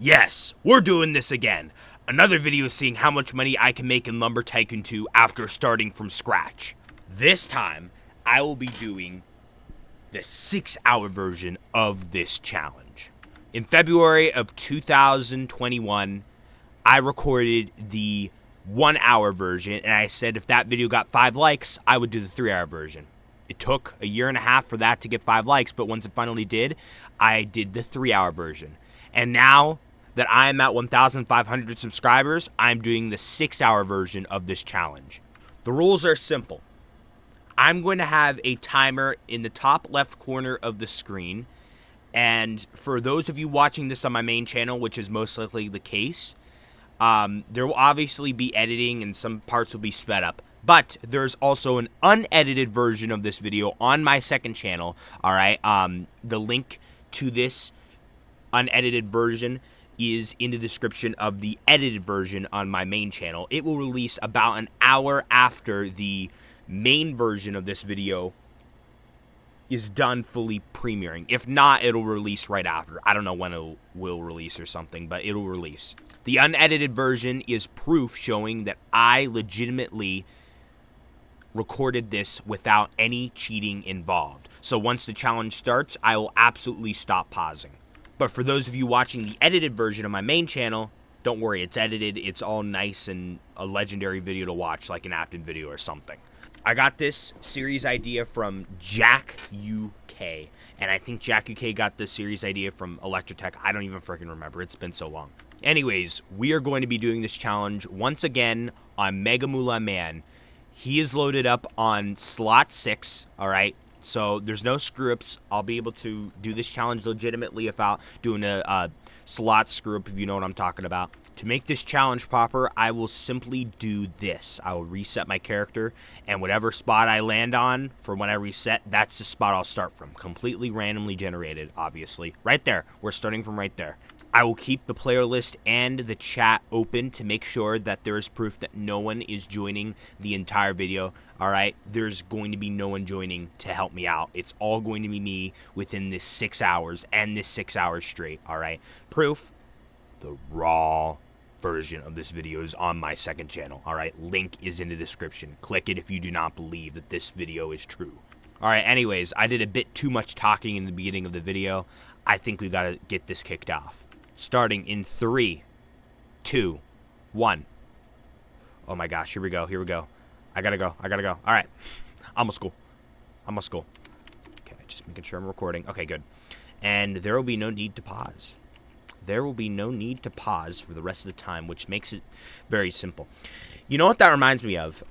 Yes, we're doing this again. Another video seeing how much money I can make in Lumber Tycoon 2 after starting from scratch. This time, I will be doing the 6-hour version of this challenge. In February of 2021, I recorded the 1-hour version, and I said if that video got 5 likes, I would do the 3-hour version. It took a year and a half for that to get 5 likes, but once it finally did, I did the 3-hour version. And now that I am at 1,500 subscribers, I'm doing the 6-hour version of this challenge. The rules are simple. I'm going to have a timer in the top left corner of the screen, and for those of you watching this on my main channel, which is most likely the case, there will obviously be editing and some parts will be sped up. But there's also an unedited version of this video on my second channel, all right? The link to this unedited version is in the description of the edited version on my main channel. It will release about an hour after the main version of this video is done fully premiering. If not, it'll release right after. I don't know when it will release or something, but it'll release. The unedited version is proof showing that I legitimately recorded this without any cheating involved. So once the challenge starts, I will absolutely stop pausing. But for those of you watching the edited version of my main channel, don't worry, it's edited. It's all nice and a legendary video to watch, like an Apton video or something. I got this series idea from Jack UK, and I think Jack UK got this series idea from Electrotech. I don't even freaking remember. It's been so long. Anyways, we are going to be doing this challenge once again on Mega Moolah Man. He is loaded up on slot 6, all right? So there's no screw-ups. I'll be able to do this challenge legitimately without doing a slot screw-up, if you know what I'm talking about. To make this challenge proper, I will simply do this. I will reset my character, and whatever spot I land on for when I reset, that's the spot I'll start from. Completely randomly generated, obviously. Right there. We're starting from right there. I will keep the player list and the chat open to make sure that there is proof that no one is joining the entire video. All right, there's going to be no one joining to help me out. It's all going to be me within this 6 hours and this 6 hours straight. All right, proof, the raw version of this video is on my second channel. All right, link is in the description. Click it if you do not believe that this video is true. All right, anyways, I did a bit too much talking in the beginning of the video. I think we got to get this kicked off. Starting in 3, 2, 1. Oh my gosh, here we go, here we go. I gotta go. All right, almost school. Okay, just making sure I'm recording. Okay, good. And there will be no need to pause. There will be no need to pause for the rest of the time, which makes it very simple. You know what that reminds me of?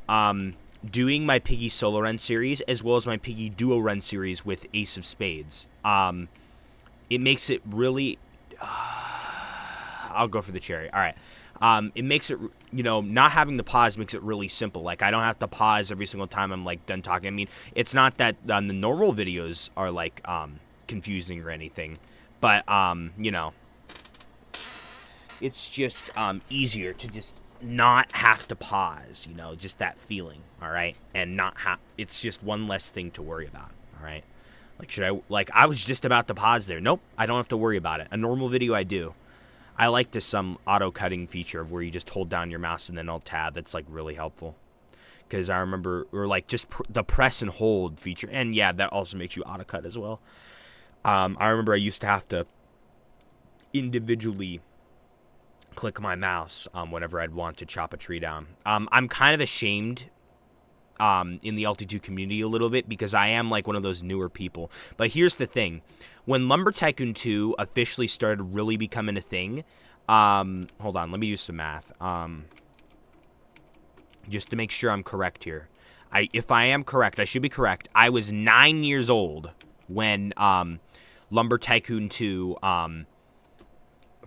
Doing my Piggy solo run series as well as my Piggy duo run series with Ace of Spades. It makes it really... I'll go for the cherry. All right. It makes it, you know, not having the pause makes it really simple. Like, I don't have to pause every single time I'm, like, done talking. I mean, it's not that the normal videos are, like, confusing or anything. But, you know, it's just easier to just not have to pause, you know, just that feeling, all right? And not have, it's just one less thing to worry about, all right? Like, I was just about to pause there. Nope, I don't have to worry about it. A normal video, I do. I like this auto-cutting feature of where you just hold down your mouse and then Alt tab. That's, like, really helpful. Because I remember, or, like, just the press and hold feature. And, yeah, that also makes you auto-cut as well. I remember I used to have to individually click my mouse whenever I'd want to chop a tree down. I'm kind of ashamed in the LT2 community a little bit because I am like one of those newer people. But here's the thing. When Lumber Tycoon 2 officially started really becoming a thing, hold on, let me do some math. Just to make sure I'm correct here. If I am correct, I should be correct. I was 9 years old when Lumber Tycoon 2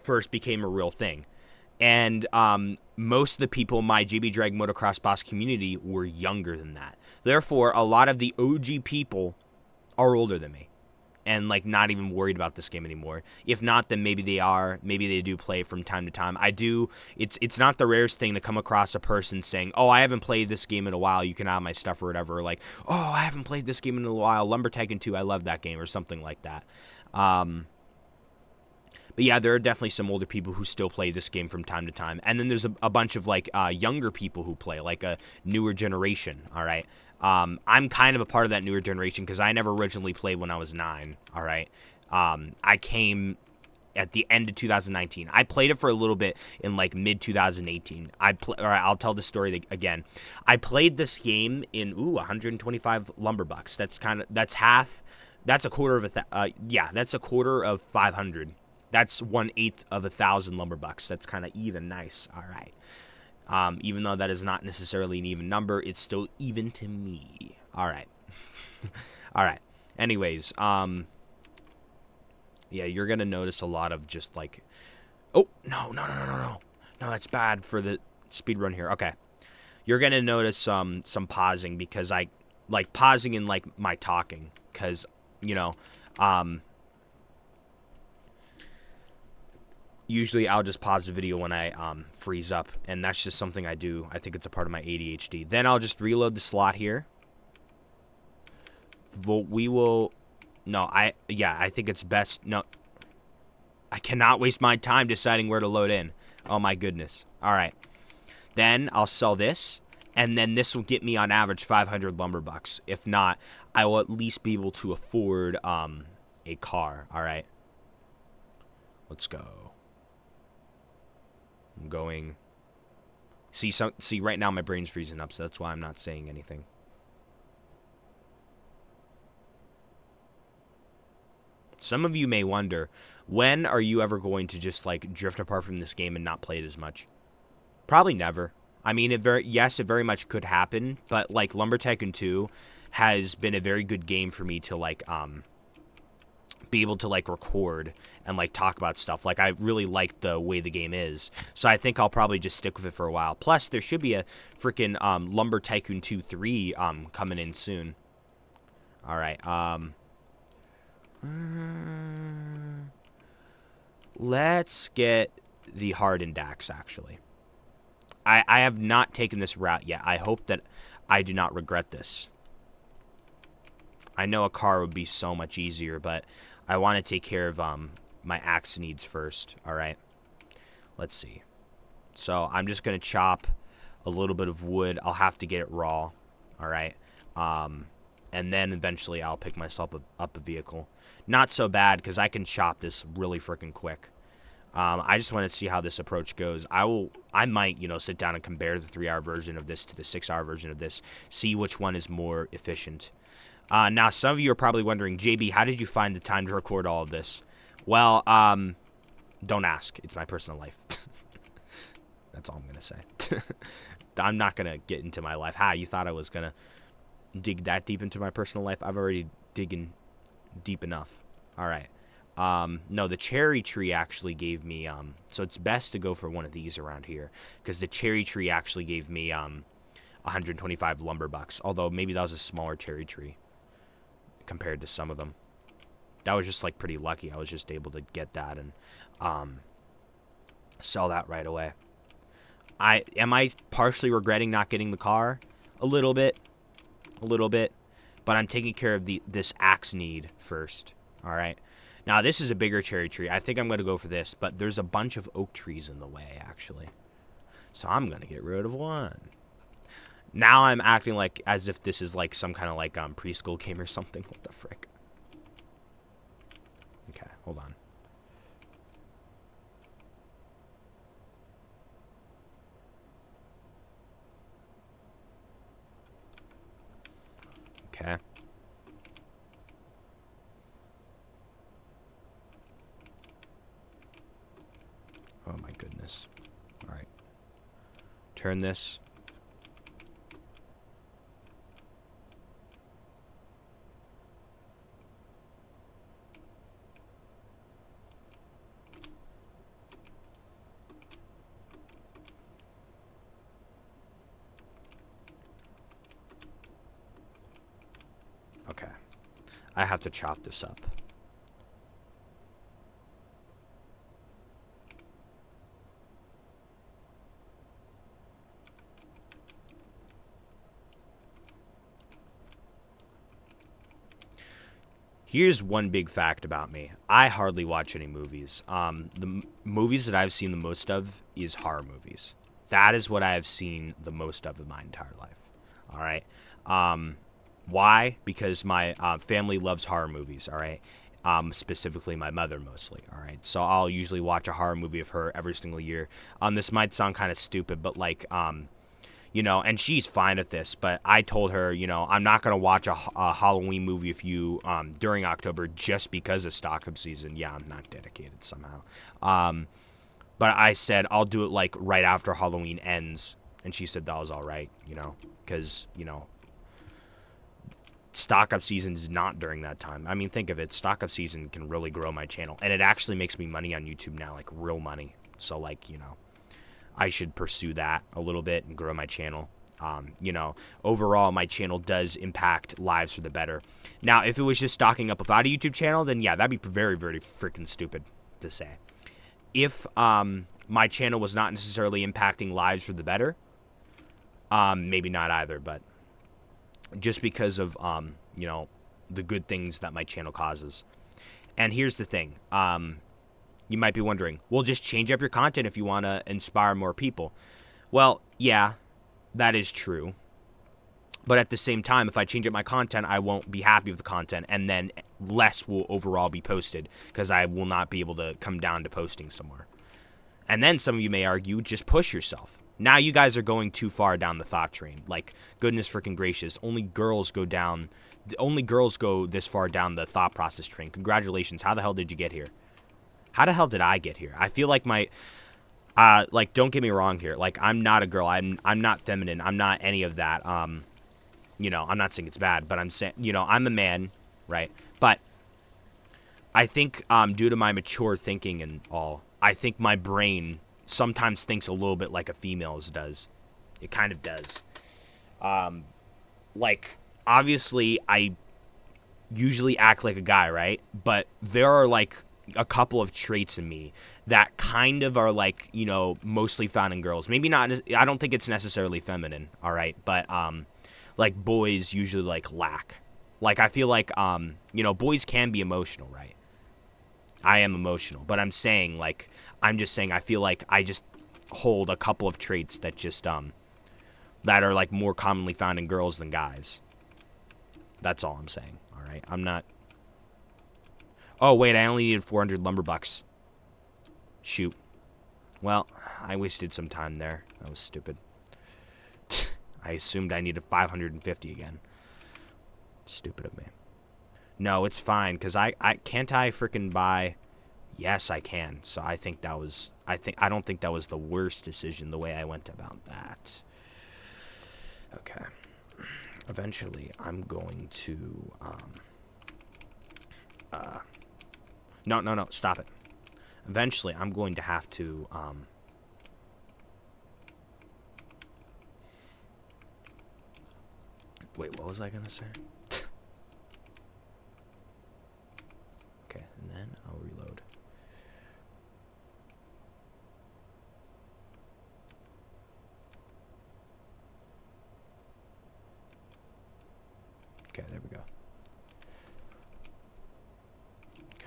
first became a real thing. And most of the people in my JB Drag Motocross Boss community were younger than that. Therefore, a lot of the OG people are older than me and, like, not even worried about this game anymore. If not, then maybe they are. Maybe they do play from time to time. I do. It's not the rarest thing to come across a person saying, oh, I haven't played this game in a while. You can have my stuff or whatever. Like, oh, I haven't played this game in a while. Lumber Tycoon 2, I love that game or something like that. But yeah, there are definitely some older people who still play this game from time to time. And then there's a bunch of, like, younger people who play, like a newer generation, all right? I'm kind of a part of that newer generation because I never originally played when I was 9, all right? I came at the end of 2019. I played it for a little bit in, like, mid-2018. I'll tell the story again. I played this game in, 125 lumberbucks. That's a quarter of that's a quarter of 500. That's 1/8 of 1,000 lumberbucks. That's kind of even. Nice. All right. Even though that is not necessarily an even number, it's still even to me. All right. All right. Anyways, yeah, you're gonna notice a lot of just like, oh no, that's bad for the speed run here. Okay, you're gonna notice some pausing because I like pausing in like my talking because usually I'll just pause the video when I freeze up, and that's just something I do. I think it's a part of my ADHD. Then I'll just reload the slot here. We will. No, I think it's best. No, I cannot waste my time deciding where to load in. Oh my goodness. All right. Then I'll sell this, and then this will get me on average 500 lumberbucks. If not, I will at least be able to afford a car. All right. Let's go. I'm going. See right now my brain's freezing up, so that's why I'm not saying anything. Some of you may wonder, when are you ever going to just like drift apart from this game and not play it as much? Probably never. I mean, it very much could happen, but like Lumber Tycoon 2 has been a very good game for me to like be able to like record and like talk about stuff. Like I really like the way the game is, so I think I'll probably just stick with it for a while. Plus, there should be a freaking Lumber Tycoon 2 3 coming in soon. All right. Let's get the hardened axe, actually. I have not taken this route yet. I hope that I do not regret this. I know a car would be so much easier, but I want to take care of my axe needs first. All right. Let's see. So I'm just going to chop a little bit of wood. I'll have to get it raw. All right. And then eventually I'll pick myself up a vehicle. Not so bad because I can chop this really freaking quick. I just want to see how this approach goes. I might, sit down and compare the 3-hour version of this to the 6-hour version of this. See which one is more efficient. Now, some of you are probably wondering, JB, how did you find the time to record all of this? Well, don't ask. It's my personal life. That's all I'm going to say. I'm not going to get into my life. You thought I was going to dig that deep into my personal life? I've already digging deep enough. All right. No, the cherry tree actually gave me, so it's best to go for one of these around here, because the cherry tree actually gave me 125 lumberbucks, although maybe that was a smaller cherry tree compared to some of them. That was just like pretty lucky. I was just able to get that and sell that right away. Am I partially regretting not getting the car? A little bit, but I'm taking care of this axe need first. All right. Now, this is a bigger cherry tree. I think I'm going to go for this, but there's a bunch of oak trees in the way, actually. So I'm going to get rid of one. Now I'm acting like as if this is like some kind of like preschool game or something. What the frick? Okay, hold on. Okay. Oh my goodness. All right. Turn this. Okay. I have to chop this up. Here's one big fact about me. I hardly watch any movies. Movies that I've seen the most of is horror movies. That is what I have seen the most of in my entire life. All right. Why? Because my family loves horror movies. All right. Specifically my mother mostly. All right. So I'll usually watch a horror movie of her every single year. This might sound kind of stupid, but like, and she's fine with this, but I told her, I'm not going to watch a Halloween movie with you during October just because of stock-up season. Yeah, I'm not dedicated somehow. But I said I'll do it like right after Halloween ends, and she said that was all right, because, stock-up season is not during that time. I mean, think of it. Stock-up season can really grow my channel, and it actually makes me money on YouTube now, like real money. So, like, I should pursue that a little bit and grow my channel. Overall, my channel does impact lives for the better. Now, if it was just stocking up without a YouTube channel, then yeah, that'd be very, very freaking stupid to say. If my channel was not necessarily impacting lives for the better, maybe not either, but just because of, the good things that my channel causes. And here's the thing. You might be wondering, well, just change up your content if you want to inspire more people. Well, yeah, that is true. But at the same time, if I change up my content, I won't be happy with the content, and then less will overall be posted because I will not be able to come down to posting somewhere. And then some of you may argue, just push yourself. Now you guys are going too far down the thought train. Like, goodness freaking gracious, only girls go this far down the thought process train. Congratulations. How the hell did you get here? How the hell did I get here? I feel like don't get me wrong here. Like, I'm not a girl. I'm not feminine. I'm not any of that. I'm not saying it's bad, but I'm saying, I'm a man, right? But I think, due to my mature thinking and all, I think my brain sometimes thinks a little bit like a female's does. It kind of does. Obviously, I usually act like a guy, right? But there are, a couple of traits in me that kind of are mostly found in girls. Maybe not. I don't think it's necessarily feminine. All right. But, boys usually lack. I feel like, boys can be emotional, right? I am emotional, but I'm just saying, I feel like I just hold a couple of traits that just, that are more commonly found in girls than guys. That's all I'm saying. All right. I'm not. Oh, wait, I only needed 400 lumber bucks. Shoot. Well, I wasted some time there. That was stupid. I assumed I needed 550 again. Stupid of me. No, it's fine, because can't I freaking buy... Yes, I can. So I think that was... I don't think that was the worst decision, the way I went about that. Okay. Eventually, I'm going to... No, stop it. Eventually, I'm going to have to, Wait, what was I gonna say? Okay, and then I'll reload. Okay, there we go.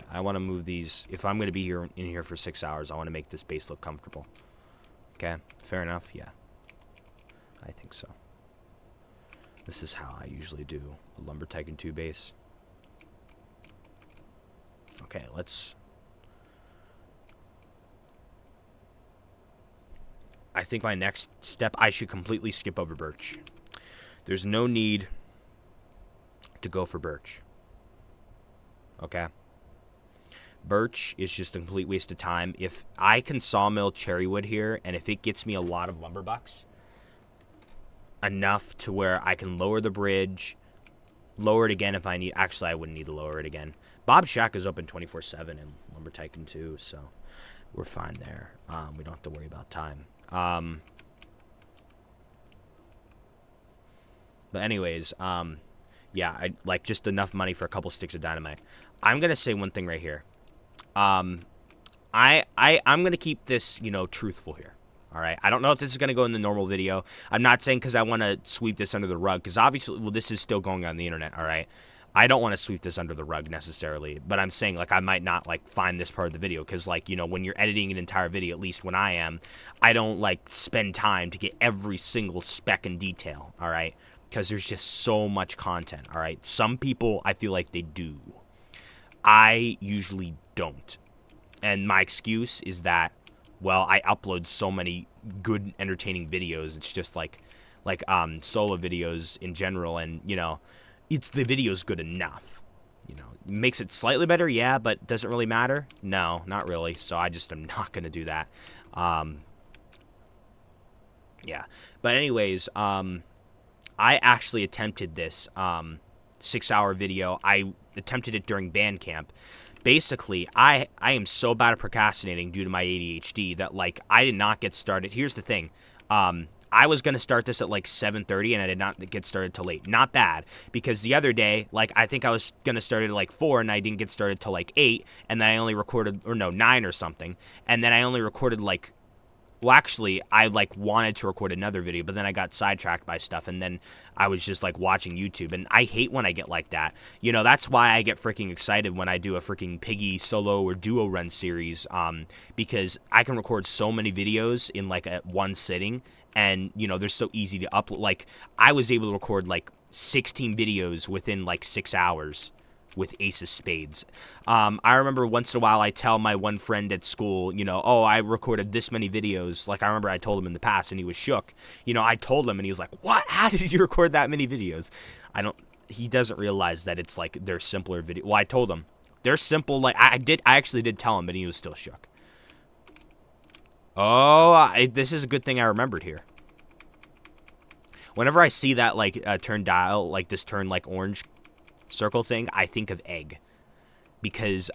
I want to move these. If I'm going to be in here for 6 hours, I want to make this base look comfortable. Okay, fair enough. Yeah, I think so. This is how I usually do a Lumber Tycoon 2 base. Okay, I think my next step, I should completely skip over birch. There's no need to go for birch. Okay? Birch is just a complete waste of time. If I can sawmill cherry wood here, and if it gets me a lot of lumber bucks, enough to where I can lower the bridge, lower it again if I need. Actually, I wouldn't need to lower it again. Bob's Shack is open 24/7 in Lumber Tycoon 2, so we're fine there. We don't have to worry about time. But anyways, yeah, I just enough money for a couple sticks of dynamite. I'm gonna say one thing right here. I'm gonna keep this, truthful here. All right. I don't know if this is gonna go in the normal video. I'm not saying because I want to sweep this under the rug, because obviously, well, this is still going on the internet. All right. I don't want to sweep this under the rug necessarily, but I'm saying, like, I might not, like, find this part of the video because, like, you know, when you're editing an entire video, at least when I am, I don't, like, spend time to get every single speck and detail, all right? Because there's just so much content, all right? Some people, I feel like they do. I usually don't. And my excuse is that, well, I upload so many good, entertaining videos. It's just like solo videos in general, and, you know, it's the video's good enough. You know, makes it slightly better, yeah, but doesn't really matter? No, not really. So I just am not going to do that. Yeah. But anyways, I actually attempted this 6-hour video. I attempted it during band camp. Basically, I am so bad at procrastinating due to my ADHD that, like, I did not get started. Here's the thing. I was going to start this at like 7:30 and I did not get started till late. Not bad, because the other day, like, I think I was going to start at like 4 and I didn't get started till like 8, and then I only recorded, or no, 9 or something, and then I only recorded like, well, actually, I like wanted to record another video, but then I got sidetracked by stuff, and then I was just like watching YouTube, and I hate when I get like that. You know, that's why I get freaking excited when I do a freaking Piggy solo or duo run series, because I can record so many videos in like one sitting, and, you know, they're so easy to upload. Like, I was able to record like 16 videos within like 6 hours with Ace of Spades. I remember once in a while I tell my one friend at school, you know, oh, I recorded this many videos. Like, I remember I told him in the past, and he was shook. You know, I told him, and he was like, what? How did you record that many videos? He doesn't realize that it's like they're simpler videos. Well, I told him they're simple. Like, I actually did tell him, but he was still shook. Oh, this is a good thing I remembered here. Whenever I see that, like, turn dial, like this turn, like, orange circle thing, I think of Egg, because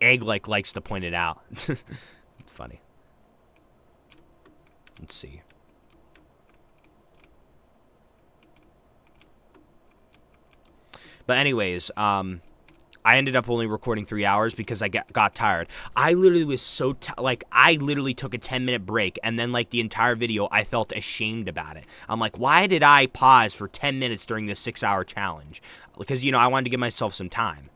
Egg like likes to point it out. It's funny. Let's see. But anyways, I ended up only recording 3 hours because I got tired. I literally was so like, I literally took a 10-minute break, and then, like, the entire video, I felt ashamed about it. I'm like, why did I pause for 10 minutes during this 6-hour challenge? Because, you know, I wanted to give myself some time.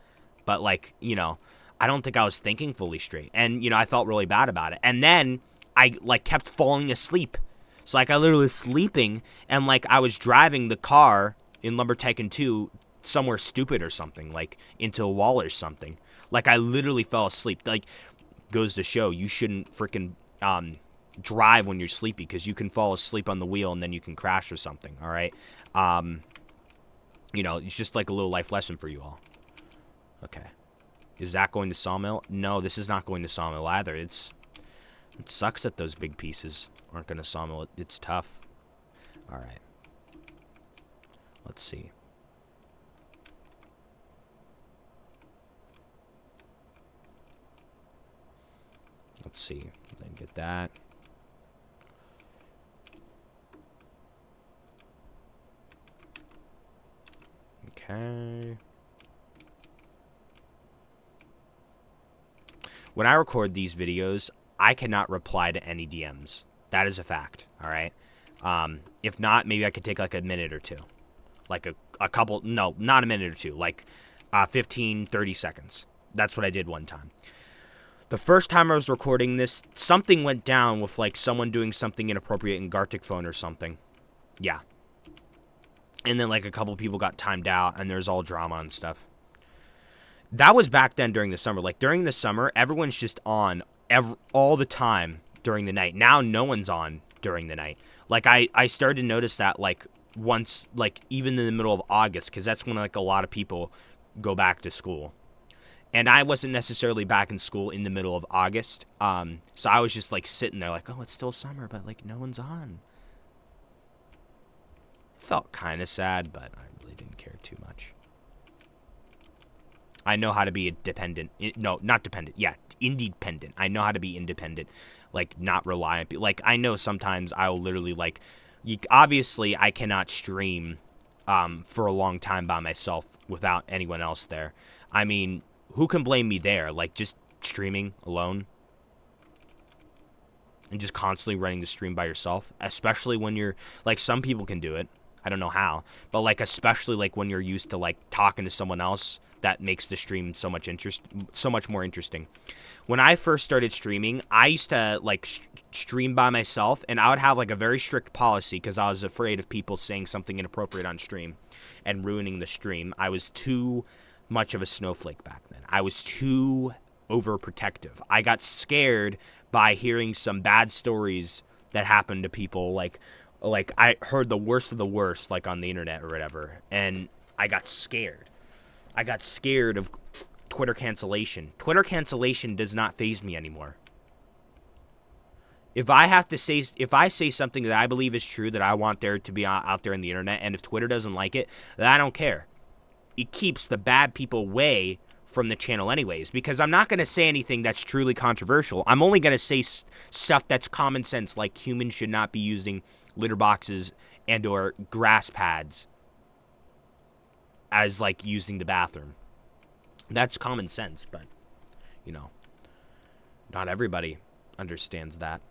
But, like, you know, I don't think I was thinking fully straight. And, you know, I felt really bad about it. And then I, like, kept falling asleep. So, like, I literally was sleeping, and, like, I was driving the car in Lumber Tycoon 2 somewhere stupid or something, like into a wall or something. Like, I literally fell asleep. Like, goes to show you shouldn't freaking drive when you're sleepy, because you can fall asleep on the wheel and then you can crash or something. All right. You know, it's just like a little life lesson for you all. Okay. Is that going to Sawmill? No, this is not going to Sawmill either. It sucks that those big pieces aren't going to Sawmill. It's tough. All right. Let's see. Let's see. Then get that. Okay. When I record these videos, I cannot reply to any DMs. That is a fact. All right. If not, maybe I could take like a minute or two. Like a couple. No, not a minute or two. Like 15, 30 seconds. That's what I did one time. The first time I was recording this, something went down with, like, someone doing something inappropriate in Gartic Phone or something. Yeah. And then, like, a couple people got timed out, and there's all drama and stuff. That was back then during the summer. Like, during the summer, everyone's just on all the time during the night. Now, no one's on during the night. Like, I started to notice that, like, once, like, even in the middle of August, because that's when, like, a lot of people go back to school. And I wasn't necessarily back in school in the middle of August. So I was just, like, sitting there like, oh, it's still summer, but, like, no one's on. Felt kind of sad, but I really didn't care too much. I know how to be dependent. No, not dependent. Yeah, independent. I know how to be independent. Like, not reliant. Like, I know sometimes I will literally, like, obviously I cannot stream for a long time by myself without anyone else there. I mean, who can blame me there? Like, just streaming alone and just constantly running the stream by yourself, especially when you're, like, some people can do it. I don't know how, but like especially like when you're used to like talking to someone else, that makes the stream so much more interesting. When I first started streaming, I used to like stream by myself, and I would have like a very strict policy because I was afraid of people saying something inappropriate on stream and ruining the stream. I was too much of a snowflake back then. I was too overprotective. I got scared by hearing some bad stories that happened to people. Like I heard the worst of the worst, like on the internet or whatever, and I got scared. I got scared of Twitter cancellation. Twitter cancellation does not faze me anymore. If I say something that I believe is true, that I want there to be out there in the internet, and if Twitter doesn't like it, then I don't care. It keeps the bad people away from the channel anyways, because I'm not going to say anything that's truly controversial. I'm only going to say stuff that's common sense, like humans should not be using litter boxes and or grass pads as like using the bathroom. That's common sense, but you know, not everybody understands that.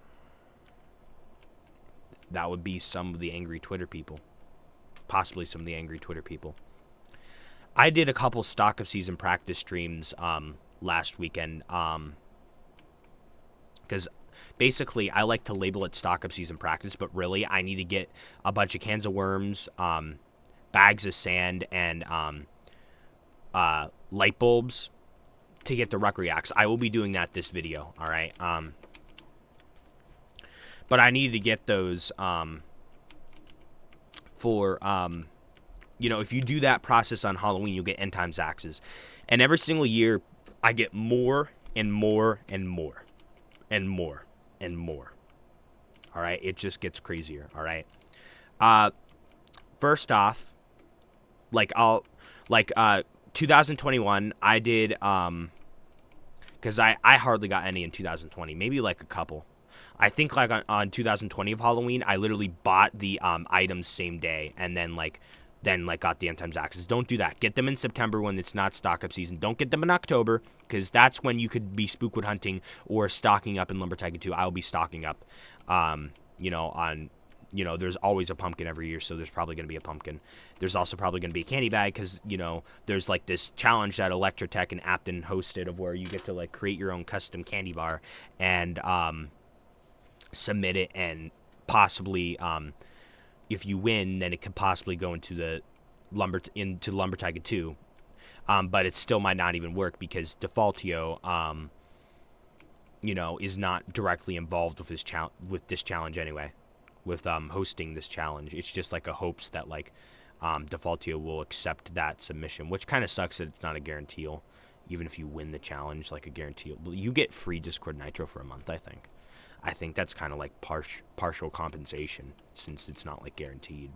That would be some of the angry Twitter people. Possibly some of the angry Twitter people. I did a couple stock of season practice streams last weekend because basically I like to label it stock of season practice, but really I need to get a bunch of cans of worms, bags of sand, and light bulbs to get the Ruck Reacts. I will be doing that this video, all right? But I need to get those for you know, if you do that process on Halloween, you'll get end times axes. And every single year, I get more and more and more and more and more. All right? It just gets crazier, all right? First off, 2021, I did, because I hardly got any in 2020, maybe like a couple. I think like on 2020 of Halloween, I literally bought the items same day, and then got the end times axes. Don't do that. Get them in September when it's not stock up season. Don't get them in October, because that's when you could be spookwood hunting or stocking up in Lumber Tycoon 2. I will be stocking up, there's always a pumpkin every year, so there's probably going to be a pumpkin. There's also probably going to be a candy bag, because, there's like this challenge that Electrotech and Apton hosted of where you get to like create your own custom candy bar and submit it, and possibly if you win, then it could possibly go into Lumber Tycoon 2. But it still might not even work because Defaultio, is not directly involved with this challenge anyway, with hosting this challenge. It's just like a hopes that like Defaultio will accept that submission, which kind of sucks that it's not a guarantee. Even if you win the challenge, like a guarantee, you get free Discord Nitro for a month, I think. I think that's kind of like partial compensation, since it's not like guaranteed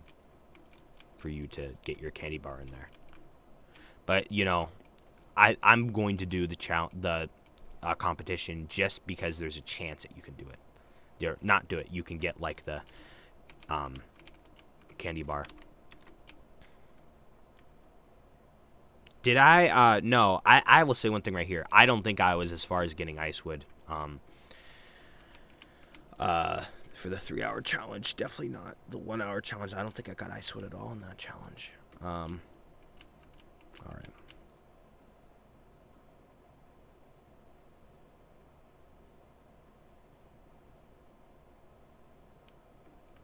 for you to get your candy bar in there. But I'm going to do the competition just because there's a chance that you can do it. Not do it. You can get like the candy bar. Did I? No. I will say one thing right here. I don't think I was as far as getting Icewood. For the 3-hour challenge, definitely not the 1-hour challenge. I don't think I got Icewood at all in that challenge. All right.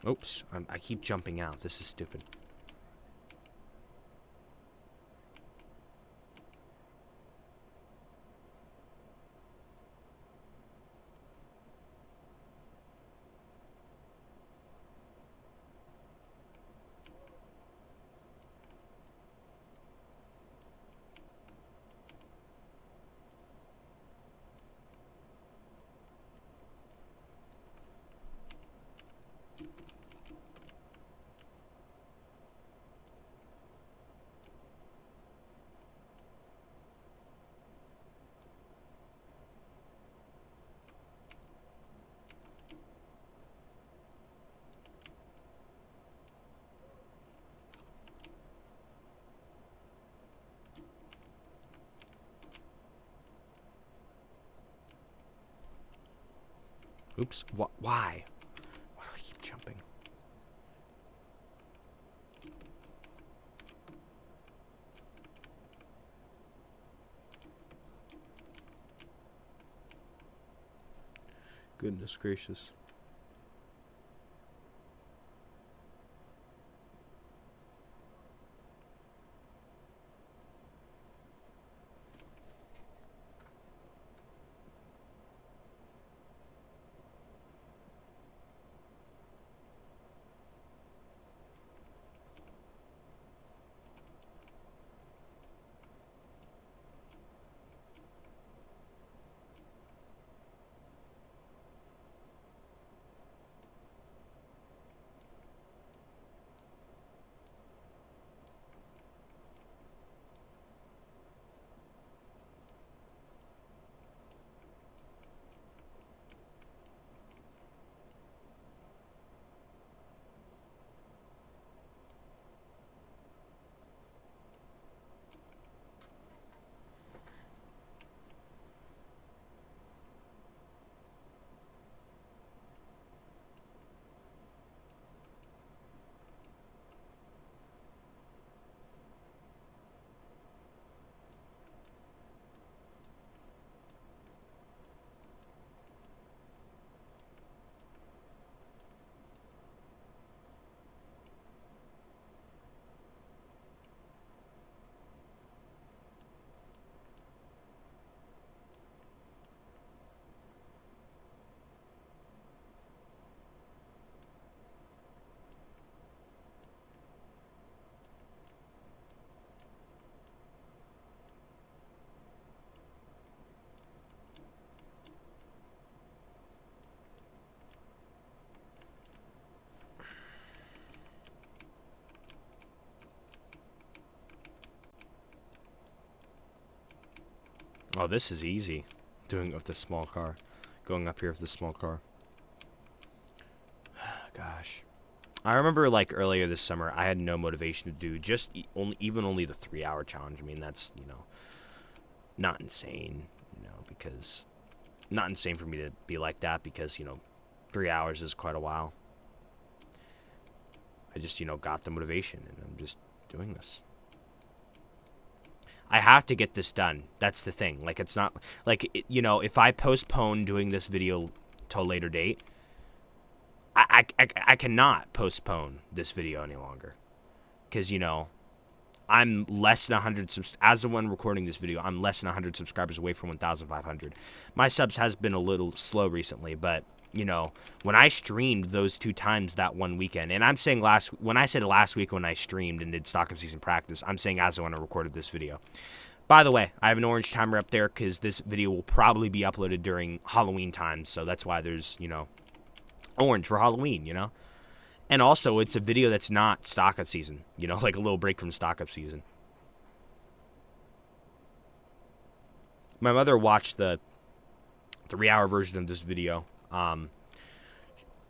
Oops, I keep jumping out. This is stupid. Oops. Why? Why do I keep jumping? Goodness gracious. Oh, this is easy. Doing it with the small car. Going up here with the small car. Gosh. I remember, like, earlier this summer, I had no motivation to do just only the 3-hour challenge. I mean, that's, you know, not insane, you know, because... Not insane for me to be like that because, you know, 3 hours is quite a while. I just, you know, got the motivation, and I'm just doing this. I have to get this done. That's the thing. Like, it's not... Like, you know, if I postpone doing this video till a later date, I cannot postpone this video any longer. Because, you know, I'm less than 100... As the one recording this video, I'm less than 100 subscribers away from 1,500. My subs has been a little slow recently, but... You know, when I streamed those 2 times that one weekend, and I'm saying when I said last week when I streamed and did stock of season practice, I'm saying as when I recorded this video. By the way, I have an orange timer up there because this video will probably be uploaded during Halloween time, so that's why there's, you know, orange for Halloween, you know? And also, it's a video that's not stock up season, you know, like a little break from stock up season. My mother watched the 3-hour version of this video.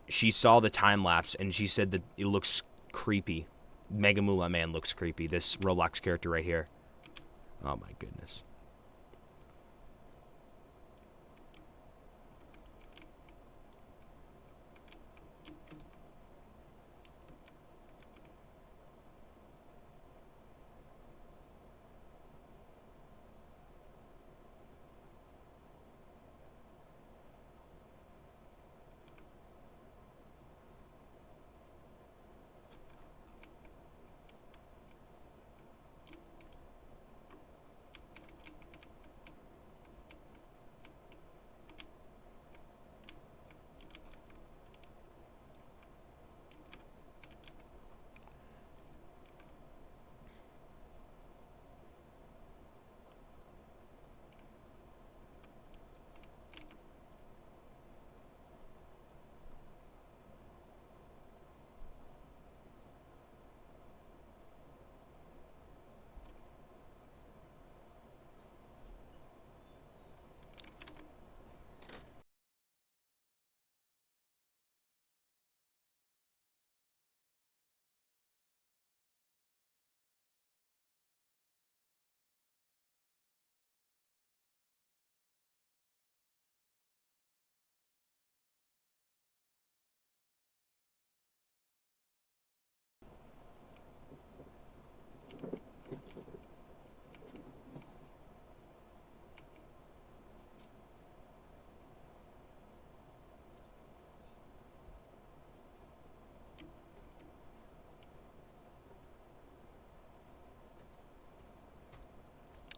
She saw the time lapse and she said that it looks creepy. Mega Moolah Man looks creepy. This Roblox character right here. Oh my goodness.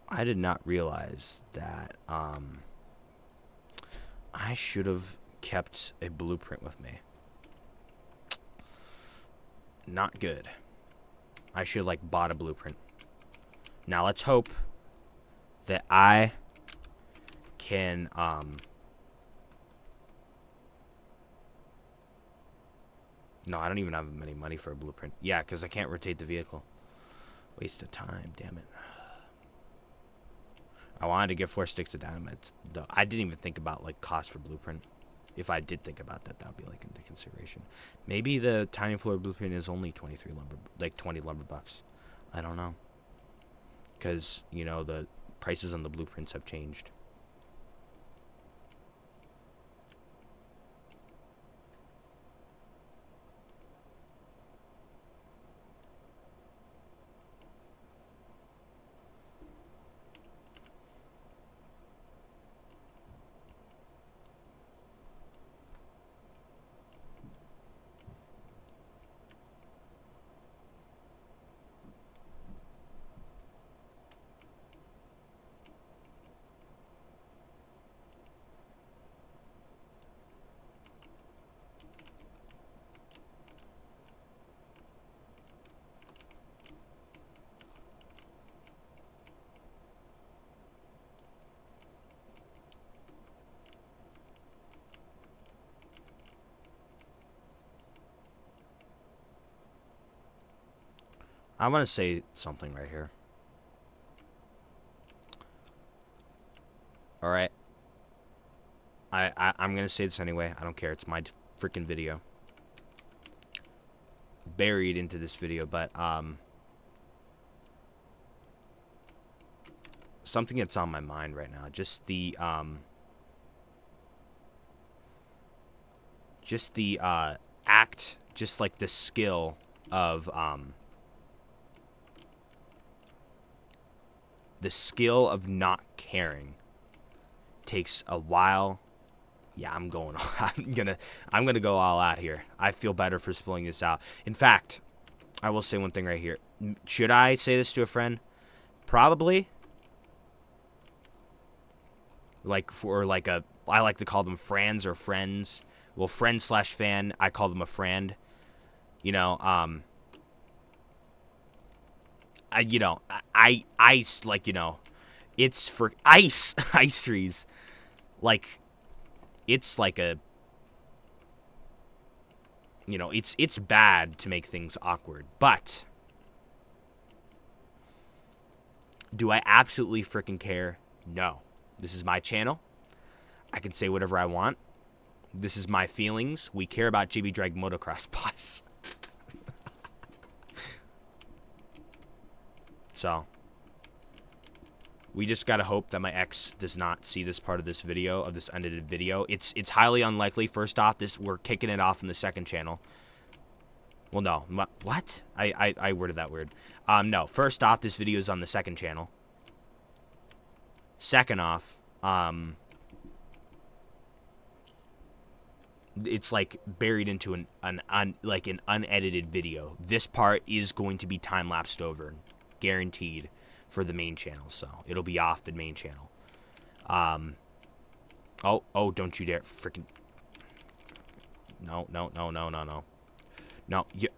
I did not realize that I should have kept a blueprint with me. Not good. I should have, like, bought a blueprint. Now let's hope that I can no, I don't even have any money for a blueprint. Yeah, because I can't rotate the vehicle. Waste of time, damn it. I wanted to get 4 sticks of dynamite. I didn't even think about, like, cost for blueprint. If I did think about that, that would be, like, into consideration. Maybe the tiny floor blueprint is only 23 lumber, like 20 lumber bucks. I don't know. Because, you know, the prices on the blueprints have changed. I want to say something right here. Alright. I'm going to say this anyway. I don't care. It's my freaking video. Buried into this video, but, something that's on my mind right now. Just the act, just like the skill of, the skill of not caring takes a while. Yeah, I'm going. I'm gonna go all out here. I feel better for spilling this out. In fact, I will say one thing right here. Should I say this to a friend? Probably. Like for like a, I like to call them friends or friends. Well, friend/fan. I call them a friend. You know, I like, you know, it's for ice trees. Like, it's like a, you know, it's bad to make things awkward, but do I absolutely freaking care? No. This is my channel. I can say whatever I want. This is my feelings. We care about GB Drag Motocross Bus. So, we just gotta hope that my ex does not see this part of this video, of this unedited video. It's highly unlikely. First off, we're kicking it off in the second channel. Well, no. What? I worded that weird. No. First off, this video is on the second channel. Second off, it's like buried into an unedited video. This part is going to be time-lapsed over, guaranteed, for the main channel, so it'll be off the main channel. Oh, don't you dare freaking. No. No, you.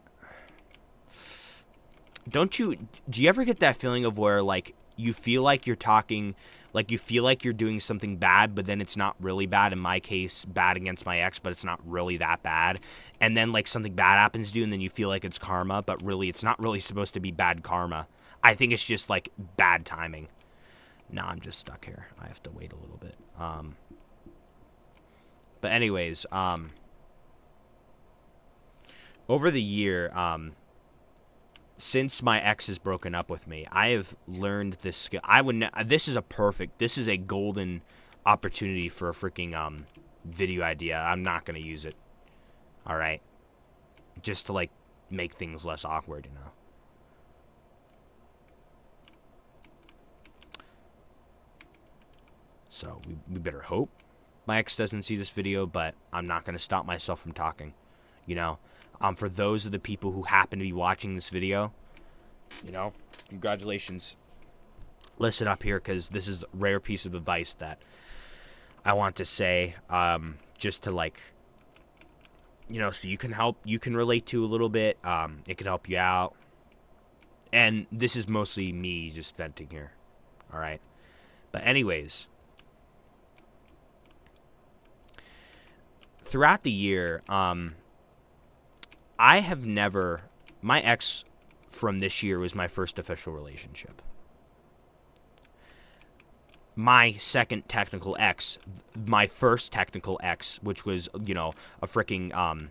Do you ever get that feeling of where, like, you feel like you're talking, like, you feel like you're doing something bad, but then it's not really bad? In my case, bad against my ex, but it's not really that bad. And then, like, something bad happens to you, and then you feel like it's karma, but really, it's not really supposed to be bad karma. I think it's just, like, bad timing. No, I'm just stuck here. I have to wait a little bit. But anyways, over the year, since my ex has broken up with me, I have learned this skill. This is a golden opportunity for a freaking video idea. I'm not gonna use it. All right, just to, like, make things less awkward, you know. So we better hope my ex doesn't see this video, but I'm not gonna stop myself from talking, you know. For those of the people who happen to be watching this video, you know, congratulations. listen up here, because this is a rare piece of advice that I want to say, just to, like, you know, so you can relate to a little bit. It can help you out. And this is mostly me just venting here. All right. But anyways, throughout the year, I have never, my ex from this year was my first official relationship. My second technical ex, my first technical ex, which was, you know, a freaking,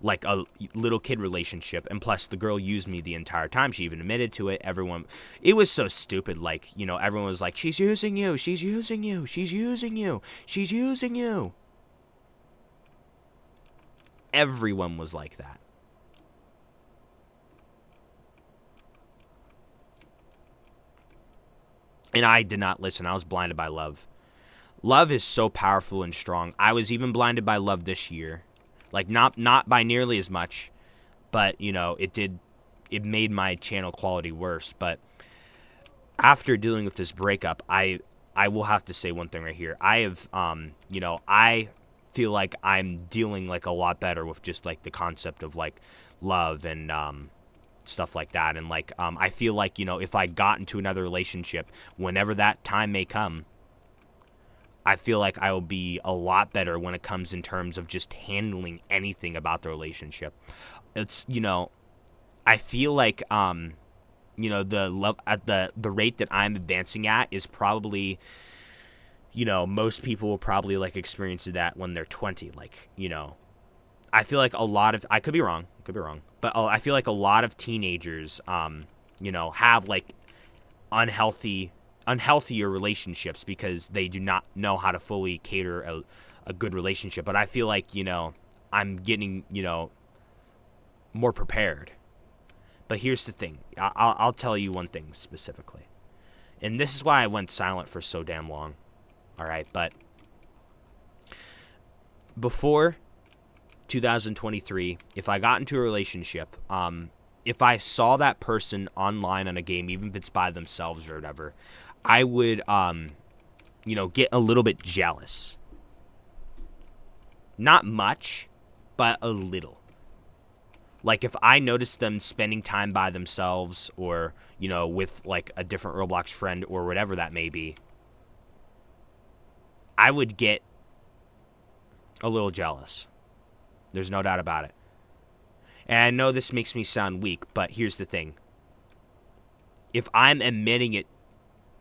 like a little kid relationship, and plus the girl used me the entire time. She even admitted to it. Everyone, it was so stupid. Like, you know, everyone was like, she's using you, she's using you, she's using you, she's using you. Everyone was like that. And I did not listen. I was blinded by love. Love is so powerful and strong. I was even blinded by love this year. Like, not by nearly as much, but, you know, it made my channel quality worse. But after dealing with this breakup, I will have to say one thing right here. I have, you know, I feel like I'm dealing, like, a lot better with just, like, the concept of, like, love and, stuff like that. And, like, I feel like, you know, if I got into another relationship, whenever that time may come, I feel like I will be a lot better when it comes in terms of just handling anything about the relationship. It's, you know, I feel like, you know, the love at the rate that I'm advancing at is probably, you know, most people will probably, like, experience that when they're 20. Like, you know, I feel like a lot of, I could be wrong, but I feel like a lot of teenagers, you know, have, like, unhealthier relationships because they do not know how to fully cater a good relationship. But I feel like, you know, I'm getting, you know, more prepared. But here's the thing. I'll tell you one thing specifically. And this is why I went silent for so damn long. All right, but before 2023, if I got into a relationship, if I saw that person online on a game, even if it's by themselves or whatever, I would, you know, get a little bit jealous. Not much, but a little. Like, if I noticed them spending time by themselves or, you know, with, like, a different Roblox friend or whatever that may be, I would get a little jealous. There's no doubt about it. And I know this makes me sound weak, but here's the thing. If I'm admitting it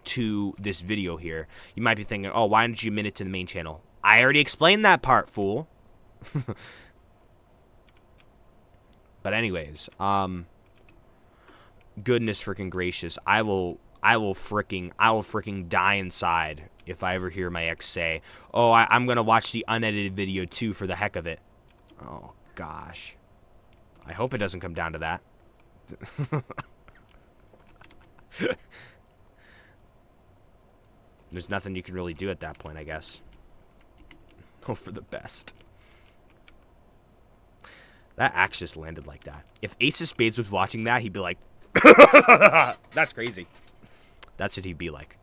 to this video here, you might be thinking, oh, why didn't you admit it to the main channel? I already explained that part, fool. But anyways, goodness freaking gracious, I will freaking die inside if I ever hear my ex say, oh, I'm going to watch the unedited video too for the heck of it. Oh, gosh. I hope it doesn't come down to that. There's nothing you can really do at that point, I guess. Hope for the best. That axe just landed like that. If Ace of Spades was watching that, he'd be like, that's crazy. That's what he'd be like.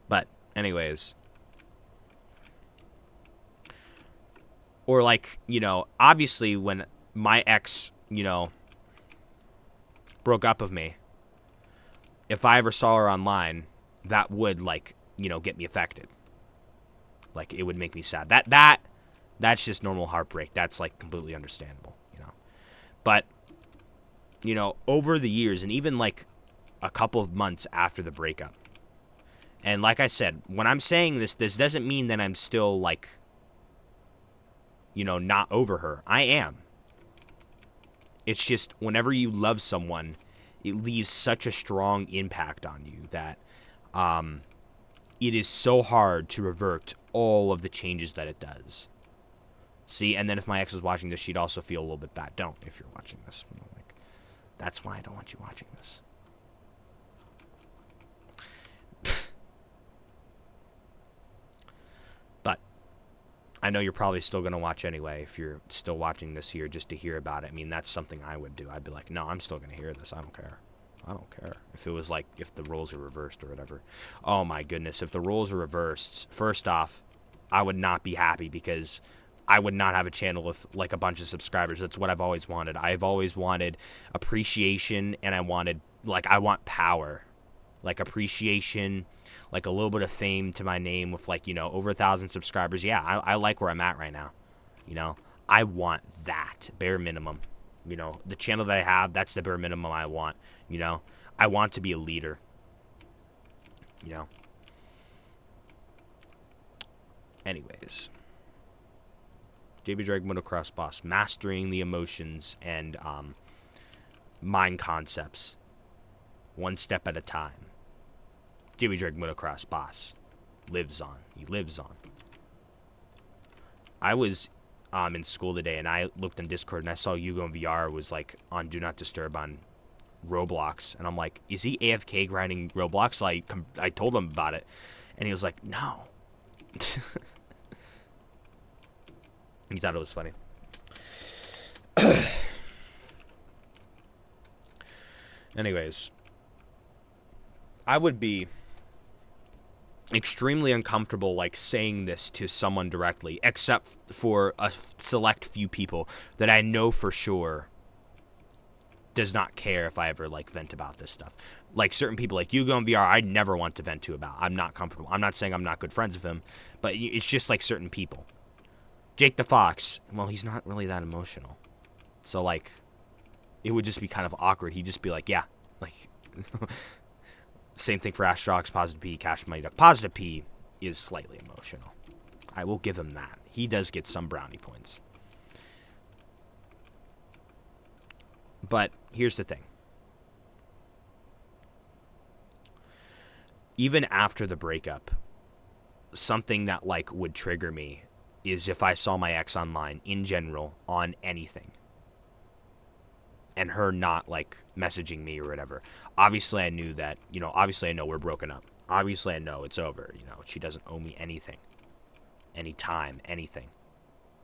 But, anyways. Or, like, you know, obviously when my ex, you know, broke up with me, if I ever saw her online, that would, like, you know, get me affected. Like, it would make me sad. That's just normal heartbreak. That's, like, completely understandable, you know. But, you know, over the years, and even, like, a couple of months after the breakup, and like I said, when I'm saying this doesn't mean that I'm still, like, you know, not over her. I am. It's just whenever you love someone, it leaves such a strong impact on you that it is so hard to revert all of the changes that it does. See, and then if my ex was watching this, she'd also feel a little bit bad. Don't, if you're watching this. You know, like, that's why I don't want you watching this. But I know you're probably still going to watch anyway if you're still watching this here just to hear about it. I mean, that's something I would do. I'd be like, no, I'm still going to hear this. I don't care. I don't care. If it was like, if the roles are reversed or whatever. Oh my goodness, if the roles are reversed, first off, I would not be happy because I would not have a channel with like a bunch of subscribers. That's what I've always wanted. I've always wanted appreciation, and I want power. Like appreciation, like a little bit of fame to my name with like, over 1,000 subscribers. Yeah, I like where I'm at right now. I want that bare minimum. The channel that I have, that's the bare minimum I want. I want to be a leader. Anyways. JB Drag Motocross Boss, mastering the emotions and mind concepts, one step at a time. JB Drag Motocross Boss lives on. He lives on. I was in school today, and I looked on Discord, and I saw Hugo and VR was like on Do Not Disturb on Roblox, and I'm like, is he AFK grinding Roblox? I told him about it, and he was like, no. He thought it was funny. Anyways, I would be extremely uncomfortable like saying this to someone directly, except for a select few people that I know for sure does not care if I ever like vent about this stuff. Like certain people like Hugo and VR, I'd never want to vent to about. I'm not comfortable. I'm not saying I'm not good friends with him, but it's just like certain people. Jake the Fox, well, he's not really that emotional. So, like, it would just be kind of awkward. He'd just be like, yeah. Like, same thing for Astrox, Positive P, Cash Money Duck. Positive P is slightly emotional. I will give him that. He does get some brownie points. But here's the thing. Even after the breakup, something that, like, would trigger me is if I saw my ex online, in general, on anything. And her not, like, messaging me or whatever. Obviously, I knew that, obviously I know we're broken up. Obviously, I know it's over. She doesn't owe me anything. Any time, anything.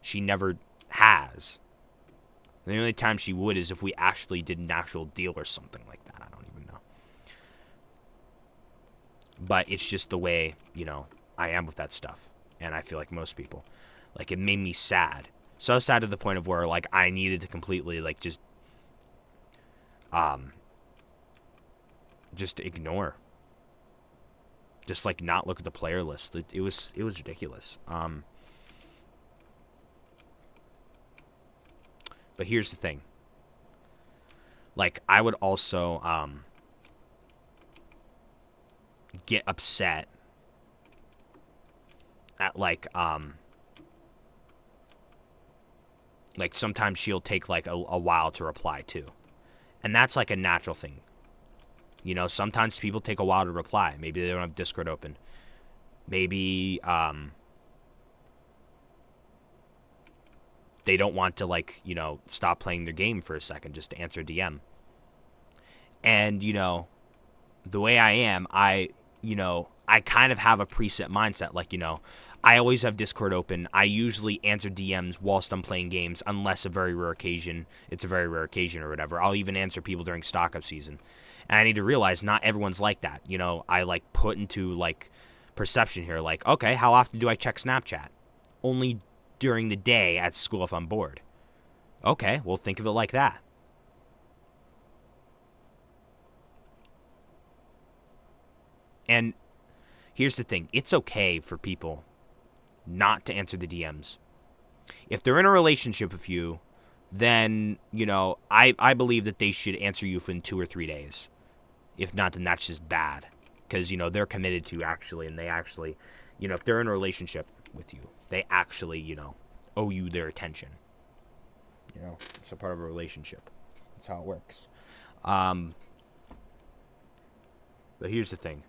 She never has. The only time she would is if we actually did an actual deal or something like that. I don't even know. But it's just the way, I am with that stuff. And I feel like most people. Like, it made me sad. So sad to the point of where, like, I needed to completely, like, just ignore. Just, like, not look at the player list. It was ridiculous. But here's the thing. Like, I would also, get upset at, like sometimes she'll take like a while to reply too. And that's like a natural thing. Sometimes people take a while to reply. Maybe they don't have Discord open. Maybe they don't want to like, stop playing their game for a second just to answer DM. And, the way I am, I kind of have a preset mindset. Like, I always have Discord open. I usually answer DMs whilst I'm playing games, unless it's a very rare occasion or whatever. I'll even answer people during stock-up season. And I need to realize not everyone's like that. I, like, put into, like, perception here. Like, okay, how often do I check Snapchat? Only during the day at school if I'm bored. Okay, well, think of it like that. And here's the thing. It's okay for people not to answer the DMs. If they're in a relationship with you, then, I believe that they should answer you within 2 or 3 days. If not, then that's just bad. Because, they're committed to you, actually, and they actually, if they're in a relationship with you, they actually, owe you their attention. It's a part of a relationship. That's how it works. But here's the thing.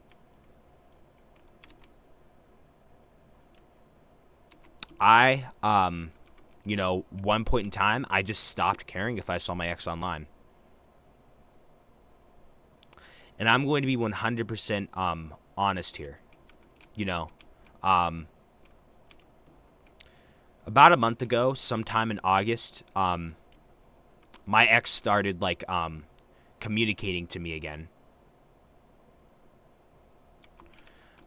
One point in time, I just stopped caring if I saw my ex online. And I'm going to be 100% honest here. About a month ago, sometime in August, my ex started, like, communicating to me again.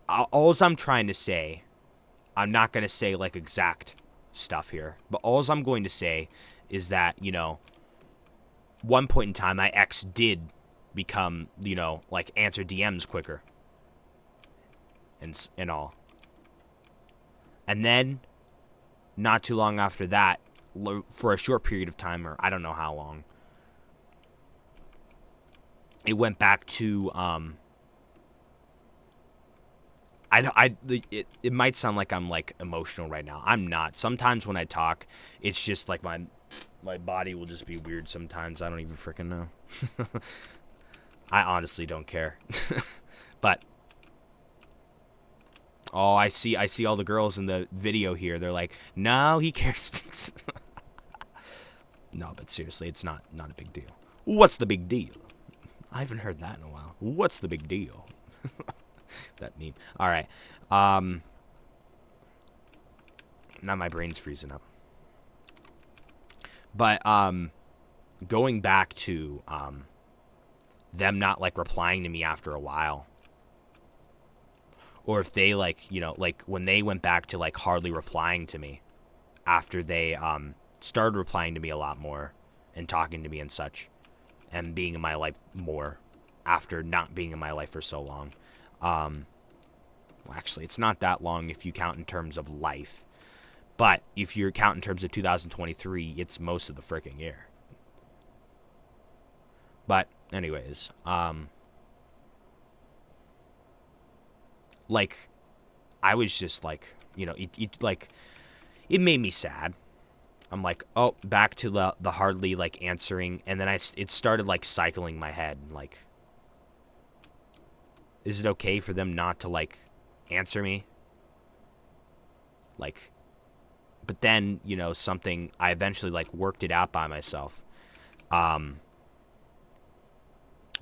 All I'm trying to say, I'm not going to say, like, exact stuff here, but all I'm going to say is that, you know, one point in time, my ex did become, you know, like, answer DMs quicker. And all. And then, not too long after that, for a short period of time, or I don't know how long, it went back to, it might sound like I'm, like, emotional right now. I'm not. Sometimes when I talk, it's just, like, my body will just be weird sometimes. I don't even freaking know. I honestly don't care. But, oh, I see all the girls in the video here. They're like, no, he cares. No, but seriously, it's not a big deal. What's the big deal? I haven't heard that in a while. What's the big deal? That meme. All right. Now my brain's freezing up. But going back to them not, like, replying to me after a while, or if they, like, you know, like, when they went back to, like, hardly replying to me after they started replying to me a lot more and talking to me and such, and being in my life more after not being in my life for so long. Well, actually, it's not that long if you count in terms of life. But if you count in terms of 2023, it's most of the freaking year. But anyways, like, I was just like, you know, it made me sad. I'm like, oh, back to the hardly, like, answering, and then it started, like, cycling my head, like, is it okay for them not to, like, answer me? Like, but then, you know, I eventually, like, worked it out by myself. I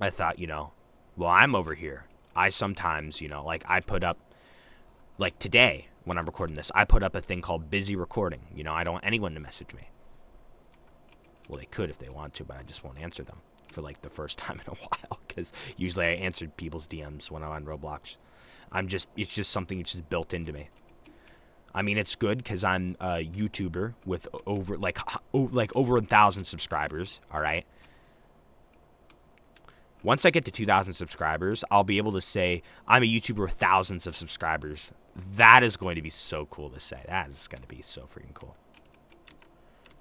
thought, you know, well, I'm over here. I sometimes, you know, like, I put up, like, today, when I'm recording this, I put up a thing called busy recording. You know, I don't want anyone to message me. Well, they could if they want to, but I just won't answer them for, like, the first time in a while, because usually I answered people's DMs when I'm on Roblox. It's just something that's just built into me. I mean, it's good because I'm a YouTuber with over 1,000 subscribers, all right? Once I get to 2,000 subscribers, I'll be able to say I'm a YouTuber with thousands of subscribers. That is going to be so cool to say. That is going to be so freaking cool.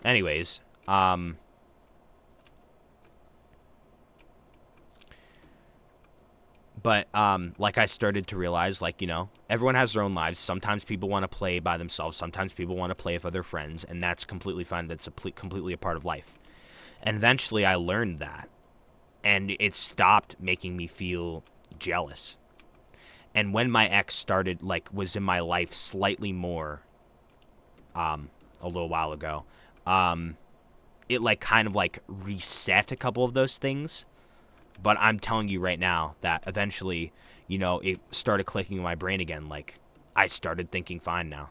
Anyways, but, like, I started to realize, like, you know, everyone has their own lives. Sometimes people want to play by themselves. Sometimes people want to play with other friends, and that's completely fine. That's completely a part of life. And eventually I learned that, and it stopped making me feel jealous. And when my ex started, like, was in my life slightly more, a little while ago, it, like, kind of, like, reset a couple of those things. But I'm telling you right now that eventually, you know, it started clicking in my brain again. Like, I started thinking fine now.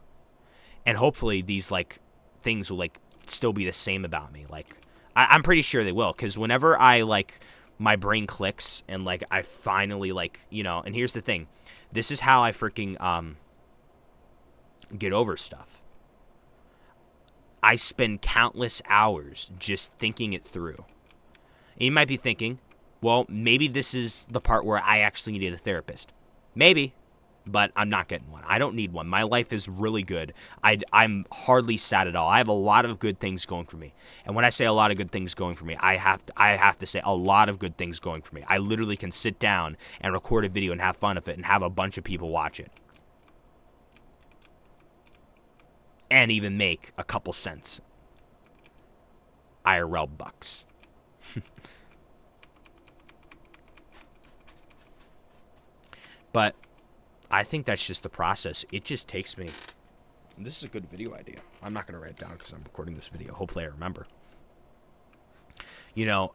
And hopefully these, like, things will, like, still be the same about me. Like, I'm pretty sure they will. Because whenever I, like, my brain clicks and, like, I finally, like, you know, and here's the thing. This is how I freaking, get over stuff. I spend countless hours just thinking it through. And you might be thinking, well, maybe this is the part where I actually need a therapist. Maybe, but I'm not getting one. I don't need one. My life is really good. I'm hardly sad at all. I have a lot of good things going for me. And when I say a lot of good things going for me, I have to say a lot of good things going for me. I literally can sit down and record a video and have fun with it and have a bunch of people watch it. And even make a couple cents. IRL bucks. But I think that's just the process. It just takes me. This is a good video idea. I'm not going to write it down because I'm recording this video. Hopefully I remember. You know,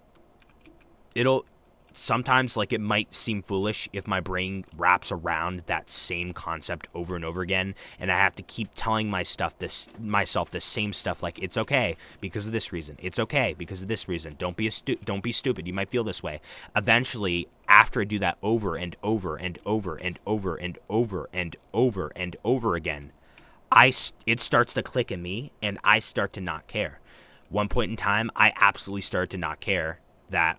sometimes, like, it might seem foolish if my brain wraps around that same concept over and over again, and I have to keep telling myself the same stuff, like, it's okay because of this reason. It's okay because of this reason. Don't be stupid. You might feel this way. Eventually, after I do that over and over and over and over and over and over and over again, it starts to click in me, and I start to not care. One point in time, I absolutely started to not care that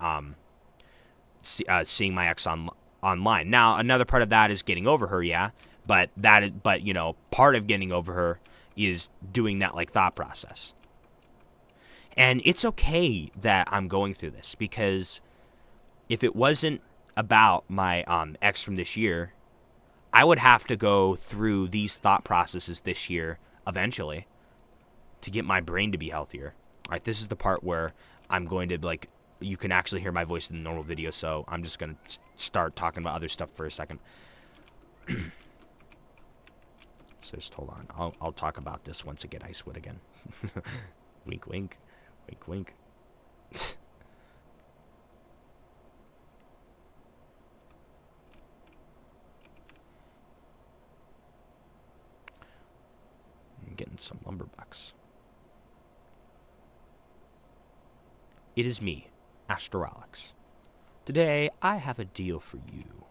seeing my ex online. Now, another part of that is getting over her, yeah, but you know, part of getting over her is doing that, like, thought process. And it's okay that I'm going through this, because if it wasn't about my ex from this year, I would have to go through these thought processes this year eventually to get my brain to be healthier. All right, this is the part where I'm going to, like, you can actually hear my voice in the normal video, so I'm just going to start talking about other stuff for a second. So just hold on. I'll talk about this once I get Icewood again. Wink, wink. Wink, wink. I'm getting some lumberbucks. It is me, Astrolix. Today, I have a deal for you.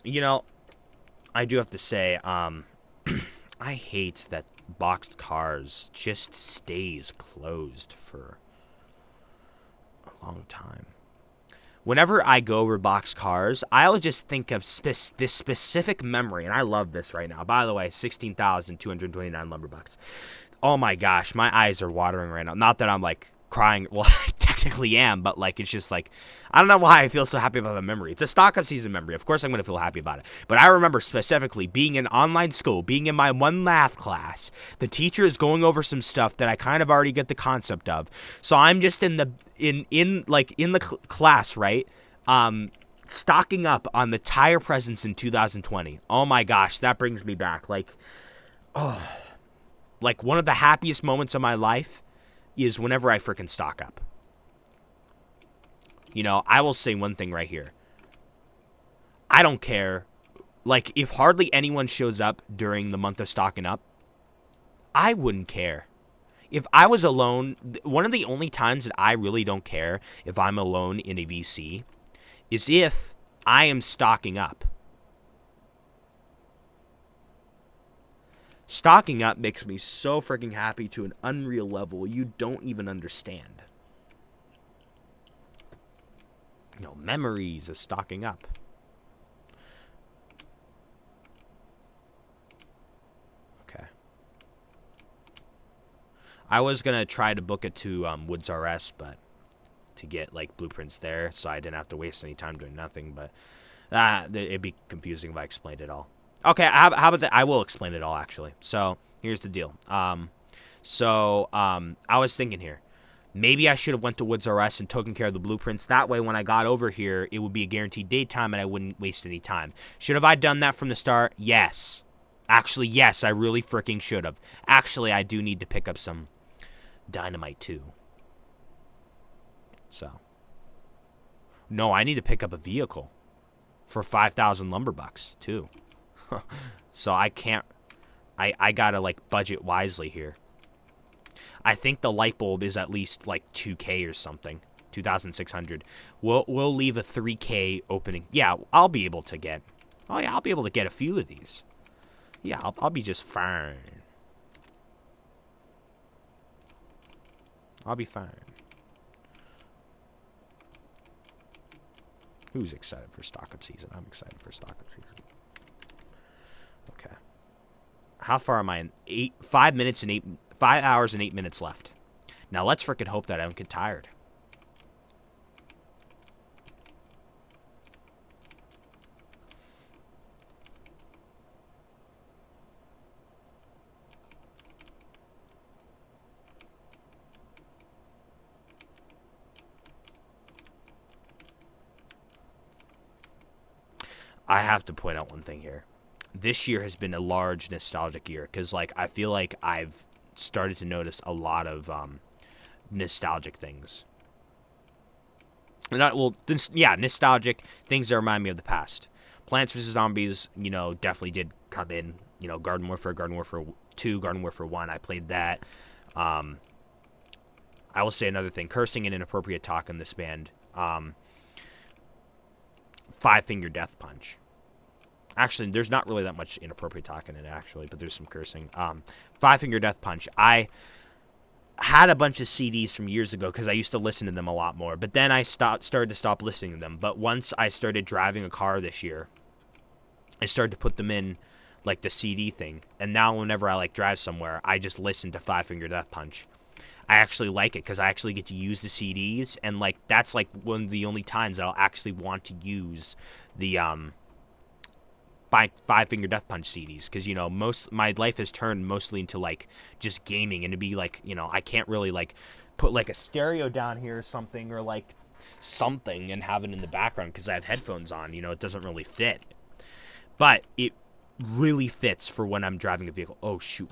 You know, I do have to say, I hate that boxed cars just stays closed for a long time. Whenever I go over boxed cars, I'll just think of this specific memory, and I love this right now. By the way, 16,229 lumberbucks. Oh my gosh, my eyes are watering right now. Not that I'm, like, crying. Well, I technically am, but, like, it's just, like, I don't know why I feel so happy about the memory. It's a stock up season memory. Of course I'm going to feel happy about it. But I remember specifically being in online school, being in my one math class. The teacher is going over some stuff that I kind of already get the concept of. So I'm just in the class, right? Stocking up on the tire presents in 2020. Oh my gosh, that brings me back. Like, oh, like, one of the happiest moments of my life is whenever I freaking stock up. You know, I will say one thing right here. I don't care. Like, if hardly anyone shows up during the month of stocking up, I wouldn't care. If I was alone, one of the only times that I really don't care if I'm alone in a VC is if I am stocking up. Stocking up makes me so freaking happy to an unreal level you don't even understand. You know, memories of stocking up. Okay. I was going to try to book it to Woods RS, but to get, like, blueprints there, so I didn't have to waste any time doing nothing, but it'd be confusing if I explained it all. Okay, how about that? I will explain it all, actually. So, here's the deal. I was thinking here. Maybe I should have went to Woods RS and taken care of the blueprints. That way, when I got over here, it would be a guaranteed daytime and I wouldn't waste any time. Should have I done that from the start? Yes. Actually, yes, I really freaking should have. Actually, I do need to pick up some dynamite, too. So. No, I need to pick up a vehicle for 5,000 lumberbucks, too. So I can't, I gotta, like, budget wisely here. I think the light bulb is at least, like, 2K or something. 2,600. We'll leave a 3K opening. Yeah, I'll be able to get, oh yeah, I'll be able to get a few of these. Yeah, I'll be just fine. I'll be fine. Who's excited for stock up season? I'm excited for stock up season. Okay. How far am I in? 5 hours and 8 minutes left. Now let's frickin' hope that I don't get tired. I have to point out one thing here. This year has been a large nostalgic year because, like, I feel like I've started to notice a lot of nostalgic things. Not well, yeah, nostalgic things that remind me of the past. Plants vs Zombies, you know, definitely did come in. You know, Garden Warfare 2, Garden Warfare 1. I played that. I will say another thing: cursing and inappropriate talk in this band. Five Finger Death Punch. Actually, there's not really that much inappropriate talk in it, actually, but there's some cursing. Five Finger Death Punch. I had a bunch of CDs from years ago because I used to listen to them a lot more, but then I started to stop listening to them. But once I started driving a car this year, I started to put them in like the CD thing, and now whenever I like drive somewhere, I just listen to Five Finger Death Punch. I actually like it because I actually get to use the CDs, and like that's like one of the only times I'll actually want to use the Five Finger Death Punch CDs, because you know my life has turned mostly into like just gaming, and to be like, you know, I can't really like put like a stereo down here or something, or like something and have it in the background because I have headphones on. You know, it doesn't really fit, but it really fits for when I'm driving a vehicle. Oh shoot,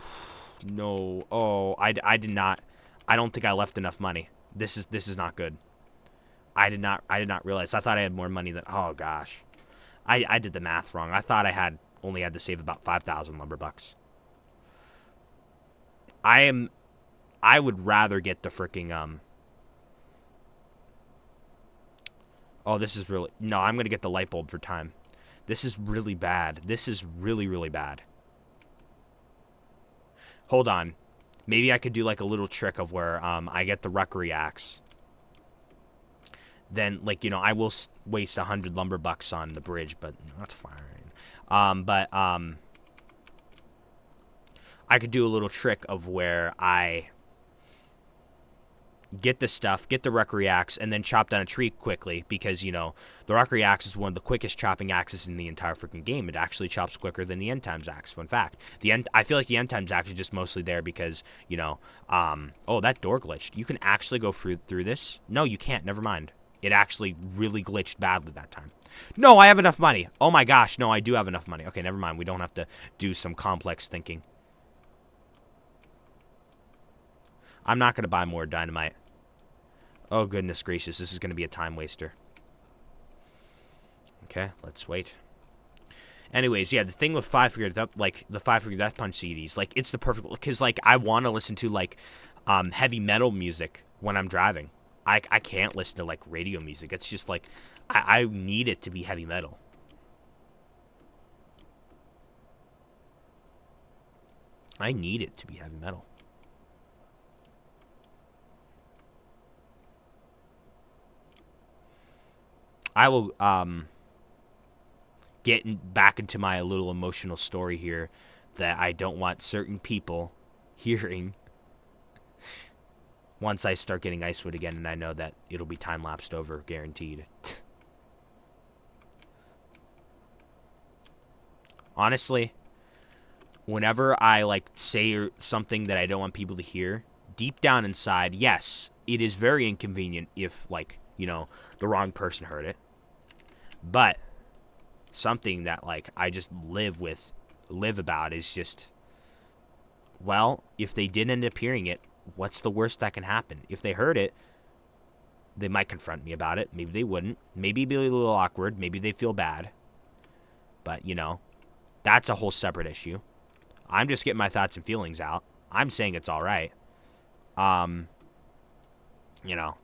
no, oh I did not. I don't think I left enough money. This is not good. I did not realize. I thought I had more money than. Oh gosh. I did the math wrong. I thought I only had to save about 5,000 lumber bucks. I would rather get the freaking Oh, this is really no. I'm gonna get the light bulb for time. This is really bad. This is really really bad. Hold on. Maybe I could do like a little trick of where I get the Ruckery axe. Then, like, you know, I will waste 100 lumber bucks on the bridge, but that's fine. I could do a little trick of where I get the stuff, get the Ruckery axe, and then chop down a tree quickly, because, you know, the Ruckery axe is one of the quickest chopping axes in the entire freaking game. It actually chops quicker than the End Times axe, fun fact. I feel like the End Times axe is just mostly there because, you know, oh, that door glitched. You can actually go through this? No, you can't, never mind. It actually really glitched badly that time. No, I have enough money. Oh my gosh, no, I do have enough money. Okay, never mind. We don't have to do some complex thinking. I'm not going to buy more dynamite. Oh, goodness gracious. This is going to be a time waster. Okay, let's wait. Anyways, yeah, the thing with Five Finger Death Punch CDs, like, it's the perfect, because, like, I want to listen to, like, heavy metal music when I'm driving. I can't listen to, like, radio music. It's just, like, I need it to be heavy metal. I need it to be heavy metal. I will, get back into my little emotional story here that I don't want certain people hearing once I start getting Icewood again, and I know that it'll be time-lapsed over, guaranteed. Honestly, whenever I, like, say something that I don't want people to hear, deep down inside, yes, it is very inconvenient if, like, you know, the wrong person heard it. But something that, like, I just live about is just, well, if they did end up hearing it, what's the worst that can happen? If they heard it, they might confront me about it. Maybe they wouldn't. Maybe it'd be a little awkward. Maybe they feel bad. But, you know, that's a whole separate issue. I'm just getting my thoughts and feelings out. I'm saying it's all right. You know,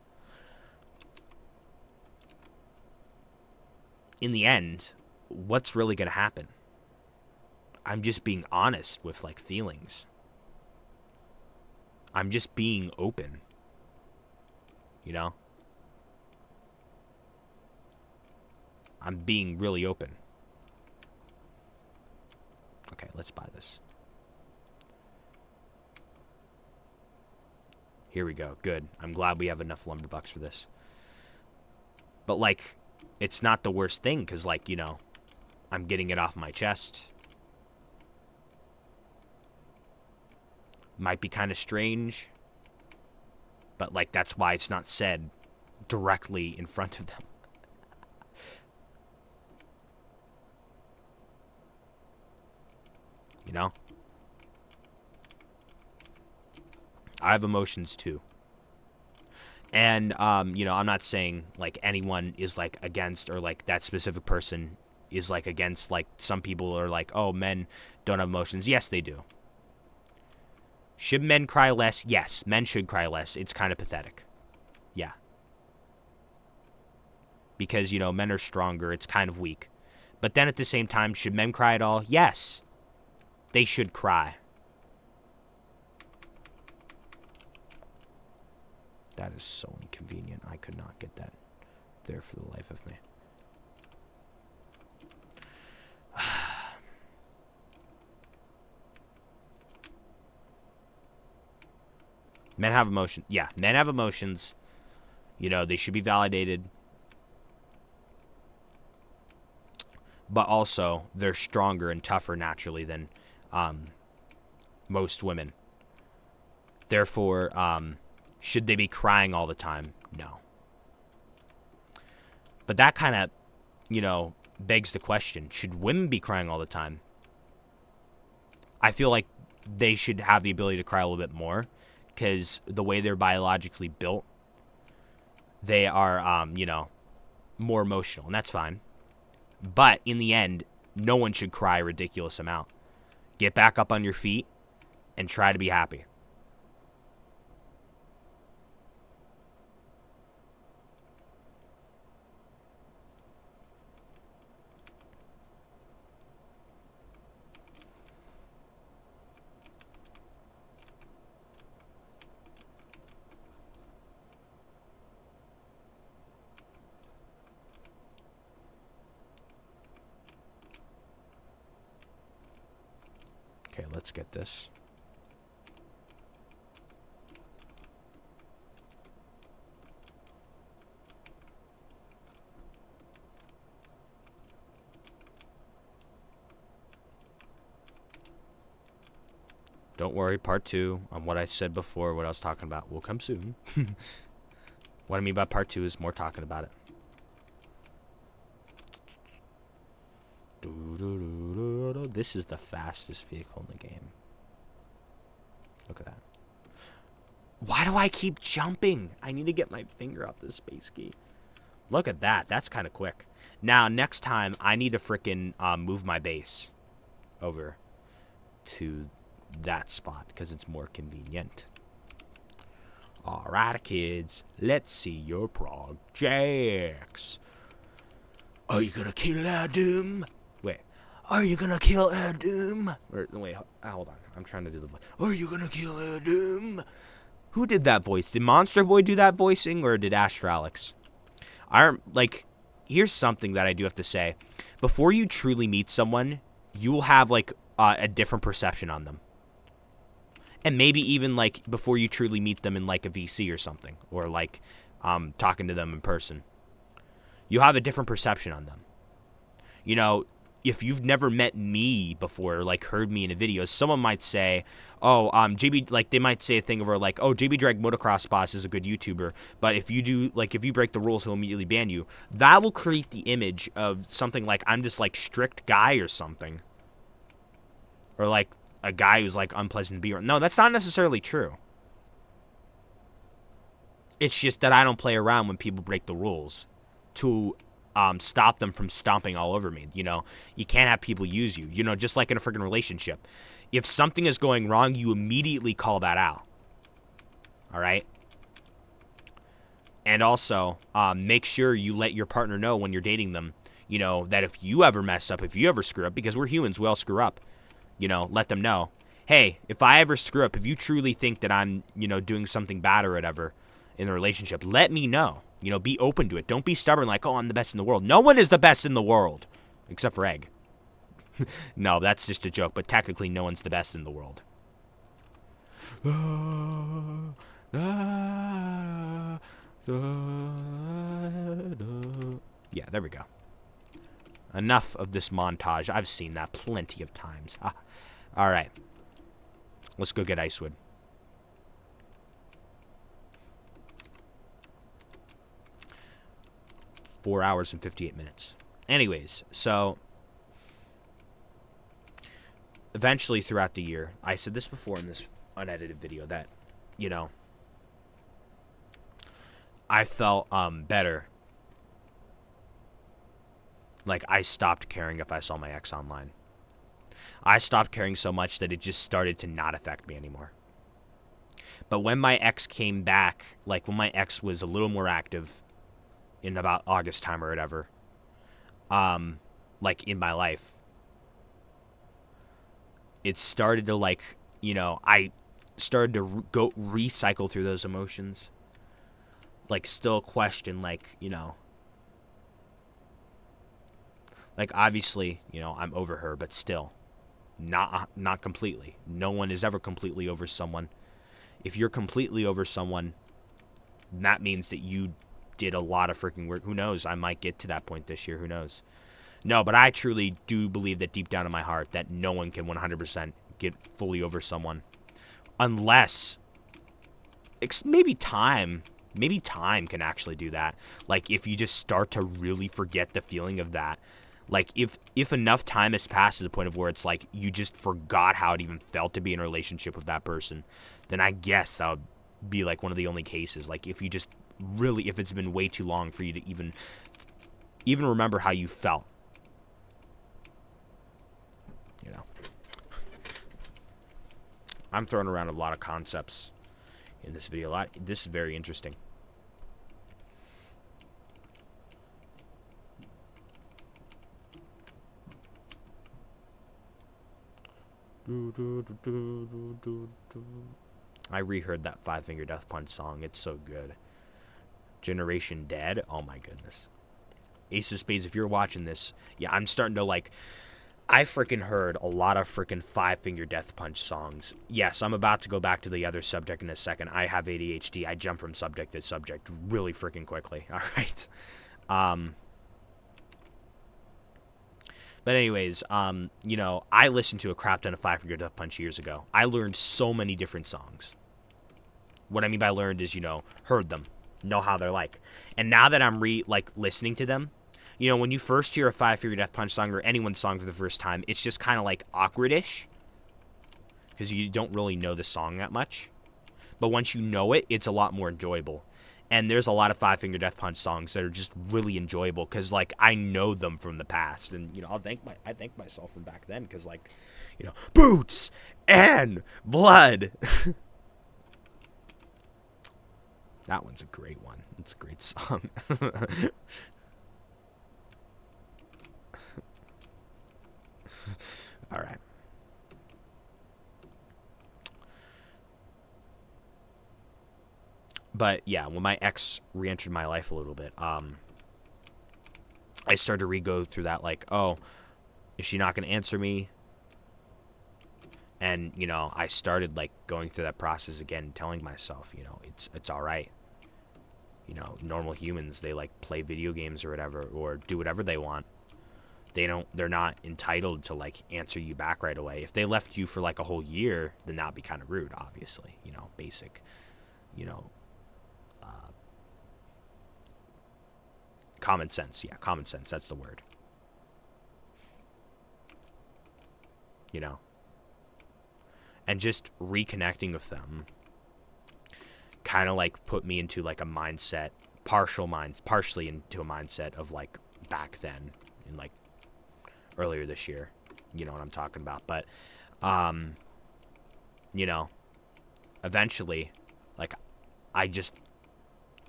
in the end, what's really going to happen? I'm just being honest with, like, feelings. I'm just being open. You know? I'm being really open. Okay, let's buy this. Here we go. Good. I'm glad we have enough lumber bucks for this. But, like, it's not the worst thing, because, like, you know, I'm getting it off my chest. Might be kind of strange, but, like, that's why it's not said directly in front of them. You know? I have emotions too. And, you know, I'm not saying, like, anyone is, like, against or, like, that specific person is, like, against, like, some people are like, oh, men don't have emotions. Yes, they do. Should men cry less? Yes, men should cry less. It's kind of pathetic. Yeah. Because, you know, men are stronger. It's kind of weak. But then at the same time, should men cry at all? Yes. They should cry. That is so inconvenient. I could not get that there for the life of me. Men have emotions. Yeah, men have emotions. You know, they should be validated. But also, they're stronger and tougher naturally than most women. Therefore, should they be crying all the time? No. But that kind of, you know, begs the question, should women be crying all the time? I feel like they should have the ability to cry a little bit more, because the way they're biologically built, they are, you know, more emotional, and that's fine. But in the end, no one should cry a ridiculous amount. Get back up on your feet and try to be happy. Okay, let's get this. Don't worry, part 2 on what I said before, what I was talking about, will come soon. What I mean by part 2 is more talking about it. This is the fastest vehicle in the game. Look at that. Why do I keep jumping? I need to get my finger off this space key. Look at that. That's kind of quick. Now, next time, I need to frickin' move my base over to that spot because it's more convenient. Alright, kids. Let's see your projects. Are you gonna kill Adam? Wait. Are you gonna kill Adam? Or, wait, hold on. I'm trying to do the voice. Are you gonna kill Adam? Who did that voice? Did Monster Boy do that voicing, or did Astralix? Like, here's something that I do have to say. Before you truly meet someone, you will have, like, a different perception on them. And maybe even, like, before you truly meet them in, like, a VC or something. Or, like, talking to them in person. You have a different perception on them. You know, if you've never met me before, like, heard me in a video, someone might say, oh, JB, like, they might say a thing over, like, oh, JB Drag Motocross Boss is a good YouTuber, but if you do, like, if you break the rules, he'll immediately ban you. That will create the image of something like, I'm just, like, strict guy or something. Or, like, a guy who's, like, unpleasant to be around. No, that's not necessarily true. It's just that I don't play around when people break the rules to stop them from stomping all over me. You know, you can't have people use you. You know, just like in a freaking relationship. If something is going wrong, you immediately call that out. All right? And also, make sure you let your partner know when you're dating them, you know, that if you ever mess up, if you ever screw up, because we're humans, we all screw up, you know, let them know, hey, if I ever screw up, if you truly think that I'm, you know, doing something bad or whatever in the relationship, let me know. You know, be open to it. Don't be stubborn like, oh, I'm the best in the world. No one is the best in the world. Except for Egg. No, that's just a joke. But technically, no one's the best in the world. Yeah, there we go. Enough of this montage. I've seen that plenty of times. Alright. Let's go get Icewood. Four hours and 58 minutes. Anyways, so eventually throughout the year, I said this before in this unedited video, that you know, I felt better. Like, I stopped caring if I saw my ex online. I stopped caring so much that it just started to not affect me anymore. But when my ex came back, like when my ex was a little more active in about August time or whatever, like in my life, it started to like, I started to go recycle through those emotions. Like still question, like, like obviously, I'm over her, but still not completely. No one is ever completely over someone. If you're completely over someone, that means that you did a lot of freaking work. Who knows? I might get to that point this year. Who knows? No, but I truly do believe that deep down in my heart that no one can 100% get fully over someone. Unless, maybe time can actually do that. Like, if you just start to really forget the feeling of that. Like, if enough time has passed to the point of where it's like you just forgot how it even felt to be in a relationship with that person, then I guess that would be like one of the only cases. Like, if you just really, if it's been way too long for you to even remember how you felt. I'm throwing around a lot of concepts in this video. This is very interesting. I reheard that Five Finger Death Punch song. It's so good. Generation Dead. Oh my goodness. Ace of Spades, if you're watching this, yeah, I'm starting to like. I freaking heard a lot of freaking Five Finger Death Punch songs. Yes, I'm about to go back to the other subject in a second. I have ADHD. I jump from subject to subject really freaking quickly. All right. But anyways, I listened to a crap ton of Five Finger Death Punch years ago. I learned so many different songs. What I mean by learned is, heard them, know how they're like. And now that I'm listening to them, when you first hear a Five Finger Death Punch song or anyone's song for the first time, it's just kind of like awkward-ish because you don't really know the song that much. But once you know it, it's a lot more enjoyable. And there's a lot of Five Finger Death Punch songs that are just really enjoyable because, like, I know them from the past. And, I thank myself from back then because, like, Boots and Blood. That one's a great one. It's a great song. All right. But yeah, when my ex re-entered my life a little bit, I started to re-go through that, like, oh, is she not going to answer me? And, I started, like, going through that process again, telling myself, it's all right. Normal humans, they, like, play video games or whatever, or do whatever they want. They're not entitled to, like, answer you back right away. If they left you for, like, a whole year, then that'd be kind of rude, obviously. Basic, common sense. Yeah, common sense, that's the word. And just reconnecting with them kind of like put me into like a mindset, partially into a mindset of like back then in like earlier this year. You know what I'm talking about. But eventually, like, I just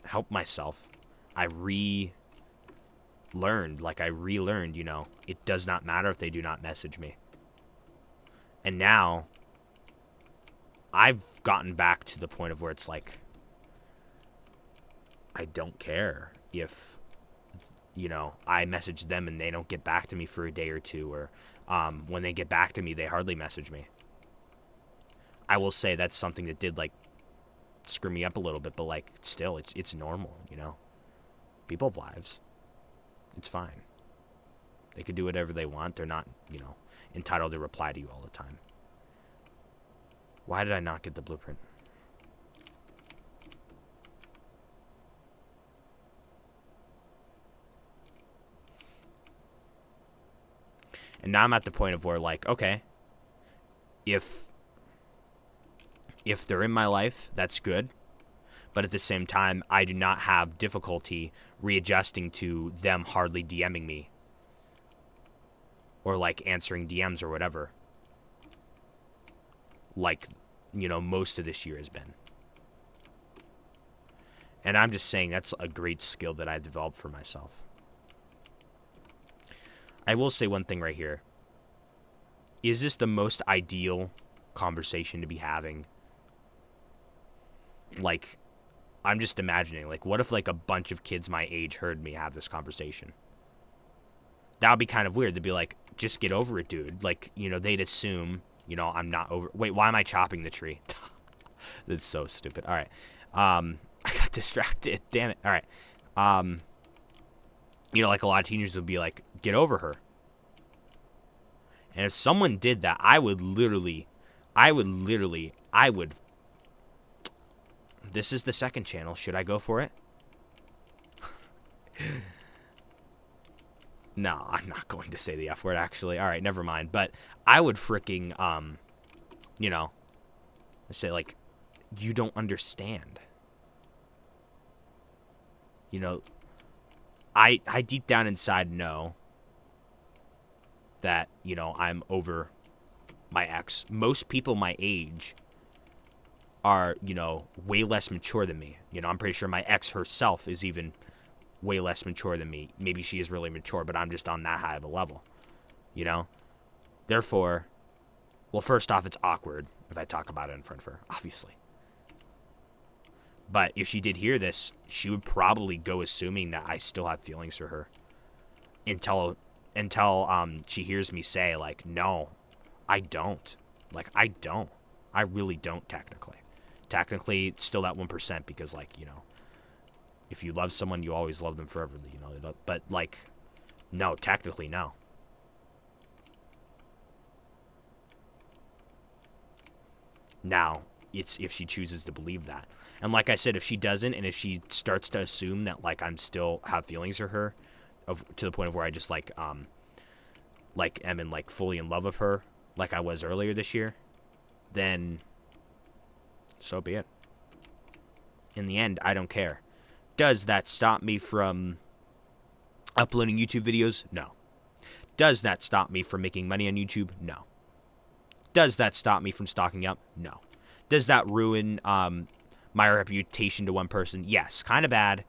helped myself. I relearned, it does not matter if they do not message me. And now I've gotten back to the point of where it's like, I don't care if, I message them and they don't get back to me for a day or two, or when they get back to me, they hardly message me. I will say that's something that did, like, screw me up a little bit, but, like, still, it's normal, People have lives. It's fine. They could do whatever they want. They're not, entitled to reply to you all the time. Why did I not get the blueprint? And now I'm at the point of where, like, okay, if if they're in my life, that's good. But at the same time, I do not have difficulty readjusting to them hardly DMing me. Or, like, answering DMs or whatever. Like, you know, most of this year has been. And I'm just saying that's a great skill that I developed for myself. I will say one thing right here. Is this the most ideal conversation to be having? Like, I'm just imagining, like, what if, like, a bunch of kids my age heard me have this conversation? That would be kind of weird. They'd be like, just get over it, dude. Like, you know, they'd assume, you know, I'm not over... Wait, why am I chopping the tree? That's so stupid. All right. I got distracted. Damn it. All right. You know, like, a lot of teenagers would be like, get over her. And if someone did that, I would... This is the second channel. Should I go for it? No, I'm not going to say the F word, actually. All right, never mind. But I would freaking, you know, say, like, you don't understand. You know, I deep down inside know that, you know, I'm over my ex. Most people my age are, you know, way less mature than me. You know, I'm pretty sure my ex herself is even way less mature than me. Maybe she is really mature, but I'm just on that high of a level, you know? Therefore, well, first off, it's awkward if I talk about it in front of her, obviously. But if she did hear this, she would probably go assuming that I still have feelings for her until she hears me say, like, no, I don't. Like, I don't. I really don't, technically. Technically, it's still that 1% because, like, you know, if you love someone, you always love them forever, you know. But, like, no, technically, no. Now, it's if she chooses to believe that. And like I said, if she doesn't, and if she starts to assume that, like, I'm still have feelings for her, to the point of where I just, like, am in, like, fully in love with her, like I was earlier this year, then so be it. In the end, I don't care. Does that stop me from uploading YouTube videos? No. Does that stop me from making money on YouTube? No. Does that stop me from stocking up? No. Does that ruin my reputation to one person? Yes. Kind of bad,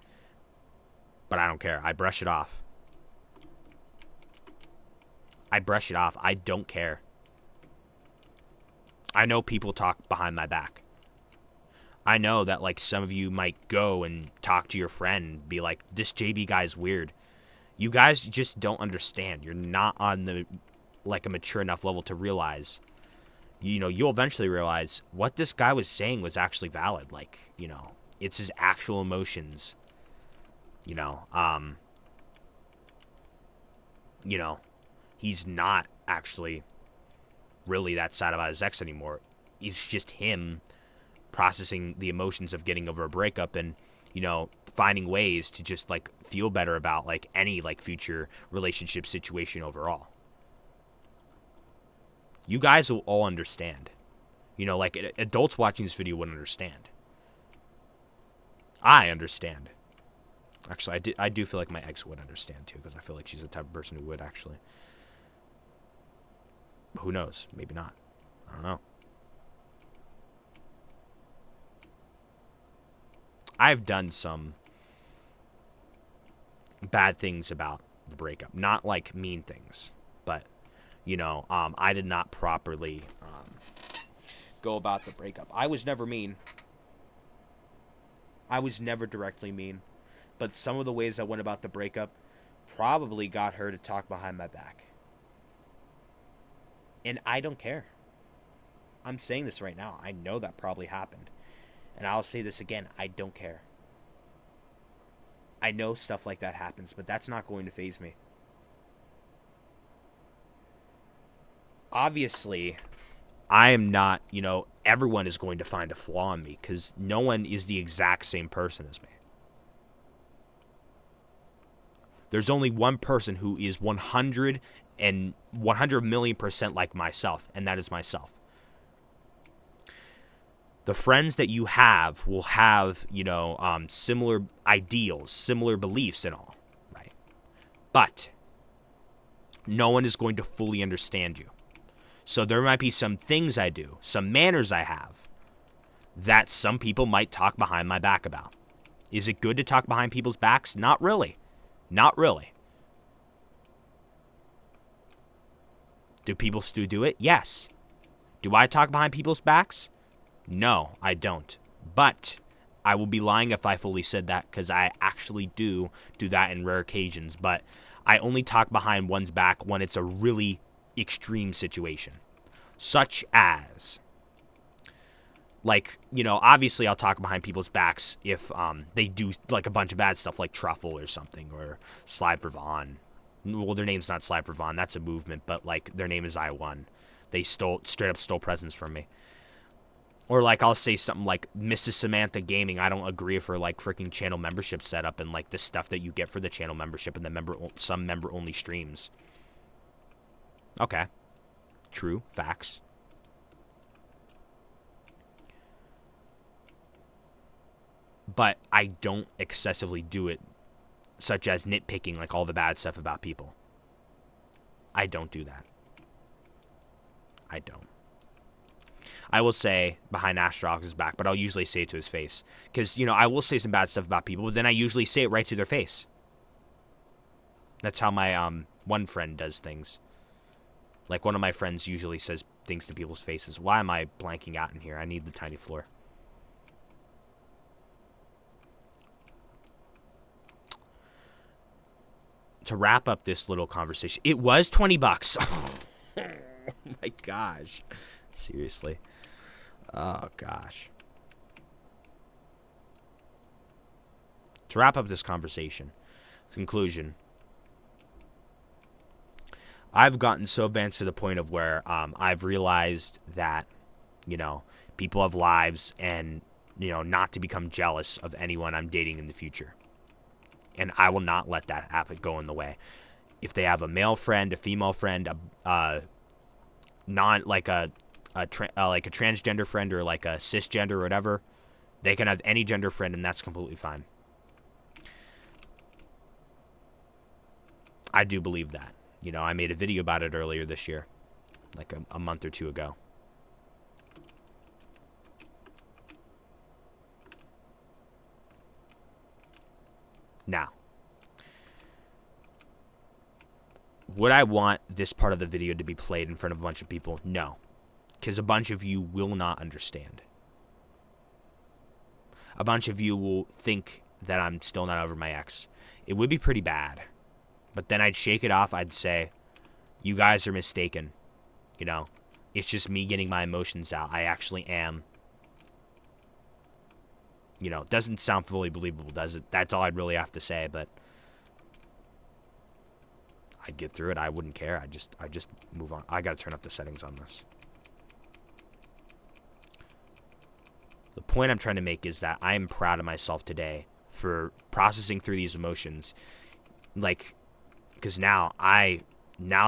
but I don't care. I brush it off. I brush it off. I don't care. I know people talk behind my back. I know that, like, some of you might go and talk to your friend and be like, this JB guy's weird. You guys just don't understand. You're not on the, like, a mature enough level to realize, you know, you'll eventually realize what this guy was saying was actually valid. Like, you know, it's his actual emotions. You know, he's not actually really that sad about his ex anymore. It's just him processing the emotions of getting over a breakup and, you know, finding ways to just, like, feel better about, like, any, like, future relationship situation overall. You guys will all understand. You know, like, adults watching this video wouldn't understand. I understand. Actually, I do feel like my ex would understand, too, because I feel like she's the type of person who would, actually. But who knows? Maybe not. I don't know. I've done some bad things about the breakup. Not, like, mean things. But, you know, I did not properly go about the breakup. I was never mean. I was never directly mean. But some of the ways I went about the breakup probably got her to talk behind my back. And I don't care. I'm saying this right now. I know that probably happened. And I'll say this again. I don't care. I know stuff like that happens, but that's not going to faze me. Obviously, I am not, you know, everyone is going to find a flaw in me because no one is the exact same person as me. There's only one person who is 100 million% like myself, and that is myself. The friends that you have will have, you know, similar ideals, similar beliefs and all, right? But no one is going to fully understand you. So there might be some things I do, some manners I have, that some people might talk behind my back about. Is it good to talk behind people's backs? Not really. Not really. Do people still do it? Yes. Do I talk behind people's backs? No, I don't. But I will be lying if I fully said that, because I actually do that in rare occasions. But I only talk behind one's back when it's a really extreme situation. Such as, like, you know, obviously I'll talk behind people's backs if they do like a bunch of bad stuff like Truffle or something, or Slide for Vaughn. Well, their name's not Slide for Vaughn, that's a movement, but like their name is I1. They straight up stole presents from me. Or like I'll say something like Mrs. Samantha Gaming. I don't agree with her like freaking channel membership setup and like the stuff that you get for the channel membership and the some member only streams. Okay. True. Facts. But I don't excessively do it, such as nitpicking like all the bad stuff about people. I don't do that. I don't. I will say behind Astrox's back, but I'll usually say it to his face. Because, you know, I will say some bad stuff about people, but then I usually say it right to their face. That's how my one friend does things. Like, one of my friends usually says things to people's faces. Why am I blanking out in here? I need the tiny floor. To wrap up this little conversation, it was $20. Oh my gosh. Seriously. Oh, gosh. To wrap up this conversation, conclusion. I've gotten so advanced to the point of where I've realized that, you know, people have lives and, you know, not to become jealous of anyone I'm dating in the future. And I will not let that happen go in the way. If they have a male friend, a female friend, like a transgender friend or like a cisgender or whatever, they can have any gender friend and that's completely fine. I do believe that. You know, I made a video about it earlier this year, like a month or two ago. Now, would I want this part of the video to be played in front of a bunch of people? No. Because a bunch of you will not understand. A bunch of you will think that I'm still not over my ex. It would be pretty bad. But then I'd shake it off. I'd say, you guys are mistaken. You know, it's just me getting my emotions out. I actually am. You know, it doesn't sound fully believable, does it? That's all I'd really have to say, but I'd get through it. I wouldn't care. I just move on. I gotta turn up the settings on this. The point I'm trying to make is that I am proud of myself today for processing through these emotions. Like, because now I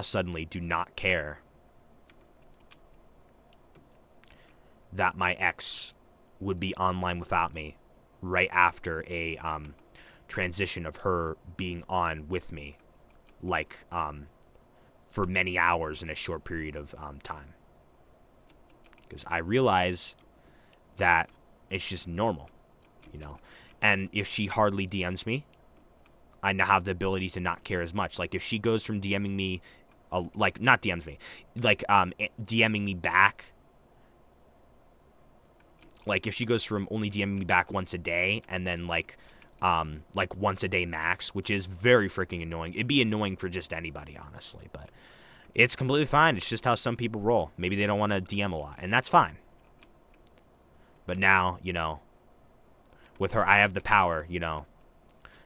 suddenly do not care that my ex would be online without me right after a transition of her being on with me, like for many hours in a short period of time. Because I realize that it's just normal, you know. And if she hardly DMs me, I now have the ability to not care as much. Like if she goes from DMing me, like not DMs me, like DMing me back. Like if she goes from only DMing me back once a day and then like once a day max, which is very freaking annoying. It'd be annoying for just anybody, honestly, but it's completely fine. It's just how some people roll. Maybe they don't want to DM a lot, and that's fine. But now, you know, with her, I have the power, you know,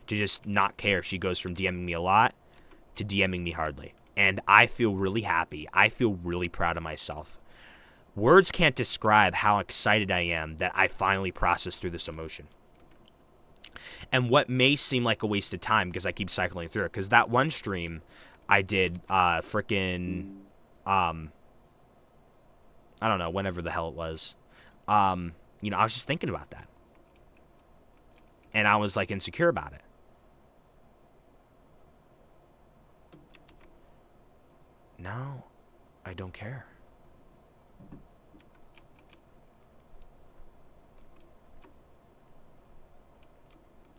to just not care if she goes from DMing me a lot to DMing me hardly. And I feel really happy. I feel really proud of myself. Words can't describe how excited I am that I finally processed through this emotion. And what may seem like a waste of time because I keep cycling through it. Because that one stream I did I don't know, whenever the hell it was. I was just thinking about that. And I was, like, insecure about it. Now, I don't care.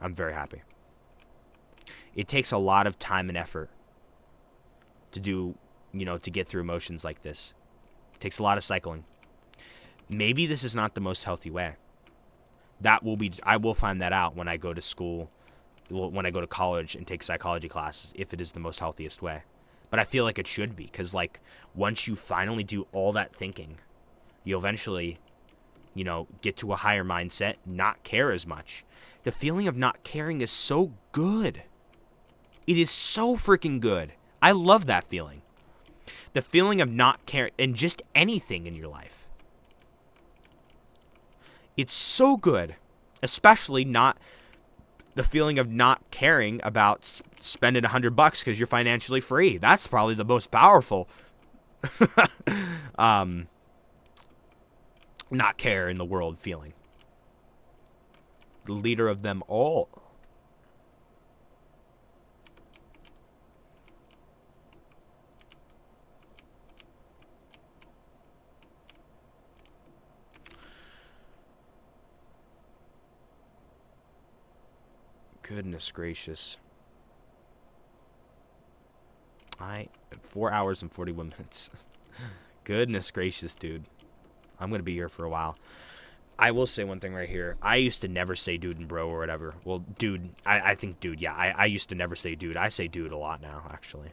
I'm very happy. It takes a lot of time and effort to do, to get through emotions like this. It takes a lot of cycling. Maybe this is not the most healthy way. I will find that out when I go to school, when I go to college and take psychology classes, if it is the most healthiest way. But I feel like it should be, because, like, once you finally do all that thinking, you'll eventually, get to a higher mindset, not care as much. The feeling of not caring is so good. It is so freaking good. I love that feeling. The feeling of not caring, and just anything in your life. It's so good, especially not the feeling of not caring about spending $100 because you're financially free. That's probably the most powerful not care in the world feeling. The leader of them all. Goodness gracious. 4 hours and 41 minutes. Goodness gracious, dude. I'm going to be here for a while. I will say one thing right here. I used to never say dude and bro or whatever. Well, dude, I think dude, yeah. I used to never say dude. I say dude a lot now, actually.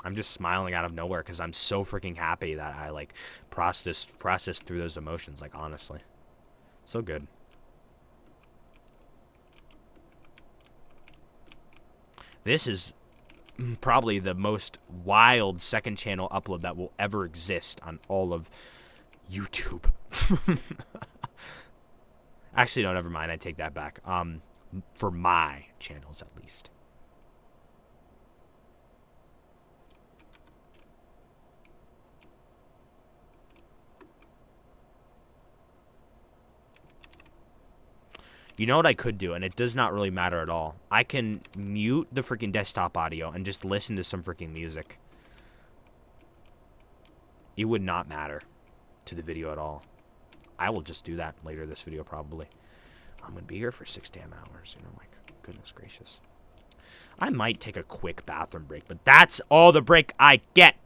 I'm just smiling out of nowhere because I'm so freaking happy that I, like, processed through those emotions, like, honestly. So good. This is probably the most wild second channel upload that will ever exist on all of YouTube. Actually, no, never mind. I take that back. For my channels, at least. You know what I could do, and it does not really matter at all. I can mute the freaking desktop audio and just listen to some freaking music. It would not matter to the video at all. I will just do that later this video, probably. I'm going to be here for 6 damn hours, like, goodness gracious. I might take a quick bathroom break, but that's all the break I get.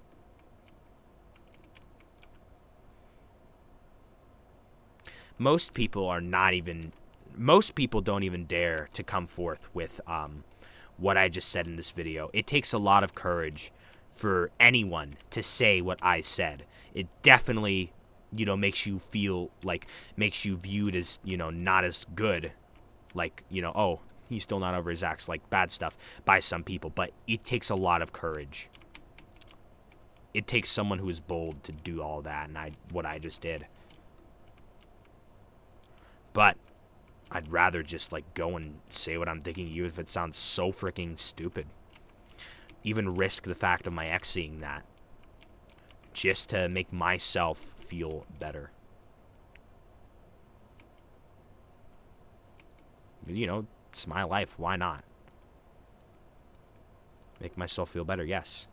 Most people don't even dare to come forth with what I just said in this video. It takes a lot of courage for anyone to say what I said. It definitely, makes you feel like, makes you viewed as, not as good. Like, oh, he's still not over his ex, like bad stuff by some people. But it takes a lot of courage. It takes someone who is bold to do all that, and what I just did. But I'd rather just, like, go and say what I'm thinking, even if it sounds so freaking stupid. Even risk the fact of my ex seeing that. Just to make myself feel better. It's my life. Why not? Make myself feel better, yes.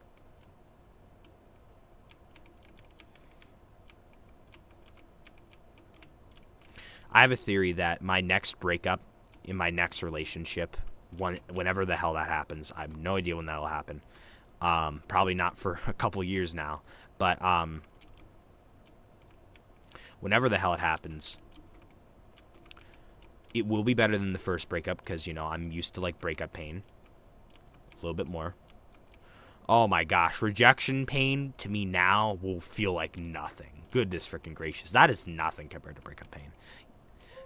I have a theory that my next breakup in my next relationship, whenever the hell that happens, I have no idea when that will happen. Probably not for a couple years now, but whenever the hell it happens, it will be better than the first breakup because, I'm used to, like, breakup pain a little bit more. Oh my gosh, rejection pain to me now will feel like nothing. Goodness freaking gracious, that is nothing compared to breakup pain.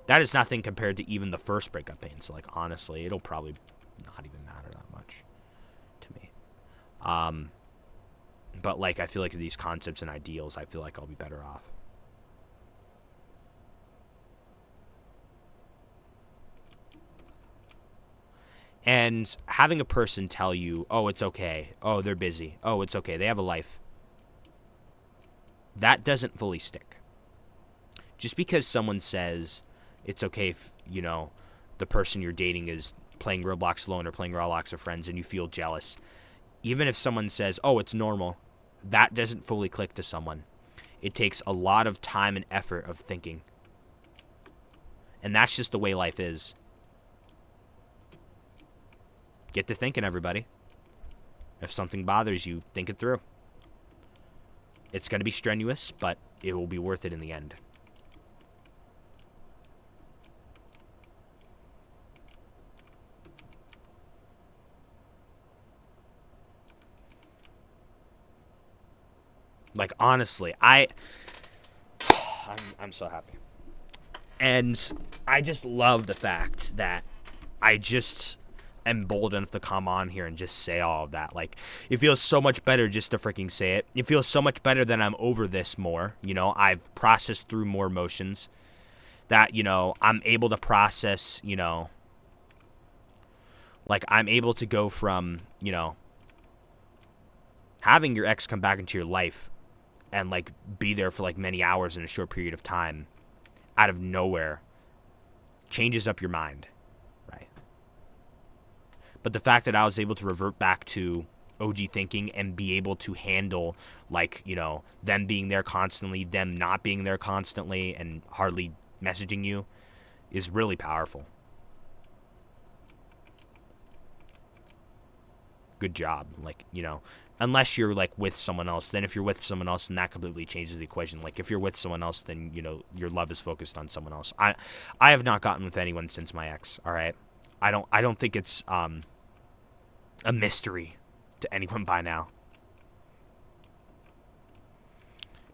That is nothing compared to even the first breakup pain. So, like, honestly, it'll probably not even matter that much to me. But, like, I feel like these concepts and ideals, I feel like I'll be better off. And having a person tell you, oh, it's okay. Oh, they're busy. Oh, it's okay. They have a life. That doesn't fully stick. Just because someone says it's okay if, the person you're dating is playing Roblox alone or playing Roblox with friends and you feel jealous, even if someone says, oh, it's normal, that doesn't fully click to someone. It takes a lot of time and effort of thinking. And that's just the way life is. Get to thinking, everybody. If something bothers you, think it through. It's going to be strenuous, but it will be worth it in the end. Like, honestly, I'm so happy. And I just love the fact that I just am bold enough to come on here and just say all of that. Like, it feels so much better just to freaking say it. It feels so much better that I'm over this more. I've processed through more emotions. That, I'm able to process, like, I'm able to go from, having your ex come back into your life and, like, be there for, like, many hours in a short period of time out of nowhere changes up your mind, right? But the fact that I was able to revert back to OG thinking and be able to handle, like, them being there constantly, them not being there constantly, and hardly messaging you is really powerful. Good job. Like, unless you're, like, with someone else. Then if you're with someone else, then that completely changes the equation. Like, if you're with someone else, then, your love is focused on someone else. I have not gotten with anyone since my ex, all right? I don't think it's a mystery to anyone by now.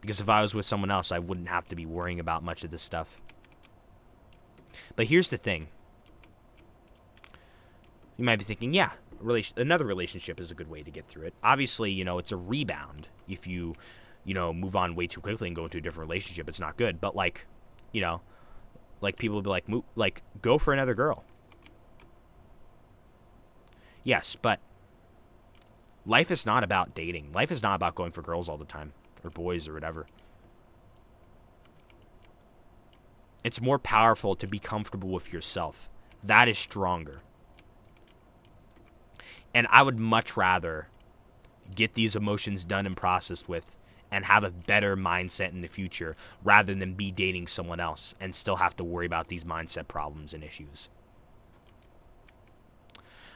Because if I was with someone else, I wouldn't have to be worrying about much of this stuff. But here's the thing. You might be thinking, yeah, another relationship is a good way to get through it. Obviously, it's a rebound. If you, move on way too quickly and go into a different relationship, it's not good. But, like, like, people will be like, go for another girl. Yes, but life is not about dating. Life is not about going for girls all the time, or boys, or whatever. It's more powerful to be comfortable with yourself. That is stronger. And I would much rather get these emotions done and processed with and have a better mindset in the future rather than be dating someone else and still have to worry about these mindset problems and issues.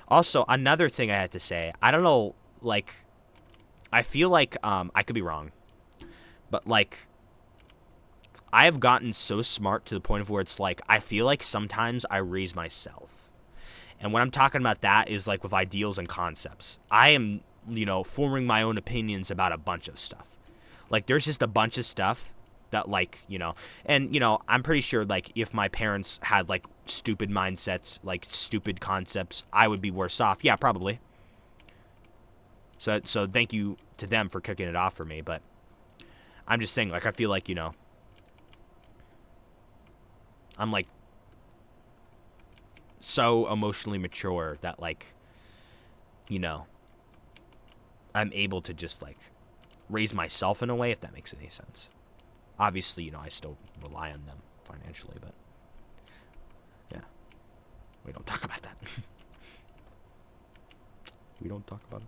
Also, another thing I had to say, I don't know, like, I feel like, I could be wrong, but, like, I have gotten so smart to the point of where it's like, I feel like sometimes I raise myself. And what I'm talking about that is, like, with ideals and concepts. I am, forming my own opinions about a bunch of stuff. Like, there's just a bunch of stuff that, like, and, I'm pretty sure, like, if my parents had, like, stupid mindsets, like, stupid concepts, I would be worse off. Yeah, probably. So thank you to them for kicking it off for me, but I'm just saying, like, I feel like, I'm, like, so emotionally mature that, like, I'm able to just, like, raise myself in a way, if that makes any sense. Obviously, I still rely on them financially, but yeah, we don't talk about that. We don't talk about it.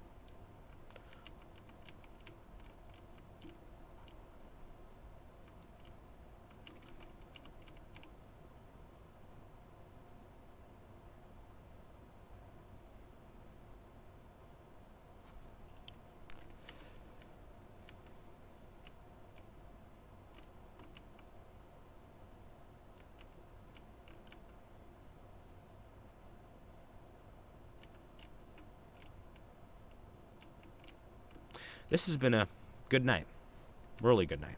This has been a good night. Really good night.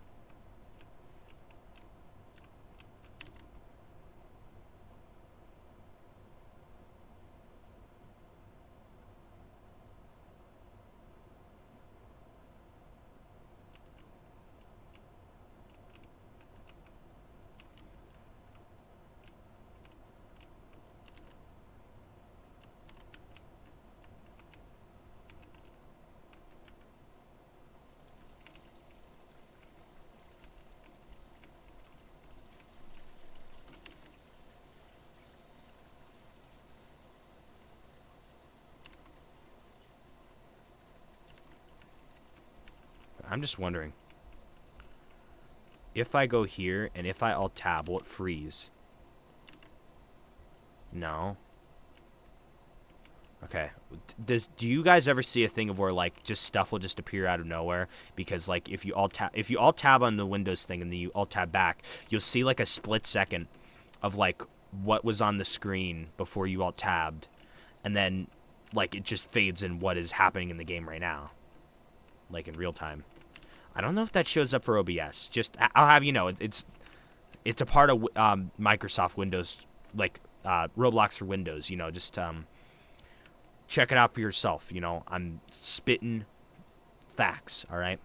I'm just wondering. If I go here and if I alt-tab, will it freeze? No. Okay. Do you guys ever see a thing of where like just stuff will just appear out of nowhere? Because like if you alt-tab on the Windows thing and then you alt-tab back, you'll see like a split second of like what was on the screen before you alt-tabbed, and then like it just fades in what is happening in the game right now, like in real time. I don't know if that shows up for OBS. Just I'll have you know it's a part of Microsoft Windows, like Roblox for Windows. You know, just check it out for yourself. You know, I'm spitting facts, all right?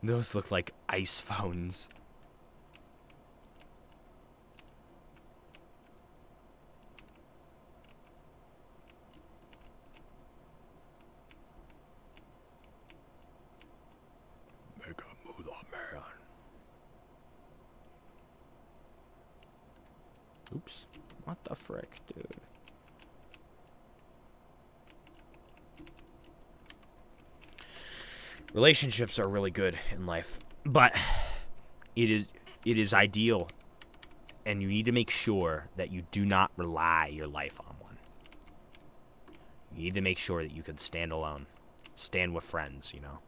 Those look like ice phones. Make a move on, man. Oops. What the frick, dude? Relationships are really good in life, but it is ideal, and you need to make sure that you do not rely your life on one. You need to make sure that you can stand alone, stand with friends, you know.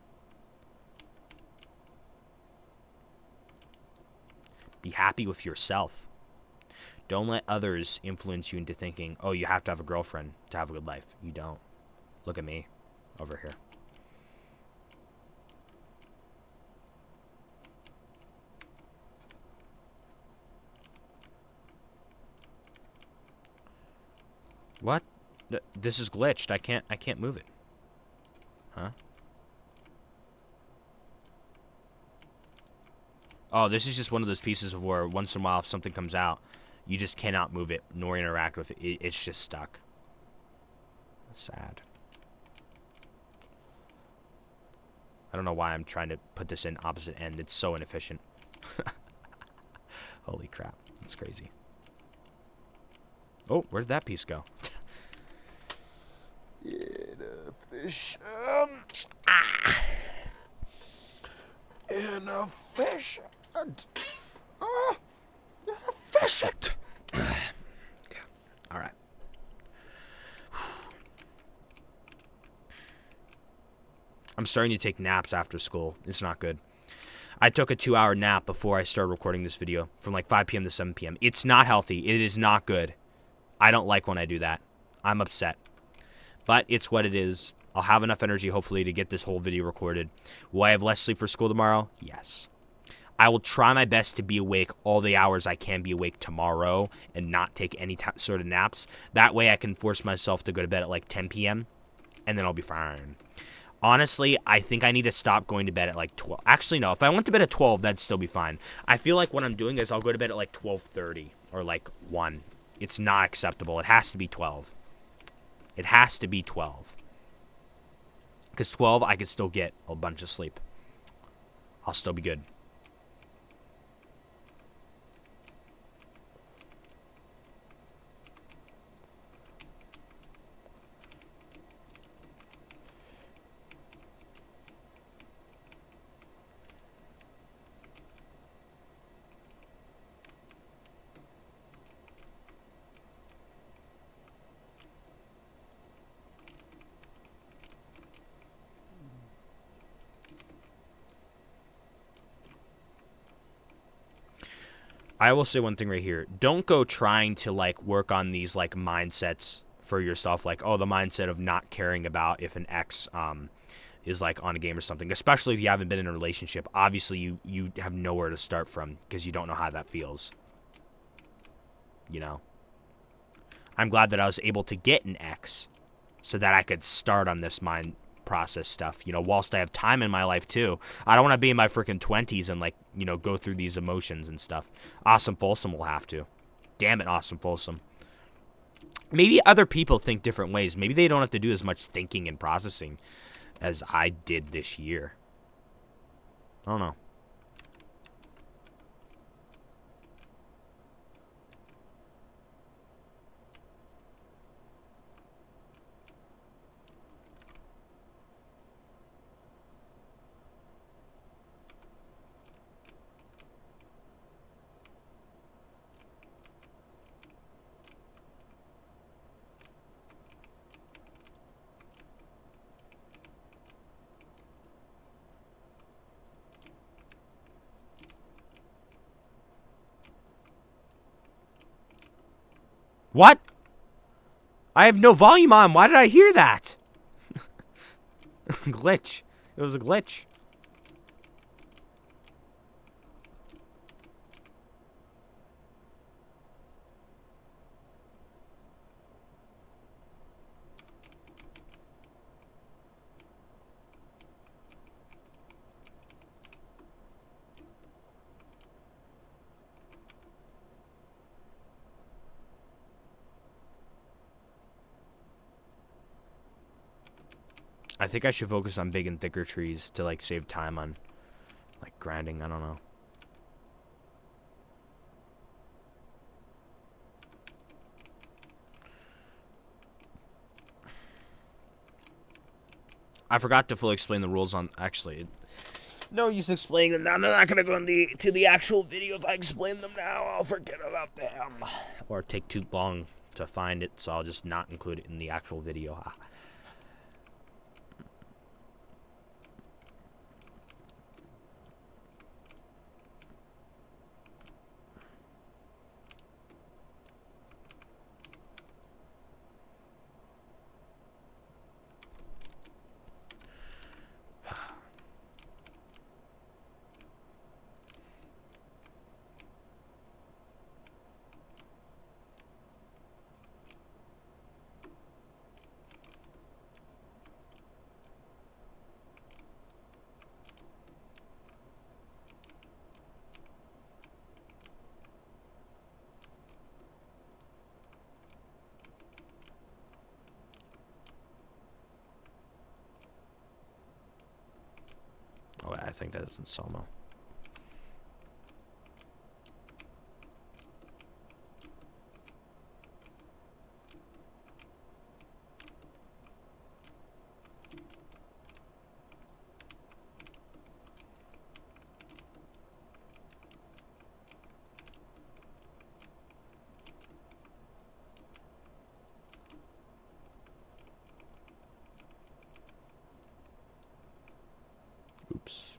Be happy with yourself. Don't let others influence you into thinking, oh, you have to have a girlfriend to have a good life. You don't. Look at me over here. What? This is glitched. I can't move it. Huh? Oh, this is just one of those pieces of where once in a while if something comes out, you just cannot move it nor interact with it. It's just stuck. Sad. I don't know why I'm trying to put this in opposite end. It's so inefficient. Holy crap. That's crazy. Oh, where did that piece go? Inefficient. Inefficient. Inefficient. All right. I'm starting to take naps after school. It's not good. I took a 2-hour nap before I started recording this video from like 5 p.m. to 7 p.m. It's not healthy. It is not good. I don't like when I do that. I'm upset. But it's what it is. I'll have enough energy, hopefully, to get this whole video recorded. Will I have less sleep for school tomorrow? Yes. I will try my best to be awake all the hours I can be awake tomorrow and not take any sort of naps. That way I can force myself to go to bed at like 10 p.m. and then I'll be fine. Honestly, I think I need to stop going to bed at like 12. Actually, no. If I went to bed at 12, that'd still be fine. I feel like what I'm doing is I'll go to bed at like 12:30 or like 1. It's not acceptable. It has to be 12. It has to be 12. Because 12, I could still get a bunch of sleep. I'll still be good. I will say one thing right here. Don't go trying to, like, work on these, like, mindsets for yourself. Like, oh, the mindset of not caring about if an ex is, like, on a game or something. Especially if you haven't been in a relationship. Obviously, you have nowhere to start from because you don't know how that feels. You know? I'm glad that I was able to get an ex so that I could start on this mind process stuff, you know, whilst I have time in my life too. I don't want to be in my freaking 20s and like, you know, go through these emotions and stuff. Awesome Folsom will have to. Damn it, Awesome Folsom. Maybe other people think different ways. Maybe they don't have to do as much thinking and processing as I did this year. I don't know. What? I have no volume on. Why did I hear that? Glitch. It was a glitch. I think I should focus on big and thicker trees to like save time on like grinding. I don't know. I forgot to fully explain the rules on actually. No use explaining them now. They're not gonna go to the actual video. If I explain them now, I'll forget about them, or take too long to find it. So I'll just not include it in the actual video. Oh, I think that is in Somo. Oops.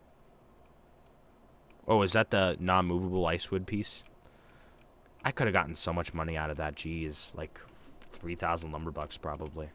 Oh, is that the non-movable icewood piece? I could have gotten so much money out of that. Geez, like 3,000 lumber bucks probably.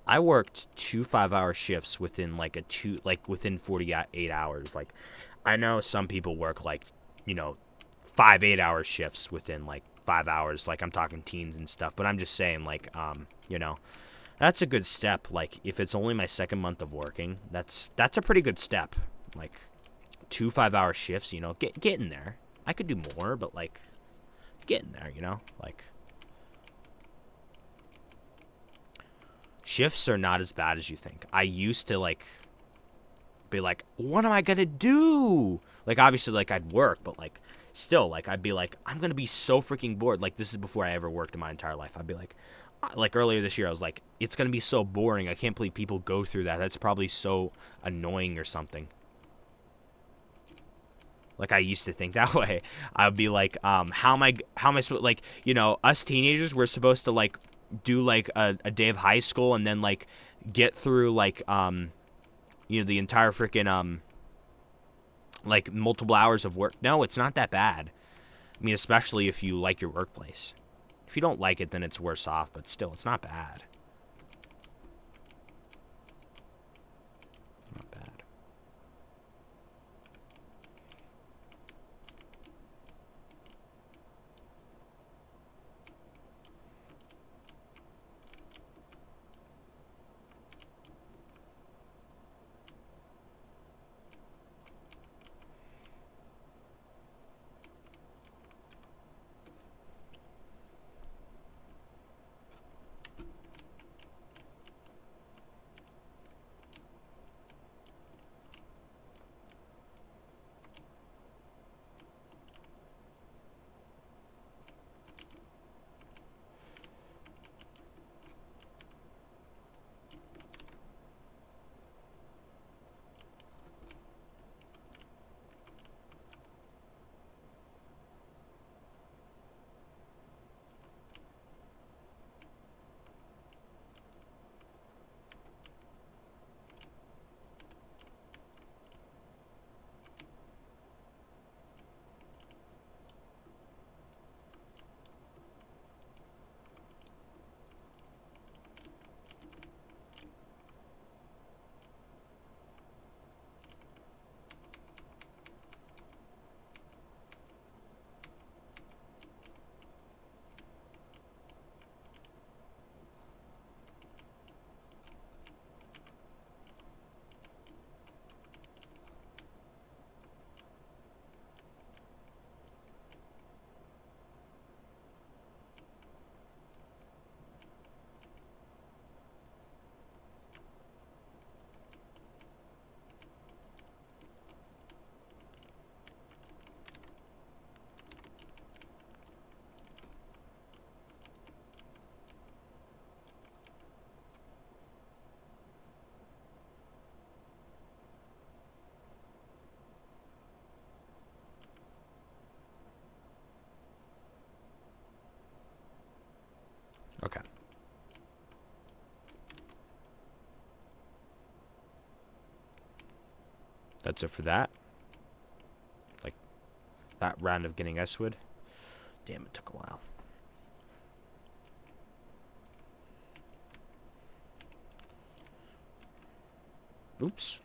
I worked 2 5-hour shifts within like within 48 hours. Like, I know some people work like, you know, 5 8-hour shifts within like 5 hours. Like, I'm talking teens and stuff. But I'm just saying, like, you know, that's a good step. Like, if it's only my second month of working, that's a pretty good step. Like, 2 5-hour shifts, you know, get in there. I could do more, but like, get in there, you know, like. Shifts are not as bad as you think. I used to, like, be like, what am I going to do? Like, obviously, like, I'd work, but, like, still, like, I'd be like, I'm going to be so freaking bored. Like, this is before I ever worked in my entire life. I'd be like, earlier this year, I was like, it's going to be so boring. I can't believe people go through that. That's probably so annoying or something. Like, I used to think that way. I would be like, how am I supposed, like, you know, us teenagers, we're supposed to, like, do like a day of high school and then like get through like you know, the entire freaking like multiple hours of work. No, it's not that bad. I mean, especially if you like your workplace. If you don't like it, then it's worse off, but still, it's not bad. Not bad. Okay. That's it for that. Like, that round of getting S-Wood. Damn, it took a while. Oops.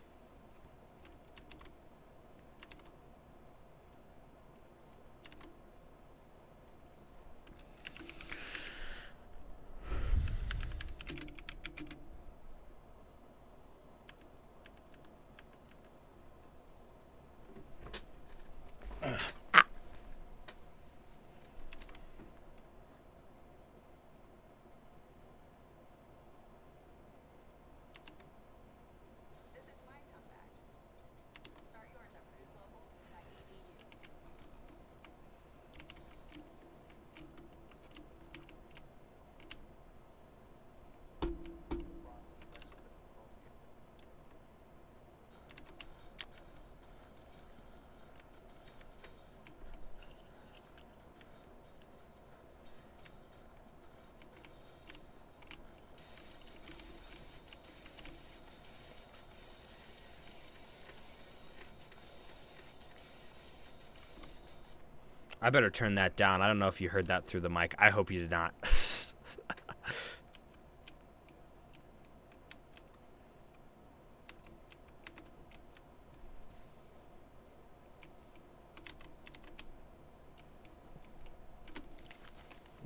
I better turn that down. I don't know if you heard that through the mic. I hope you did not. You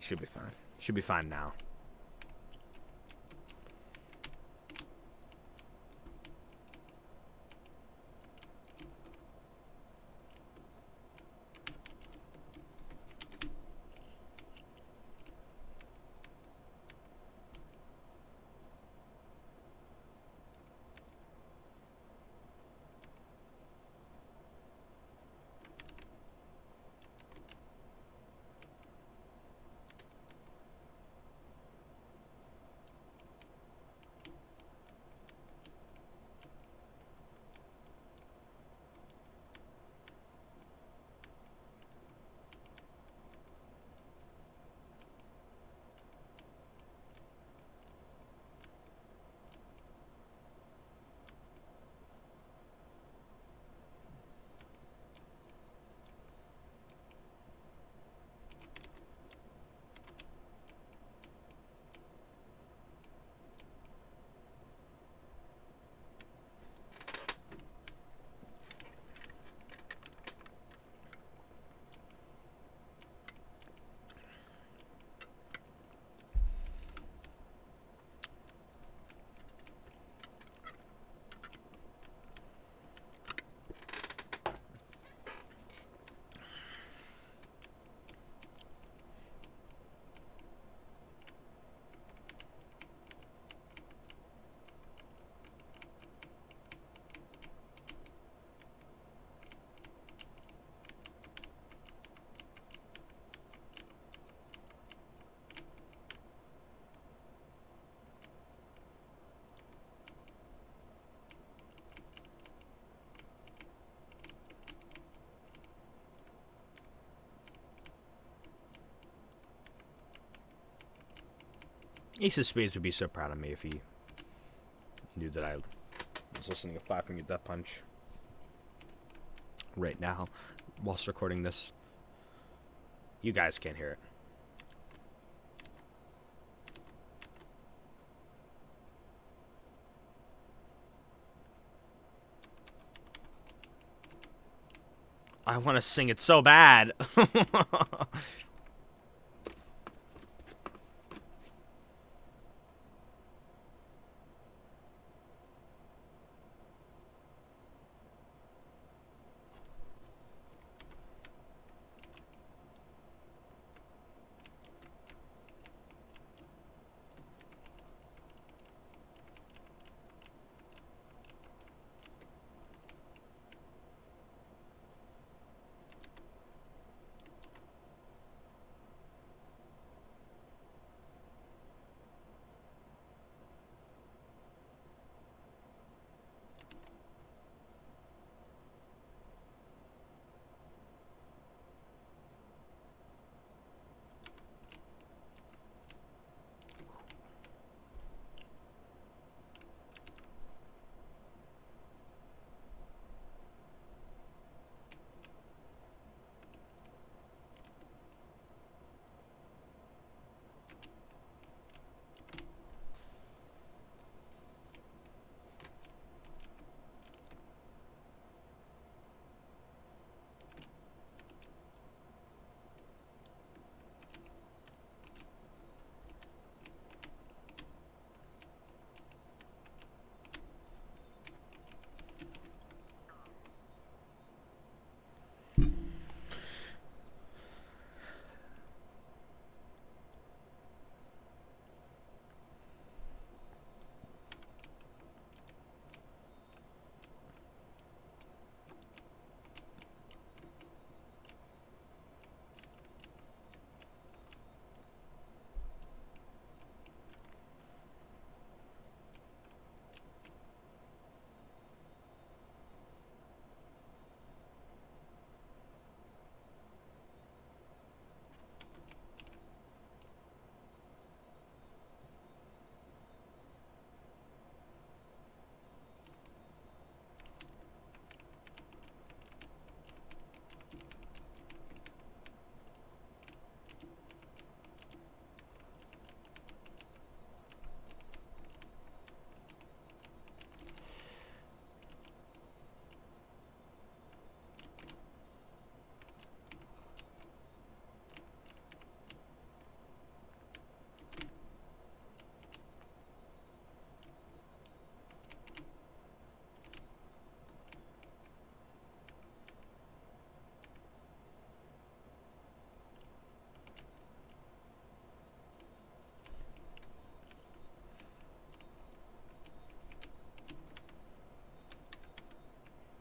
should be fine. Should be fine now. Ace of Spades would be so proud of me if he knew that I was listening to Five Finger Death Punch right now whilst recording this. You guys can't hear it. I want to sing it so bad.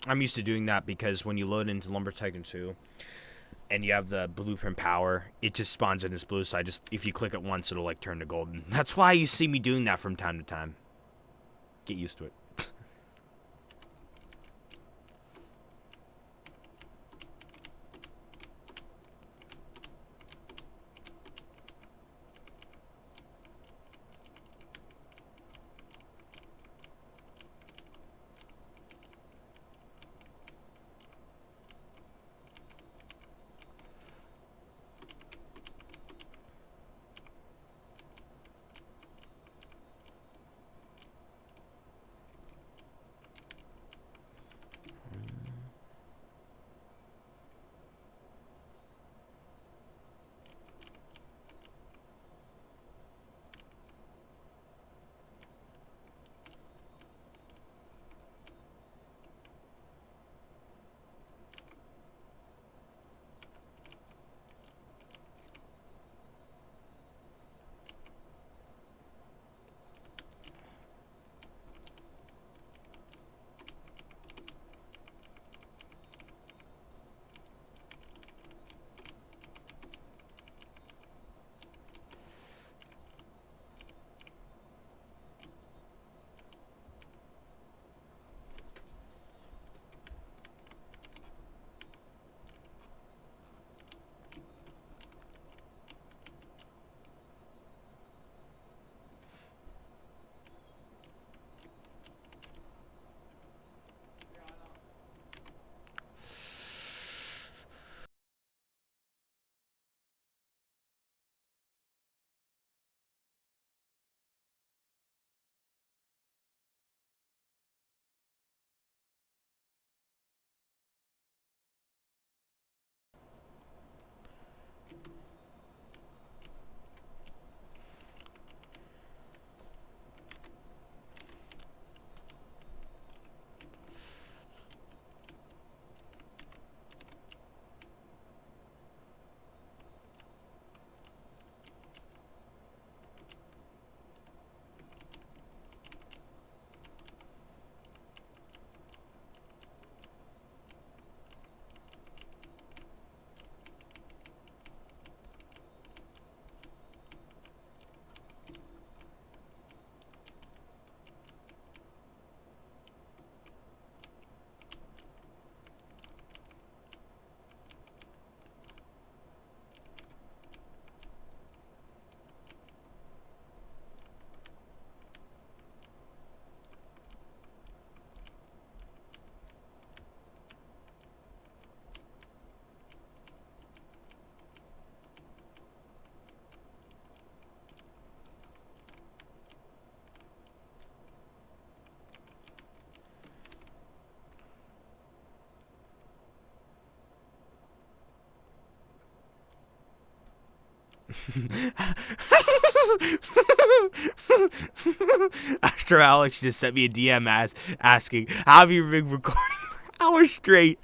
I'm used to doing that because when you load into Lumber Tycoon 2 and you have the blueprint power, it just spawns in this blue. So if you click it once, it'll like turn to golden. That's why you see me doing that from time to time. Get used to it. Astro Alex just sent me a DM asking, "How have you been recording for hours straight?"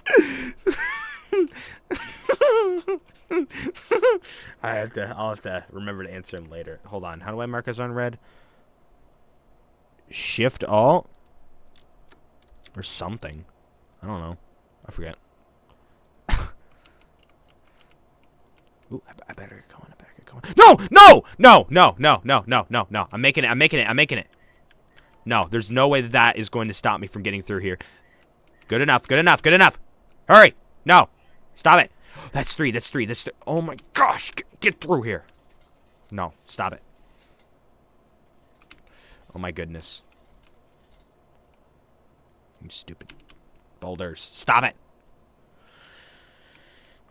I'll have to remember to answer him later. Hold on. How do I mark as unread? Shift Alt or something. I don't know. I forget. Ooh, I better get going. I better get going. No! No! No! No! No! No! No! No! No! I'm making it. I'm making it. I'm making it. No, there's no way that that is going to stop me from getting through here. Good enough. Good enough. Good enough. Hurry! No! Stop it. That's three. That's three. That's. Oh my gosh! Get through here. No! Stop it. Oh my goodness. You stupid boulders. Stop it.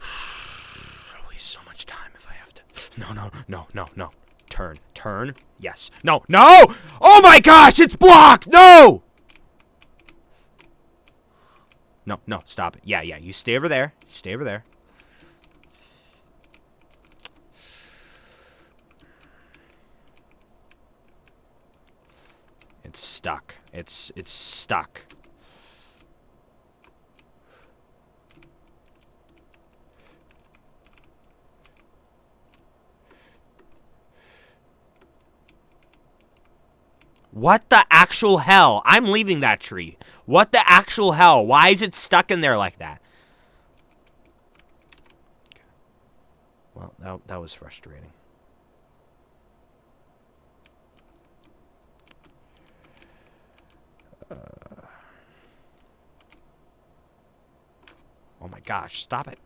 I'll waste so much time if I have to. No, no, no, no, no. Turn. Turn. Yes. No. No! Oh my gosh! It's blocked! No! No, no. Stop it. Yeah, yeah. You stay over there. Stay over there. It's stuck. It's stuck. What the actual hell? I'm leaving that tree. What the actual hell? Why is it stuck in there like that? Well, that was frustrating. Oh my gosh, stop it.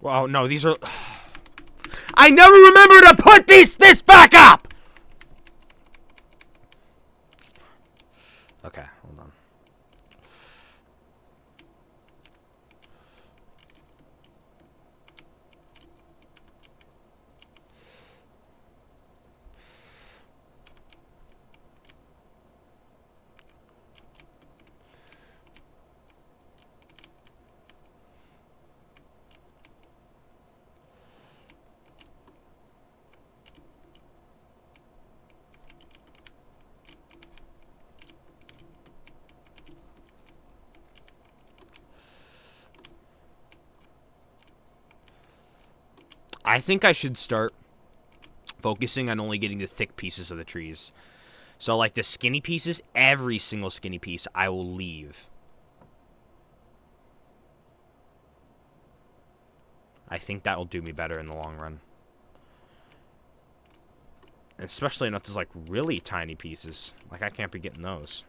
Well, no, these are... I never remember to put this back up! Okay, hold on. I think I should start focusing on only getting the thick pieces of the trees. So, like, the skinny pieces, every single skinny piece, I will leave. I think that will do me better in the long run. And especially not those, like, really tiny pieces. Like, I can't be getting those.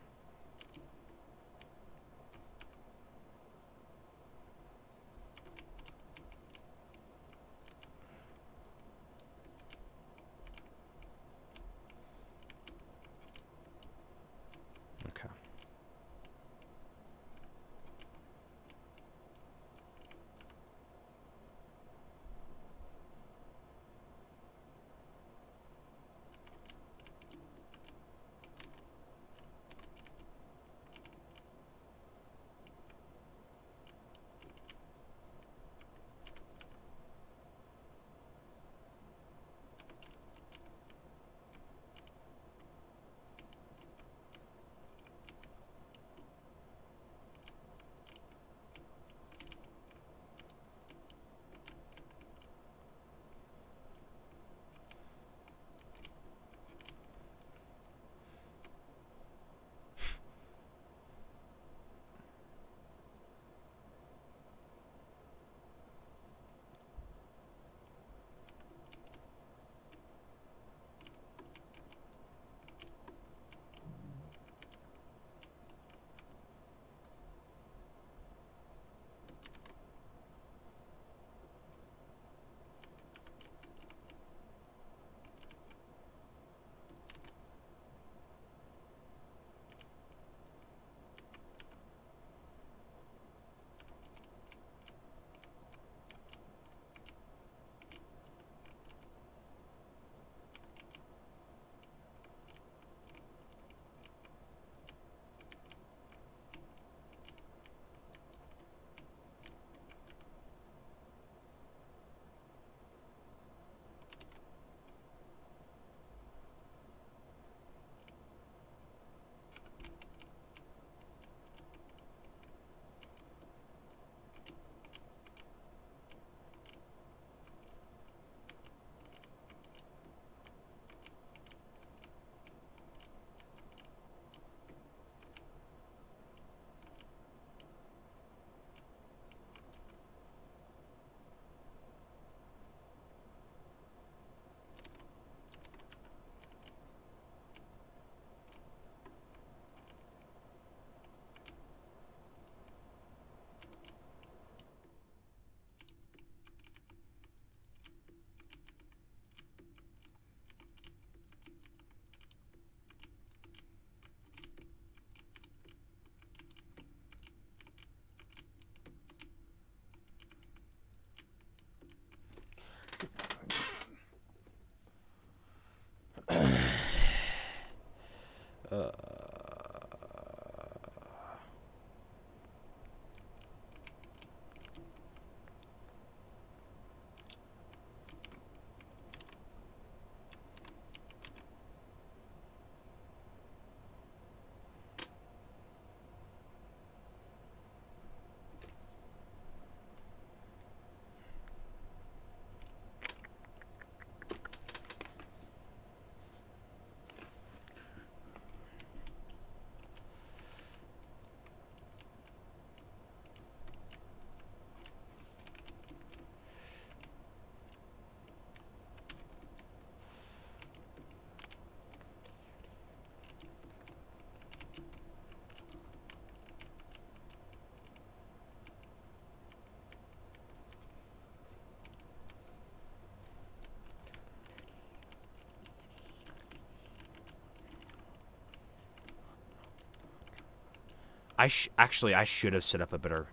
Actually, I should have set up a better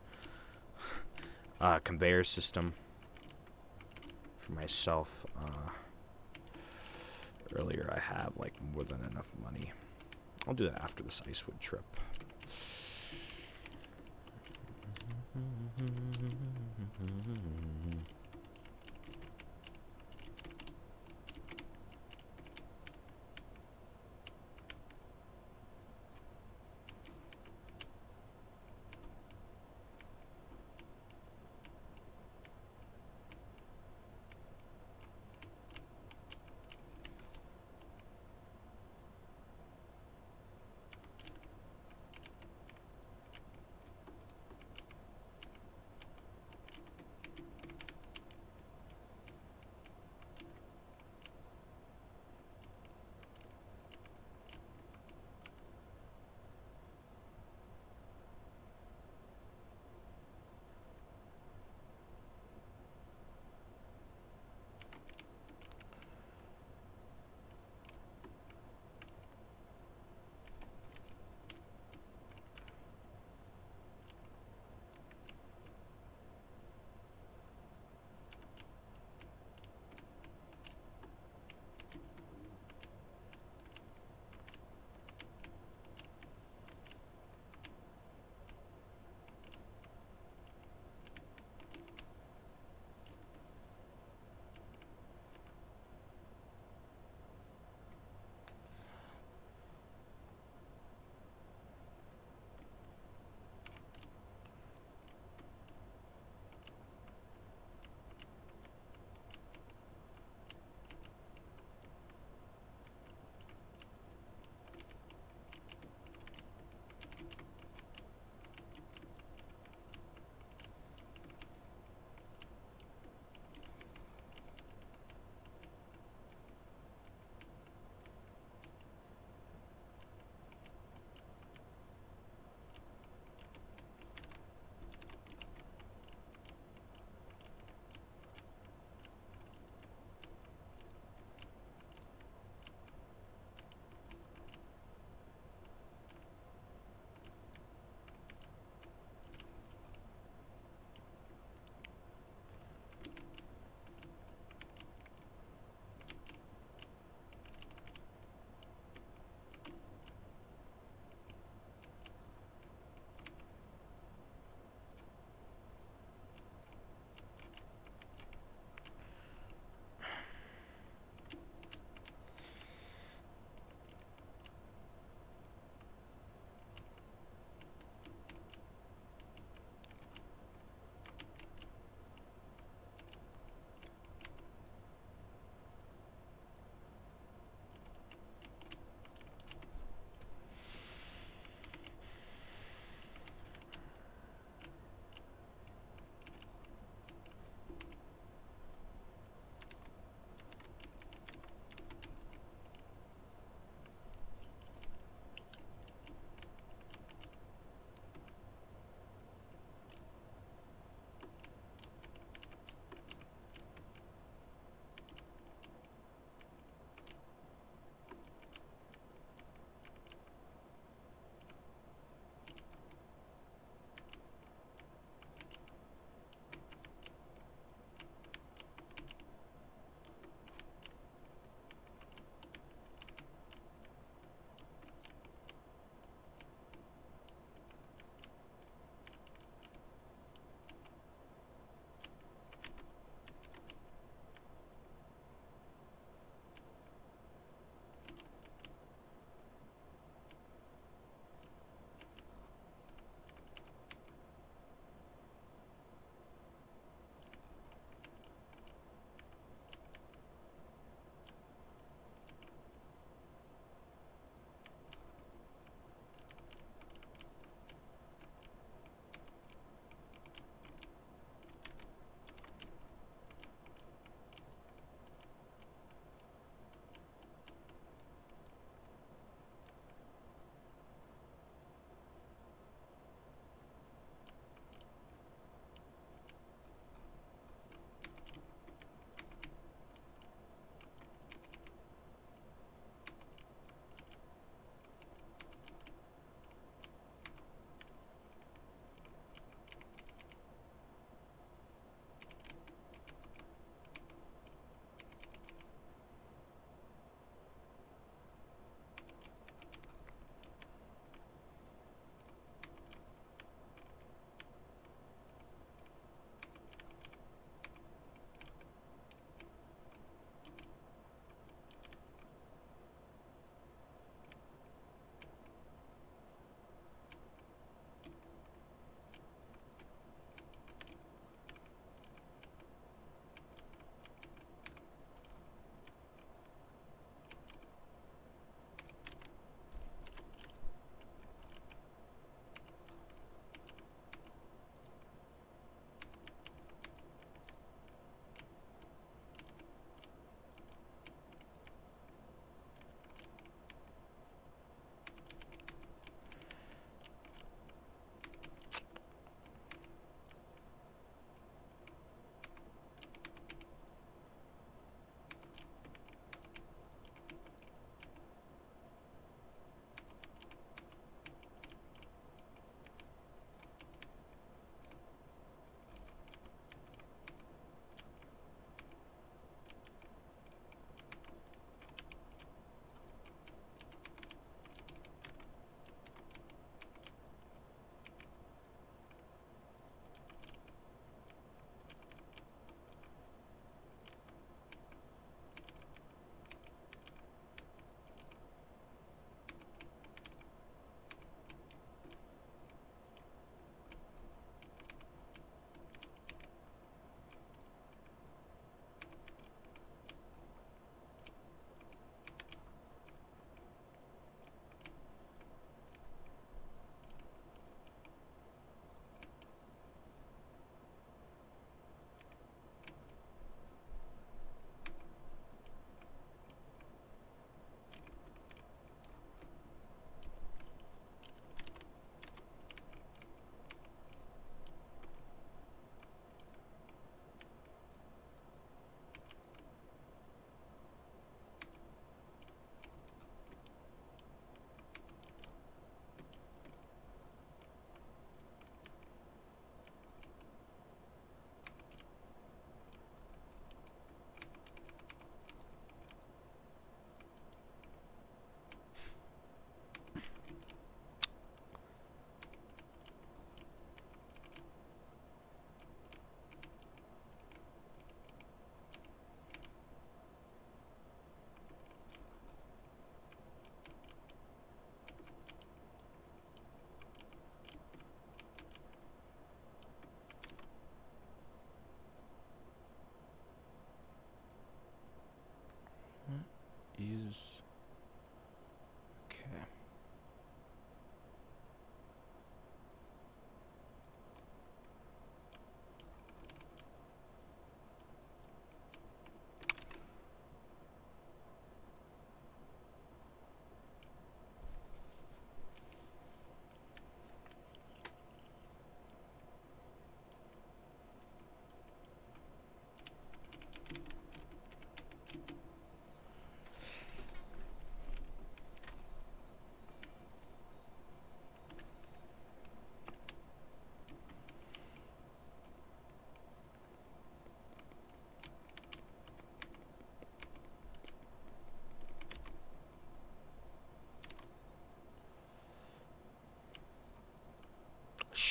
conveyor system for myself. Earlier, I have like more than enough money. I'll do that after this Icewood trip.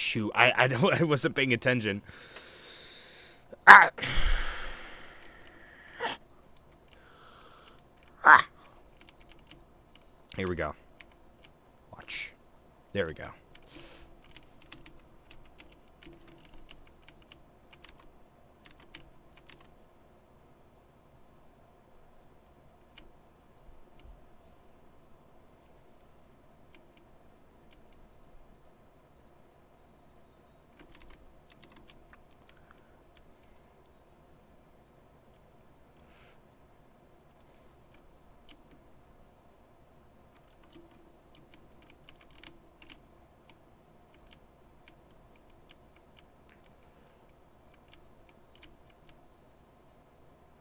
shoot. I wasn't paying attention. Ah. Ah. Here we go. Watch. There we go.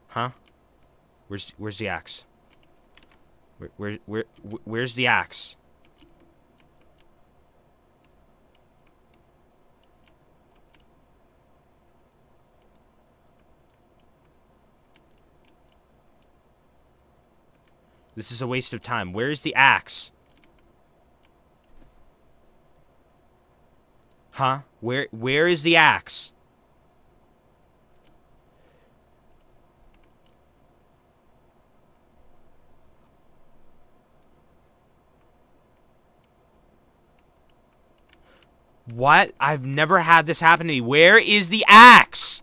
Huh? Where's the axe? Where's the axe? This is a waste of time. Where's the axe? Huh? Where is the axe? What? I've never had this happen to me. Where is the axe?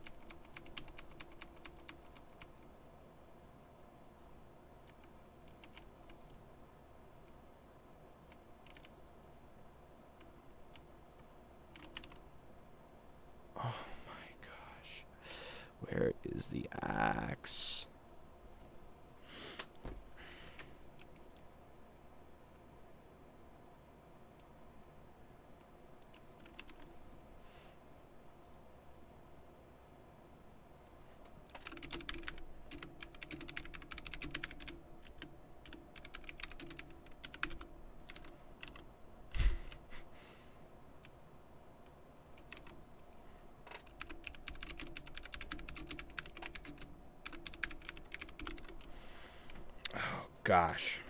Oh my gosh. Where is the axe? Gosh.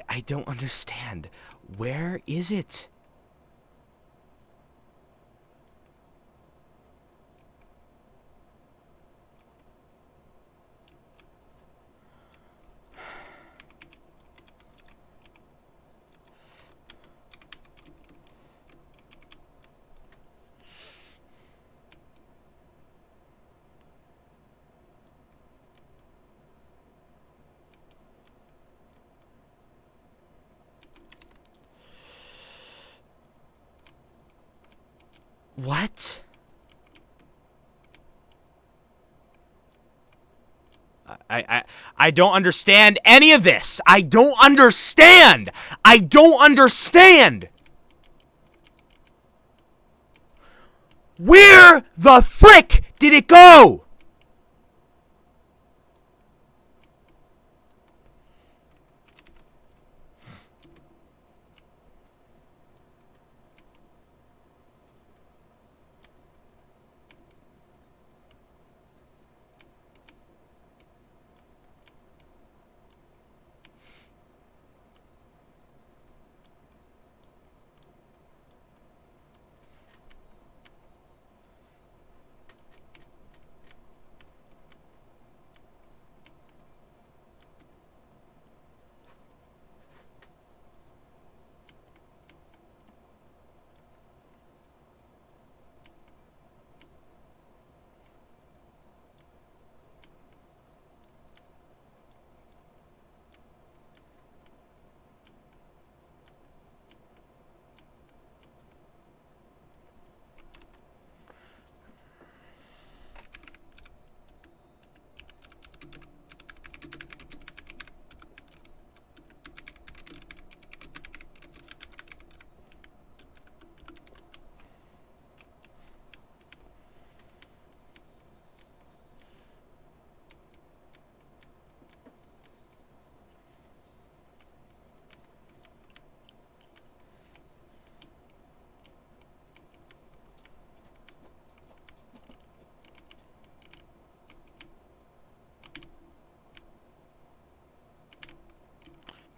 I don't understand. Where is it? What? I don't understand any of this. I don't understand. I don't understand. Where the frick did it go?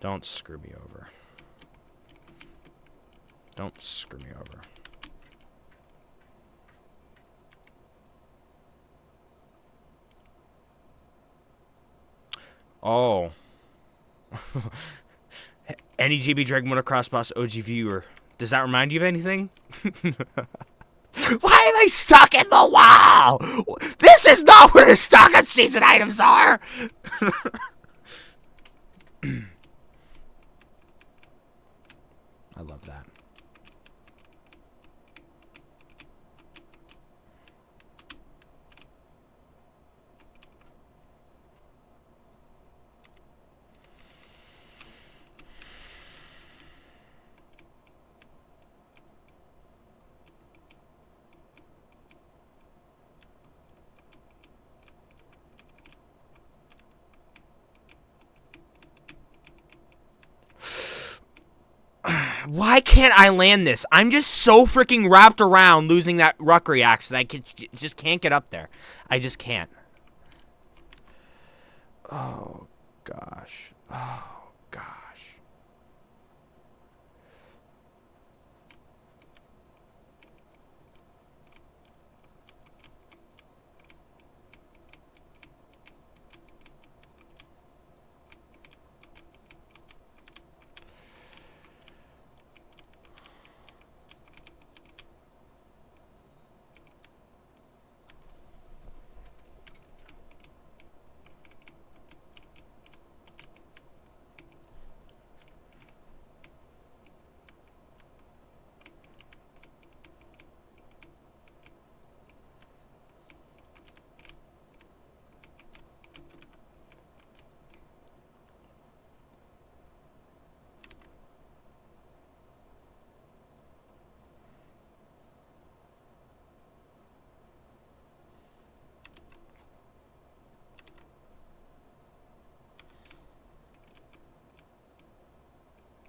Don't screw me over. Don't screw me over. Oh. Any GB Dragon Motocross Boss OG viewer. Does that remind you of anything? Why am I stuck in the wall? This is not where the stock and season items are! I love that. Why can't I land this? I'm just so freaking wrapped around losing that ruck reacts that I just can't get up there. I just can't. Oh, gosh. Oh, gosh.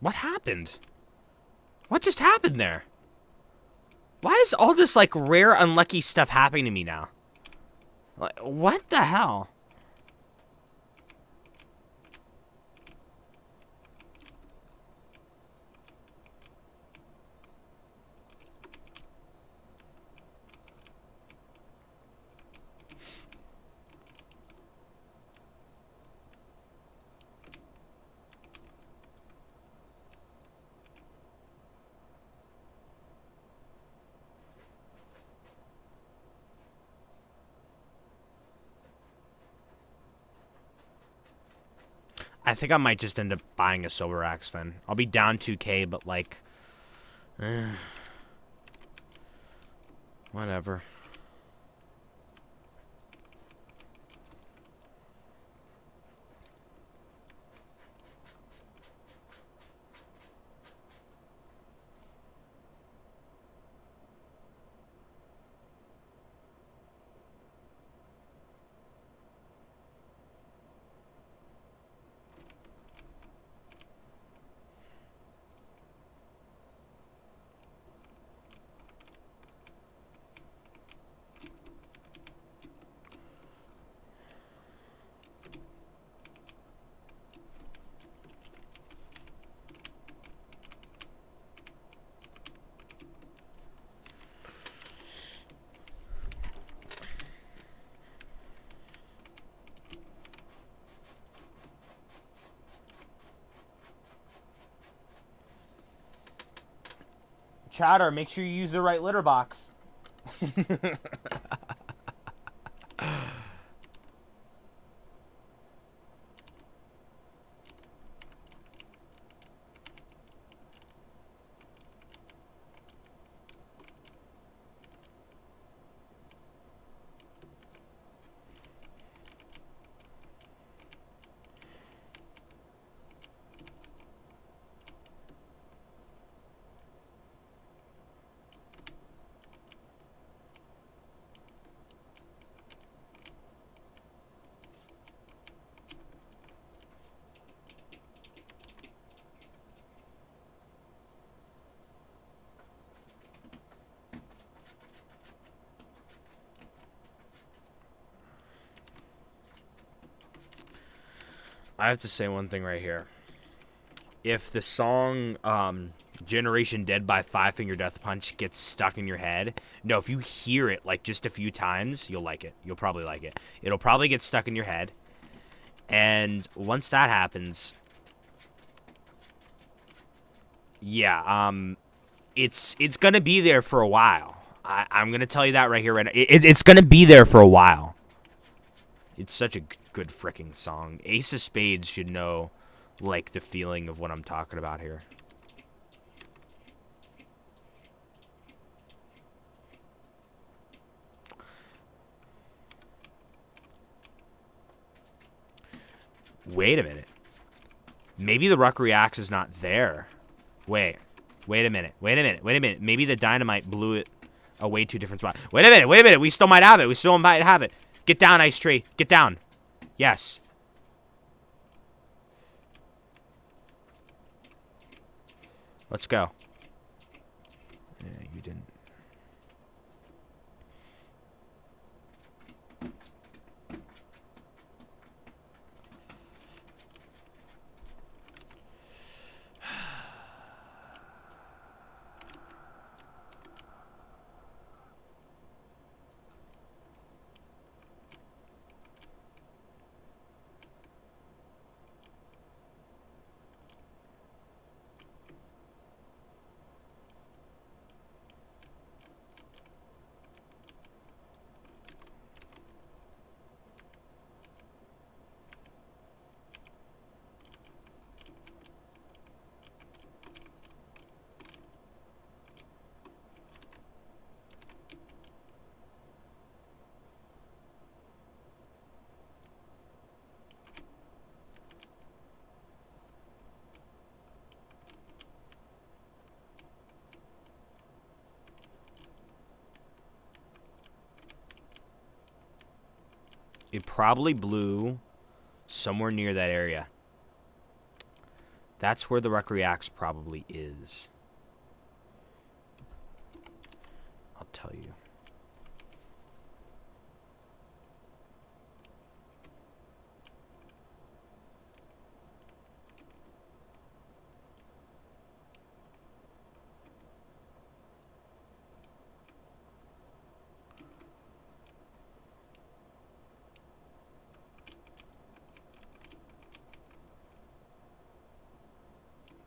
What happened? What just happened there? Why is all this, like, rare unlucky stuff happening to me now? Like, what the hell? I think I might just end up buying a silver axe then. I'll be down 2K, but like... whatever. Chatter, make sure you use the right litter box. I have to say one thing right here. if the song Generation Dead by Five Finger Death Punch gets stuck in your head, no, if you hear it like just a few times, you'll like it. You'll probably like it. It'll probably get stuck in your head. And once that happens, yeah, it's gonna be there for a while. I'm gonna tell you that right here, right now. It's gonna be there for a while. It's such a good freaking song. Ace of Spades should know, like, the feeling of what I'm talking about here. Wait a minute. Maybe the Ruck Reacts is not there. Wait a minute. Maybe the dynamite blew it away to a different spot. Wait a minute. We still might have it. Get down, Ice Tree. Get down. Yes. Let's go. Yeah, you didn't. It probably blew somewhere near that area. That's where the Ruck Reacts probably is. I'll tell you.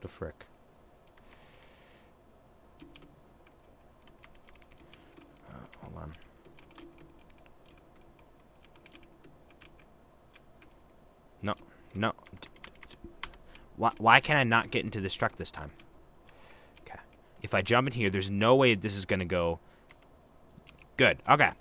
The frick. Hold on. No. Why can I not get into this truck this time? Okay. If I jump in here, there's no way this is going to go good. Okay.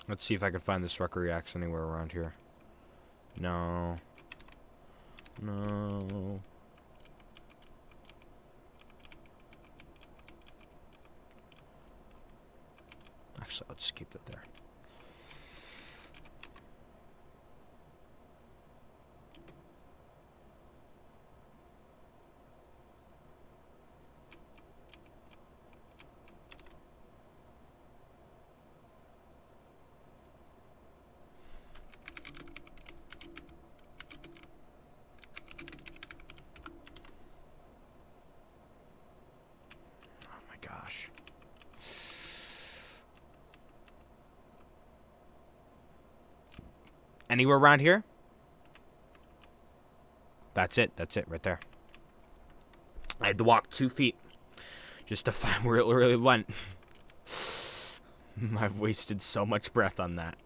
Let's see if I can find this Rucker Reacts anywhere around here. No. No. Actually, I'll just keep it there. Gosh. Anywhere around here? That's it. That's it right there. I had to walk 2 feet just to find where it really went. I've wasted so much breath on that.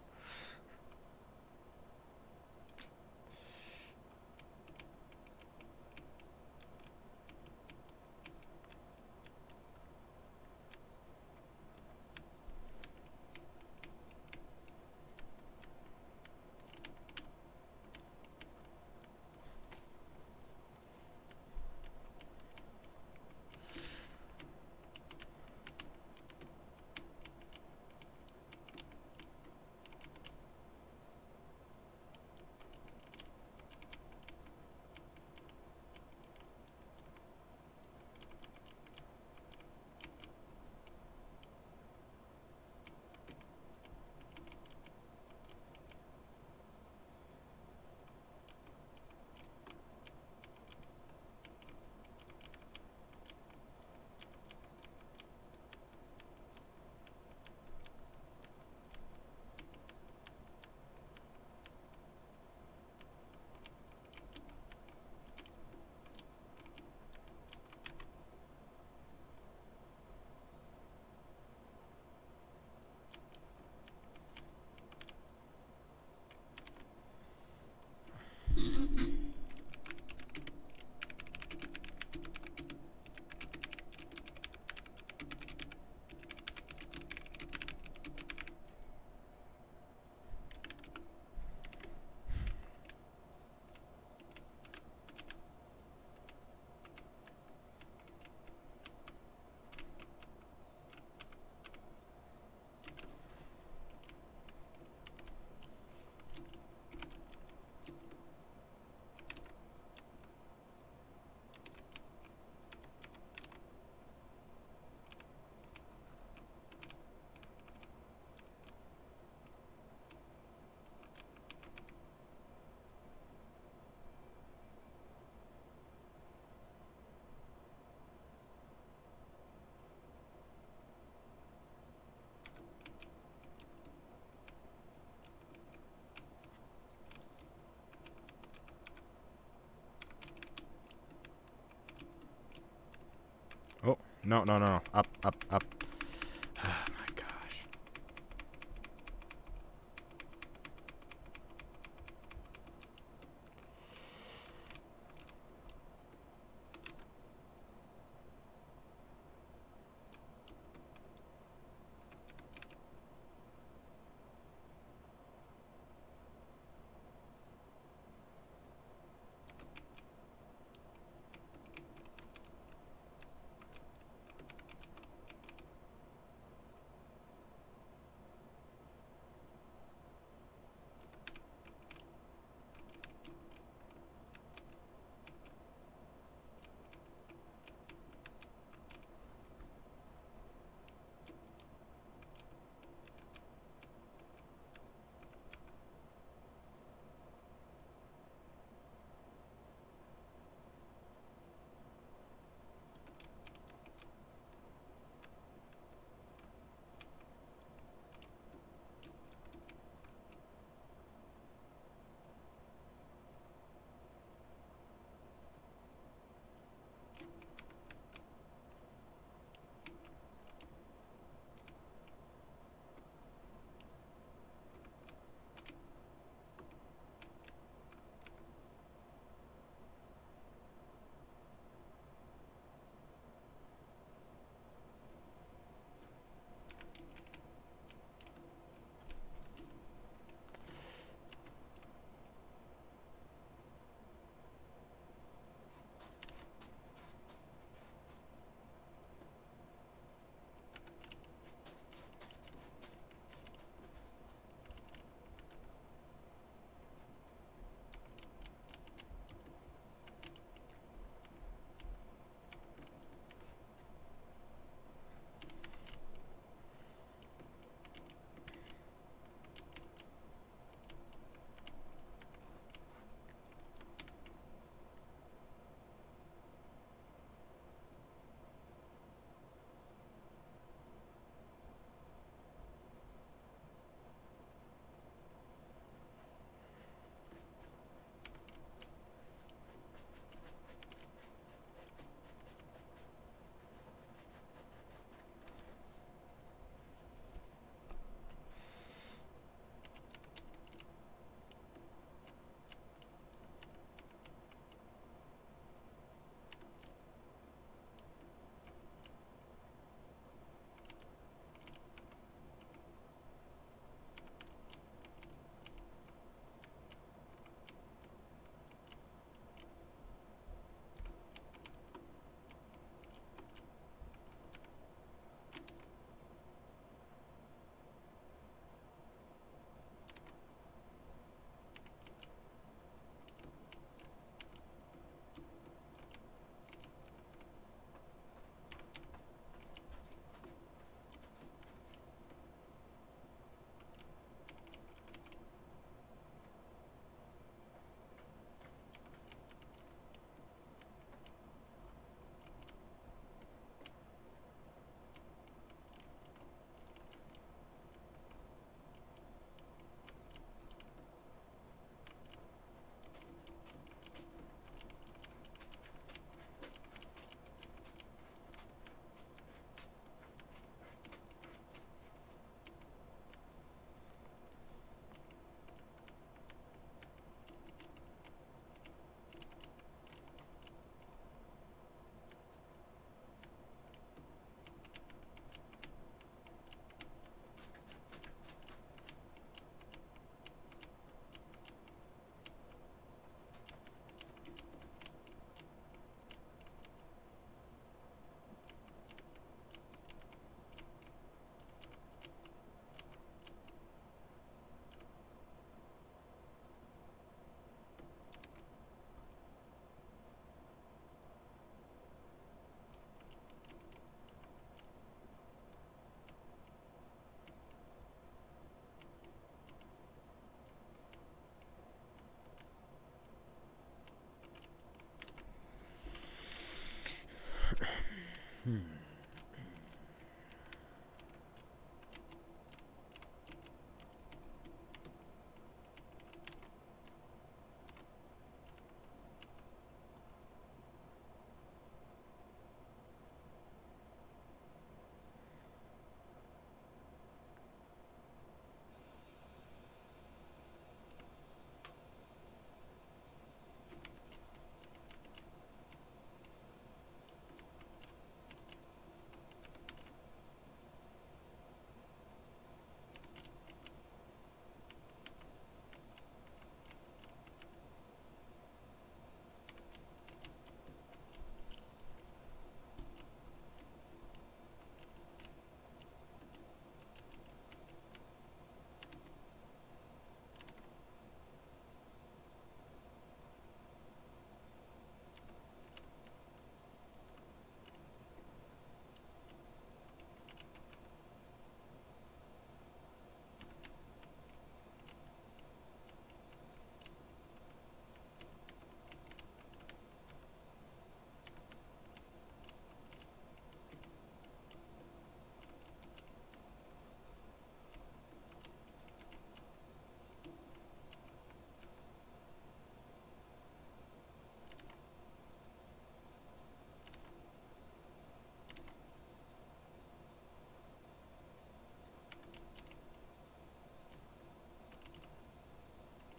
Oh, no, no, no, no. Up, up, up. Oh, my gosh.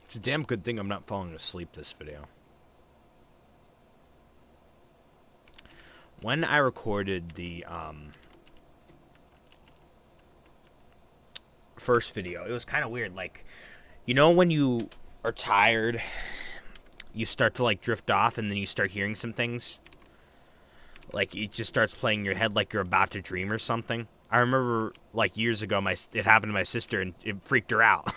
It's a damn good thing I'm not falling asleep this video. When I recorded the first video, it was kind of weird. Like, you know when you are tired, you start to like drift off, and then you start hearing some things? Like, it just starts playing in your head like you're about to dream or something. I remember, like, years ago, it happened to my sister, and it freaked her out.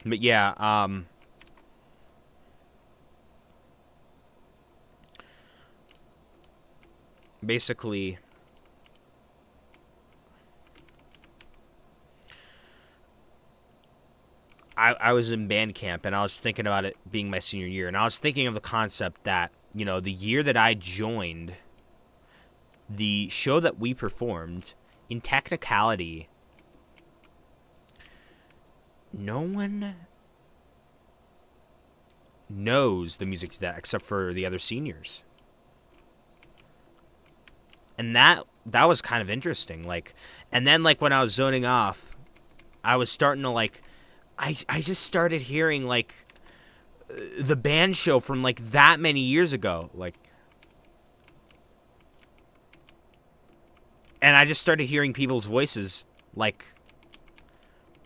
But yeah, basically, I was in band camp, and I was thinking about it being my senior year, and I was thinking of the concept that, you know, the year that I joined, the show that we performed, in technicality, no one knows the music to that except for the other seniors. And that was kind of interesting. Like, and then, like, when I was zoning off, I was starting to, like, I just started hearing, like, the band show from, like, that many years ago. Like, and I just started hearing people's voices, like,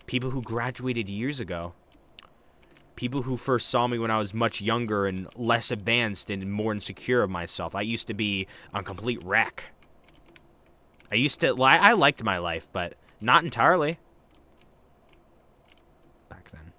people who graduated years ago. People who first saw me when I was much younger and less advanced and more insecure of myself. I used to be a complete wreck. I liked my life, but not entirely. Back then.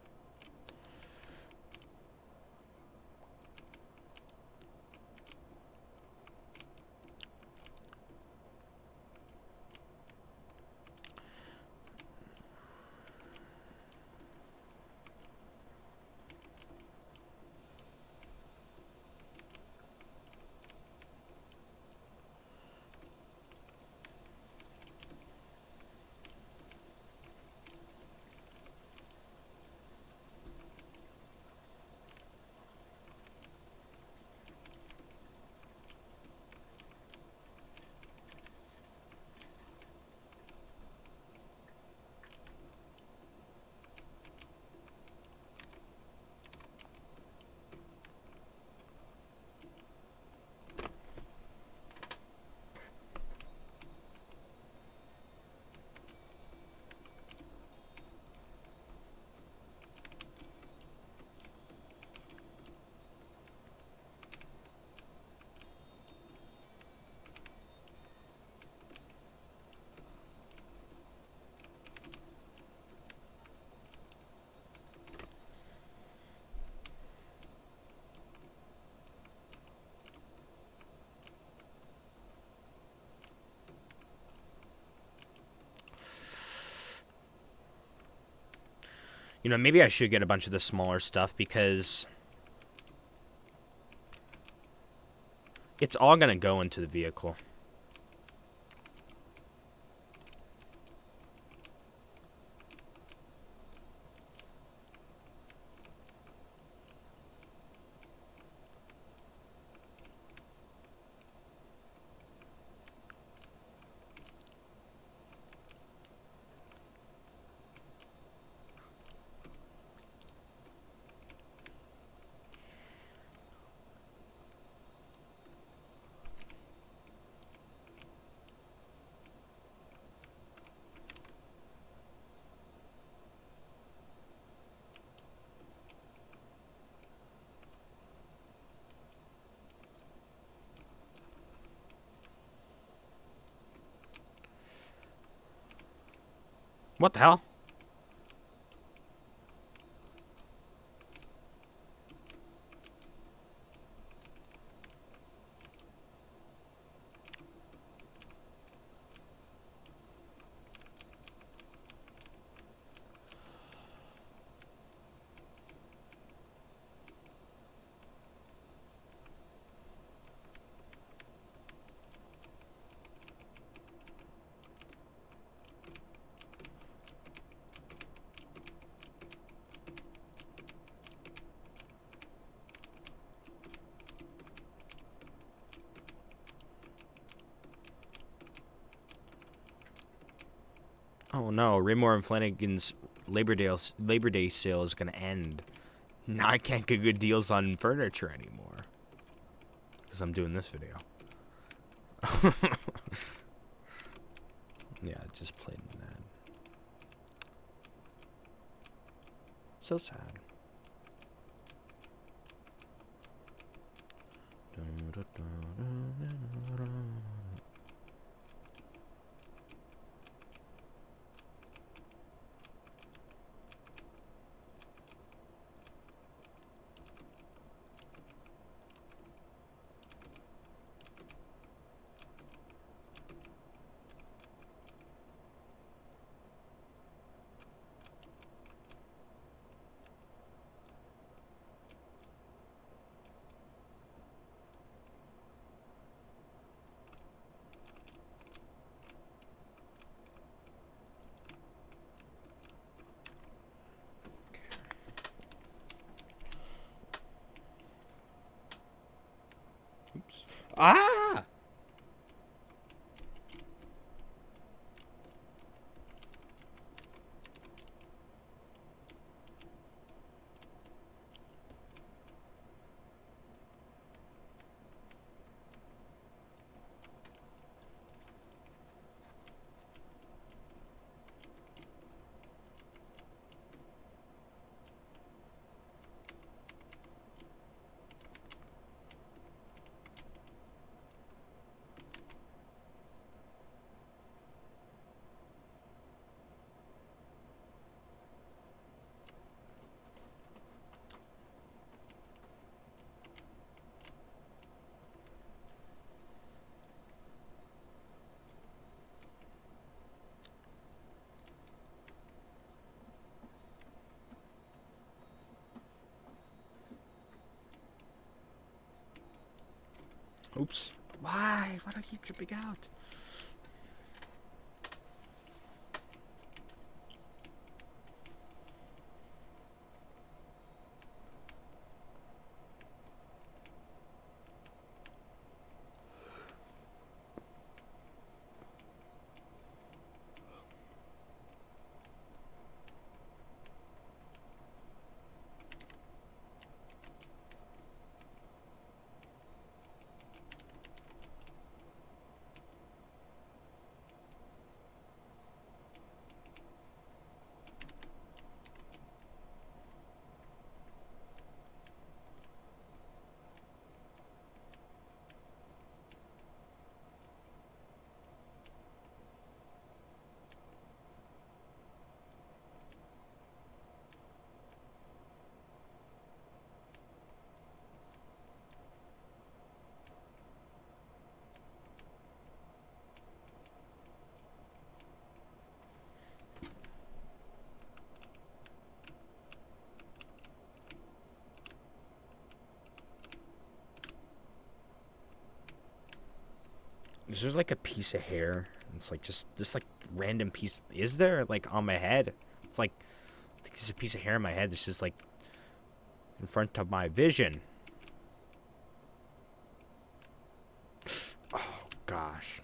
You know, maybe I should get a bunch of the smaller stuff because It's all gonna go into the vehicle. What the hell? Oh no, Raymore and Flanagan's Labor Day sale is gonna end. Now I can't get good deals on furniture anymore. Because I'm doing this video. Yeah, just played an ad. So sad. Oops. Ah! Oops. Why? Why do I keep dripping out? Is there like a piece of hair? It's like just like random piece. Is there like on my head? It's like I think there's a piece of hair on my head that's just like in front of my vision. Oh gosh.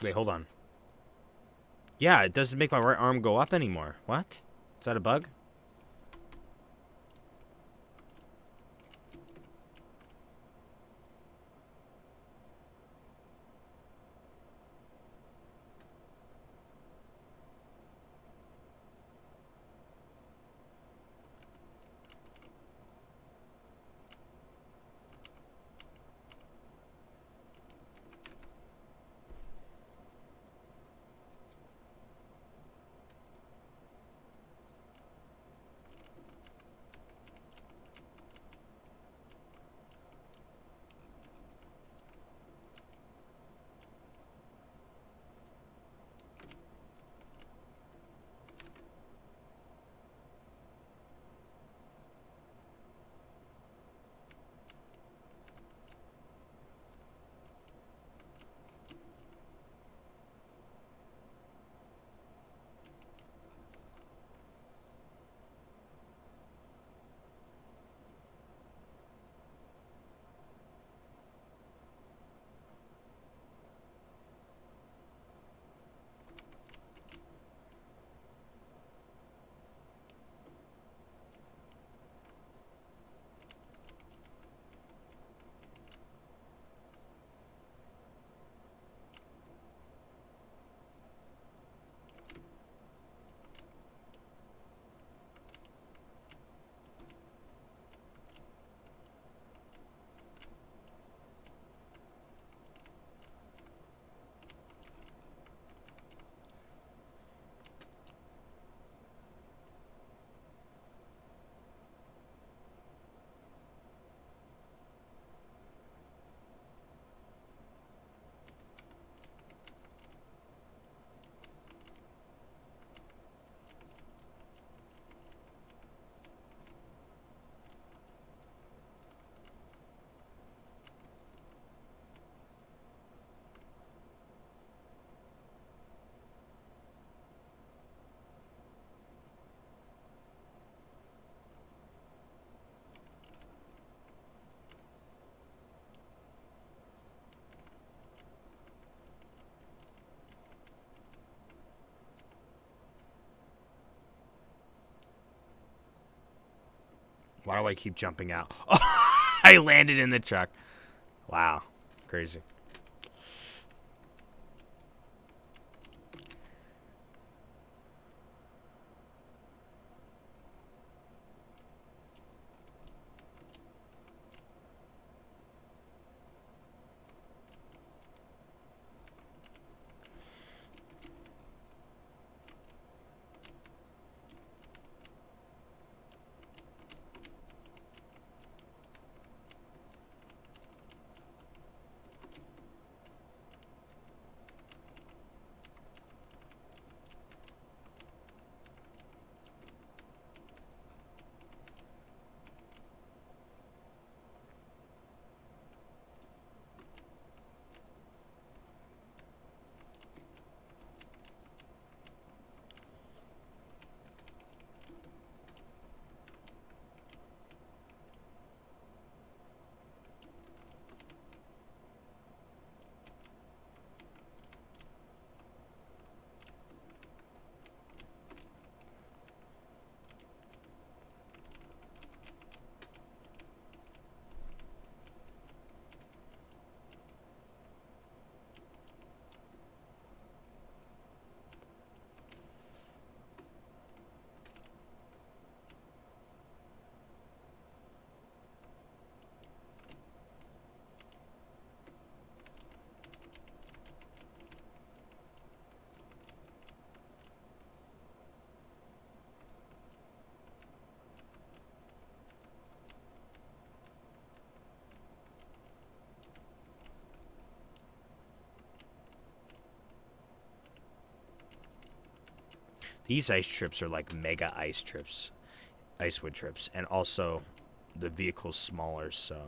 Wait, hold on. Yeah, it doesn't make my right arm go up anymore. What? Is that a bug? Why do I keep jumping out? Oh, I landed in the truck. Wow. Crazy. These ice trips are like mega ice trips, ice wood trips, and also the vehicle's smaller, so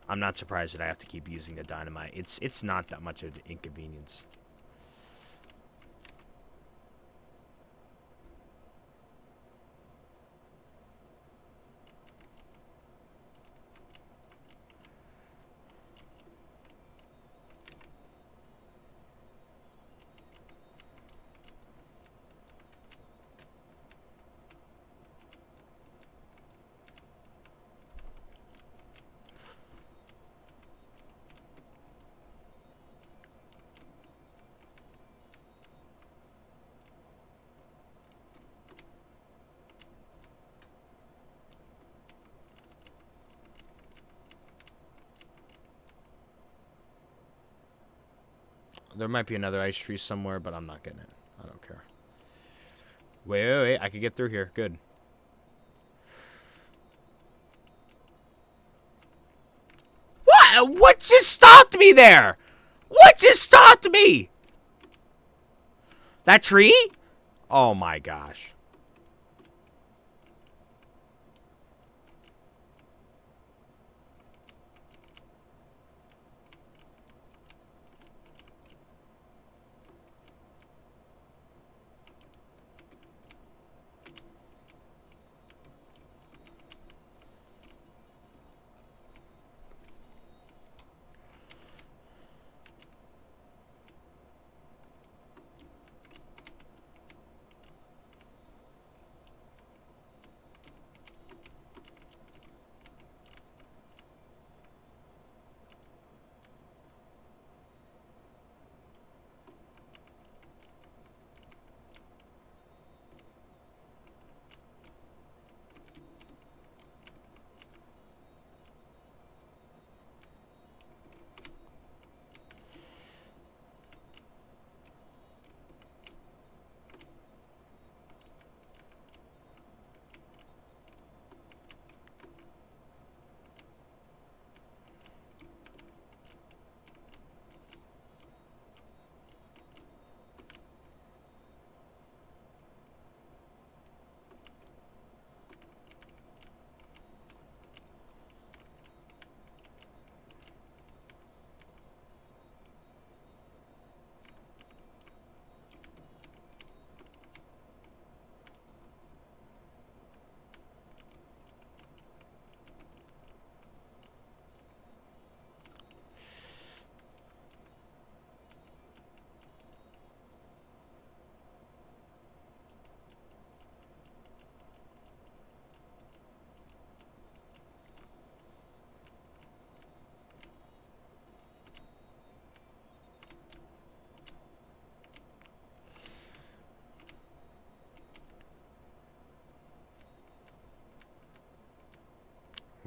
I'm not surprised that I have to keep using the dynamite. It's not that much of an inconvenience. There might be another ice tree somewhere, but I'm not getting it. I don't care. Wait. I could get through here. Good. What? What just stopped me there? What just stopped me? That tree? Oh my gosh.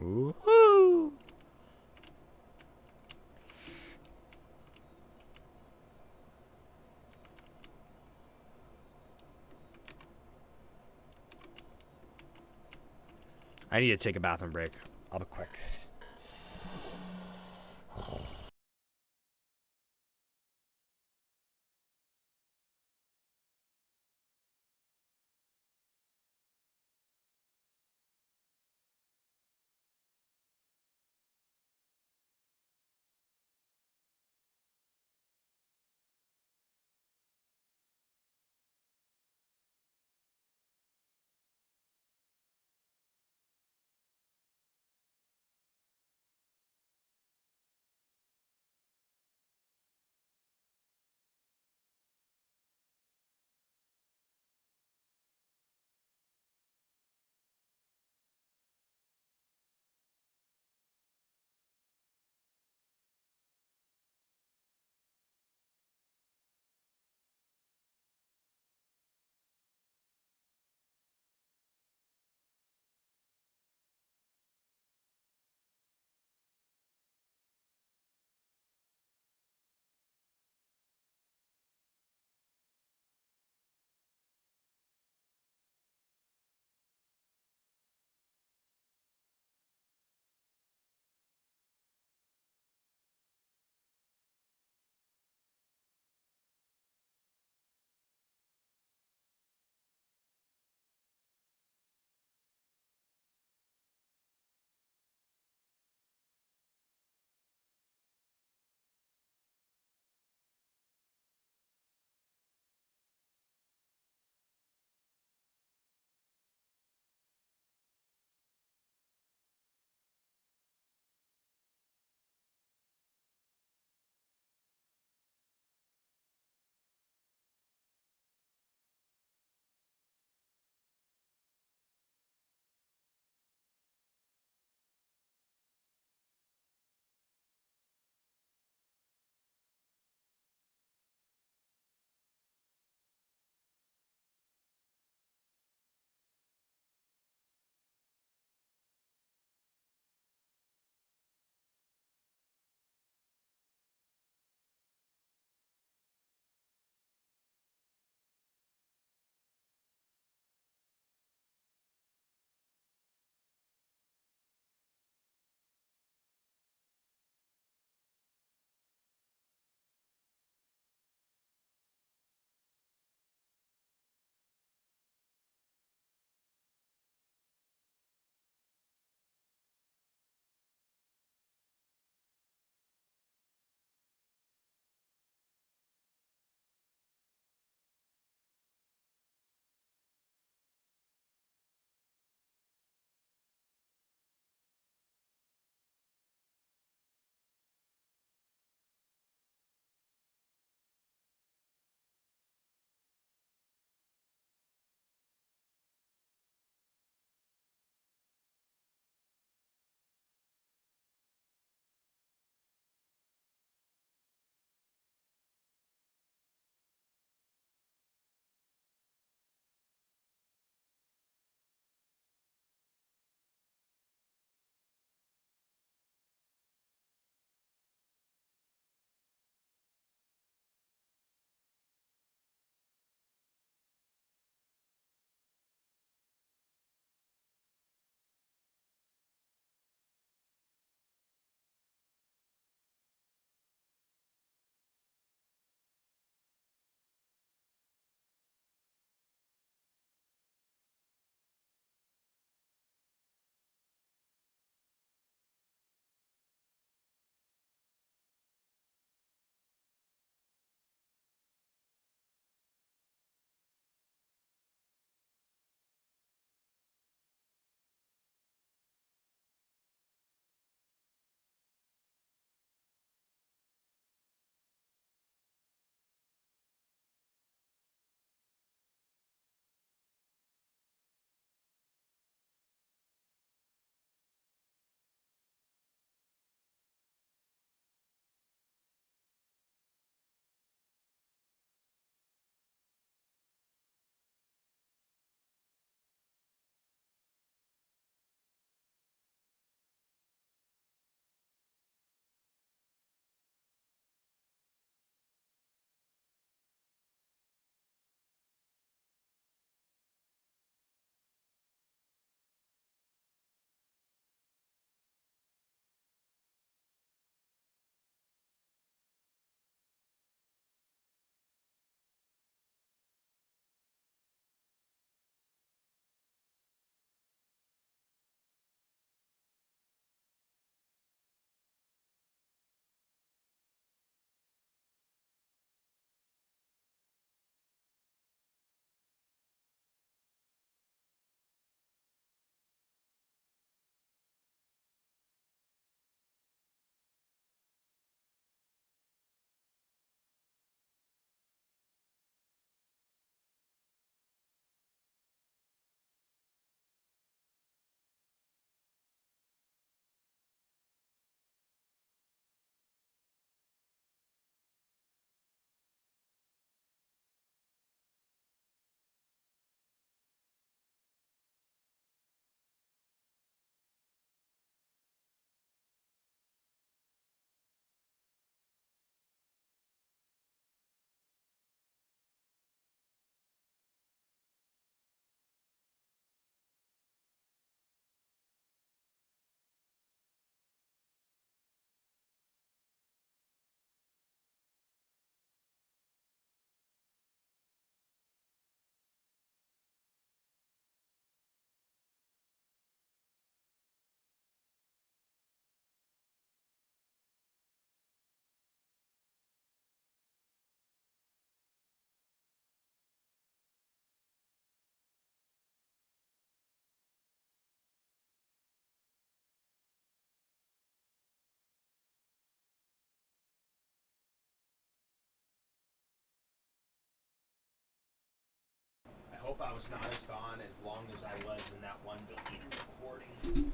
Woohoo! I need to take a bathroom break. I'll be quick. hope I was not as gone as long as I was in that one deleted recording.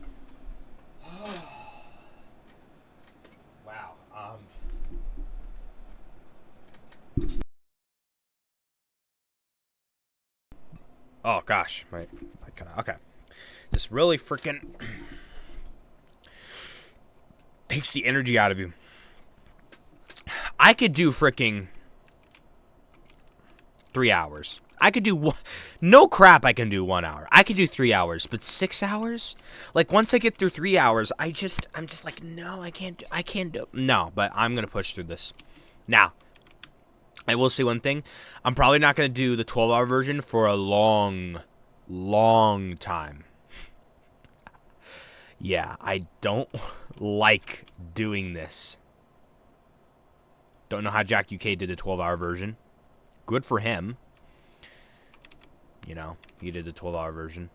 Wow. Oh gosh, my kind of okay. This really freaking takes the energy out of you. I could do freaking 3 hours. I could do no crap. I can do 1 hour. I could do 3 hours, but 6 hours. Like once I get through 3 hours, I'm just like no, I can't do. No, but I'm gonna push through this. Now, I will say one thing. I'm probably not gonna do the 12-hour version for a long time. Yeah, I don't like doing this. Don't know how Jack UK did the 12-hour version. Good for him. You know, he did the 12-hour version.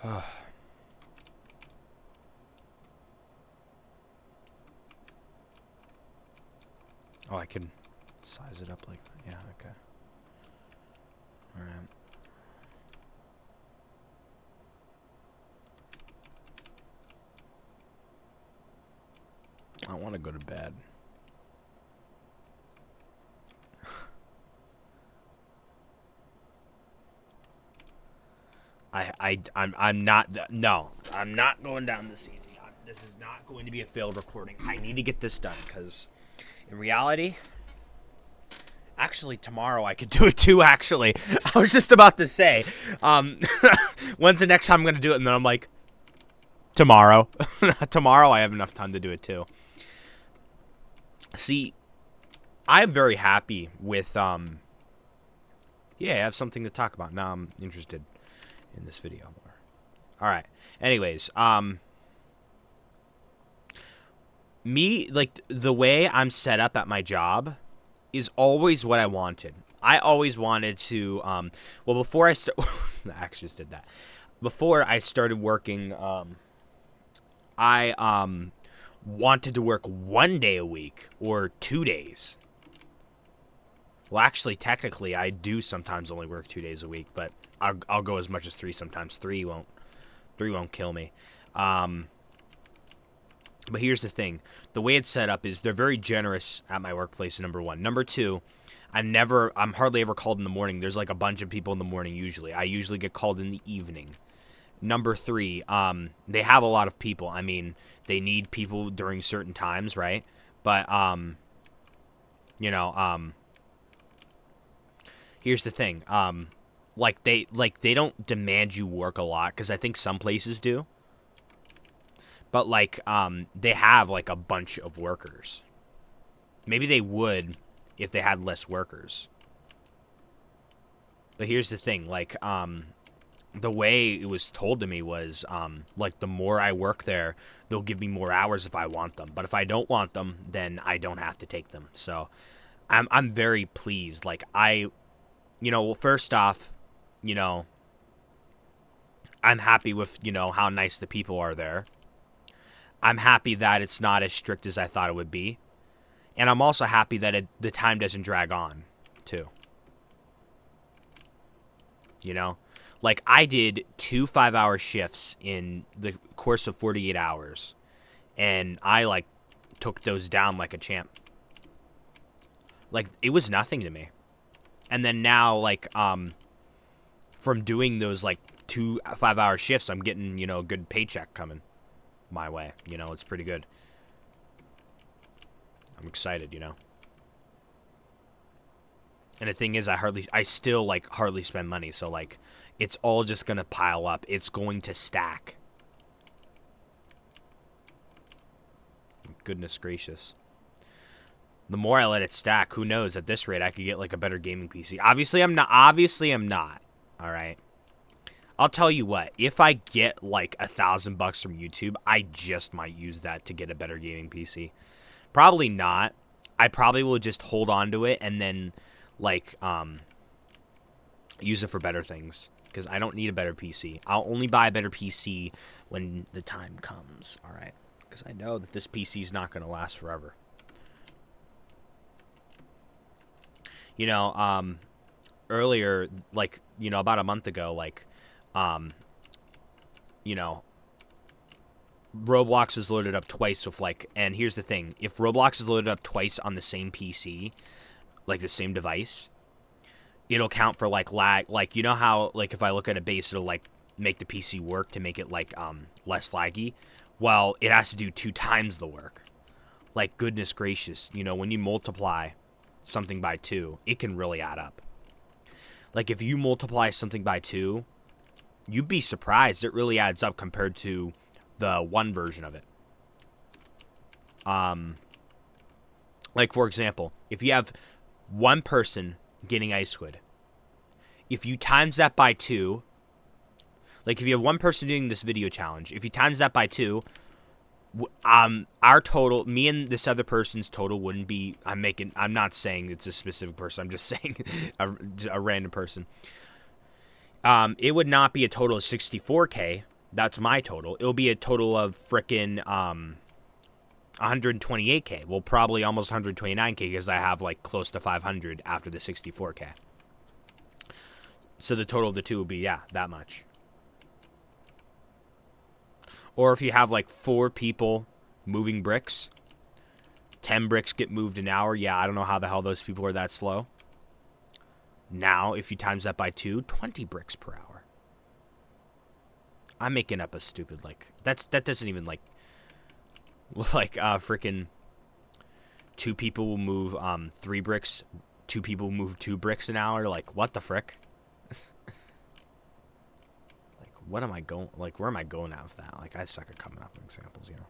Oh, I can size it up like that. Yeah, okay. All right. I want to go to bed. I'm not going down this easy. This is not going to be a failed recording. I need to get this done because in reality, actually tomorrow I could do it too. Actually, I was just about to say, when's the next time I'm going to do it? And then I'm like, tomorrow. Tomorrow I have enough time to do it too. See, I'm very happy with yeah, I have something to talk about. Now I'm interested in this video more. All right. Anyways, me, like, the way I'm set up at my job is always what I wanted. I always wanted to, well, before I I actually just did that. Before I started working, I wanted to work 1 day a week or 2 days. Well, actually, technically, I do sometimes only work 2 days a week, but I'll go as much as 3 sometimes. 3 won't kill me. But here's the thing. The way it's set up is they're very generous at my workplace, number one. Number two, I'm hardly ever called in the morning. There's like a bunch of people in the morning usually. I usually get called in the evening. Number three, they have a lot of people. I mean, they need people during certain times, right? But, you know, here's the thing. Like they don't demand you work a lot, because I think some places do. But, like, they have, like, a bunch of workers. Maybe they would if they had less workers. But here's the thing, like, the way it was told to me was, like, the more I work there, they'll give me more hours if I want them. But if I don't want them, then I don't have to take them. So, I'm very pleased. Like, you know, well, first off, you know, I'm happy with, you know, how nice the people are there. I'm happy that it's not as strict as I thought it would be. And I'm also happy that the time doesn't drag on, too. You know? Like, I did 2 5-hour shifts in the course of 48 hours. And I, like, took those down like a champ. Like, it was nothing to me. And then now, like, from doing those, like, 2 5-hour shifts, I'm getting, you know, a good paycheck coming my way. You know, it's pretty good. I'm excited, you know. And the thing is, I still, like, hardly spend money. So, like, it's all just going to pile up. It's going to stack. Goodness gracious. The more I let it stack, who knows? At this rate, I could get, like, a better gaming PC. Obviously, I'm not. All right. I'll tell you what, if I get like $1,000 from YouTube, I just might use that to get a better gaming PC. Probably not. I probably will just hold on to it and then, like, use it for better things. because I don't need a better PC. I'll only buy a better PC when the time comes, all right? Because I know that this PC is not going to last forever. You know, earlier, like, you know, about a month ago, like, you know, Roblox is loaded up twice with, like, and here's the thing. If Roblox is loaded up twice on the same PC, like the same device, it'll count for, like, lag. Like, you know how, like, if I look at a base, it'll, like, make the PC work to make it, like, less laggy? Well, it has to do 2 times the work. Like, goodness gracious, you know, when you multiply something by 2, it can really add up. Like, if you multiply something by 2, you'd be surprised. It really adds up compared to the 1 version of it. Like, for example, if you have 1 person getting Ice Squid, if you times that by 2, like, if you have 1 person doing this video challenge, if you times that by 2, our total, me and this other person's total wouldn't be, I'm not saying it's a specific person, I'm just saying a random person. It would not be a total of 64K. That's my total. It'll be a total of frickin' 128K. Well, probably almost 129K because I have, like, close to 500 after the 64K. So the total of the two would be, yeah, that much. Or if you have, like, 4 people moving bricks, 10 bricks get moved an hour. Yeah, I don't know how the hell those people are that slow. Now, if you times that by 2, 20 bricks per hour. I'm making up a stupid, like, that doesn't even, like, freaking 2 people will move 3 bricks, 2 people will move 2 bricks an hour. Like, what the frick? What am I going, like, where am I going out with that? Like, I suck at coming up with examples, you know.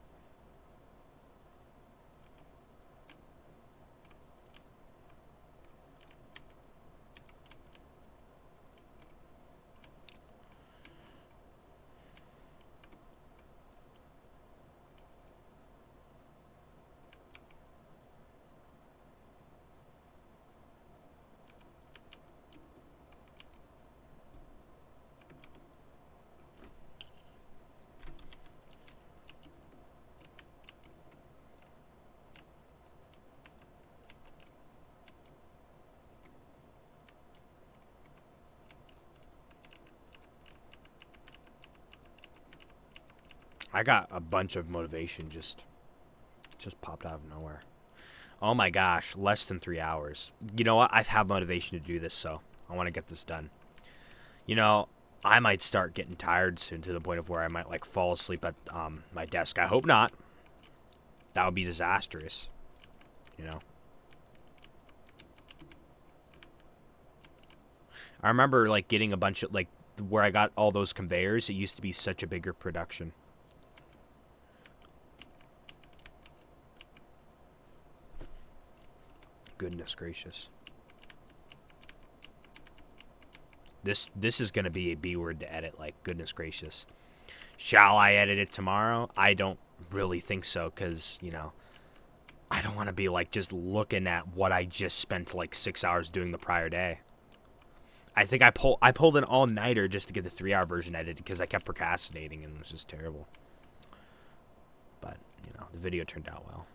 I got a bunch of motivation just popped out of nowhere. Oh my gosh, less than 3 hours. You know what? I have motivation to do this, so I want to get this done. You know, I might start getting tired soon to the point of where I might, like, fall asleep at my desk. I hope not. That would be disastrous. You know? I remember, like, getting a bunch of, like, where I got all those conveyors. It used to be such a bigger production. Goodness gracious. This is going to be a B word to edit, like, goodness gracious. Shall I edit it tomorrow? I don't really think so, because, you know, I don't want to be, like, just looking at what I just spent, like, 6 hours doing the prior day. I think I pulled an all-nighter just to get the 3-hour version edited because I kept procrastinating and it was just terrible. But, you know, the video turned out well.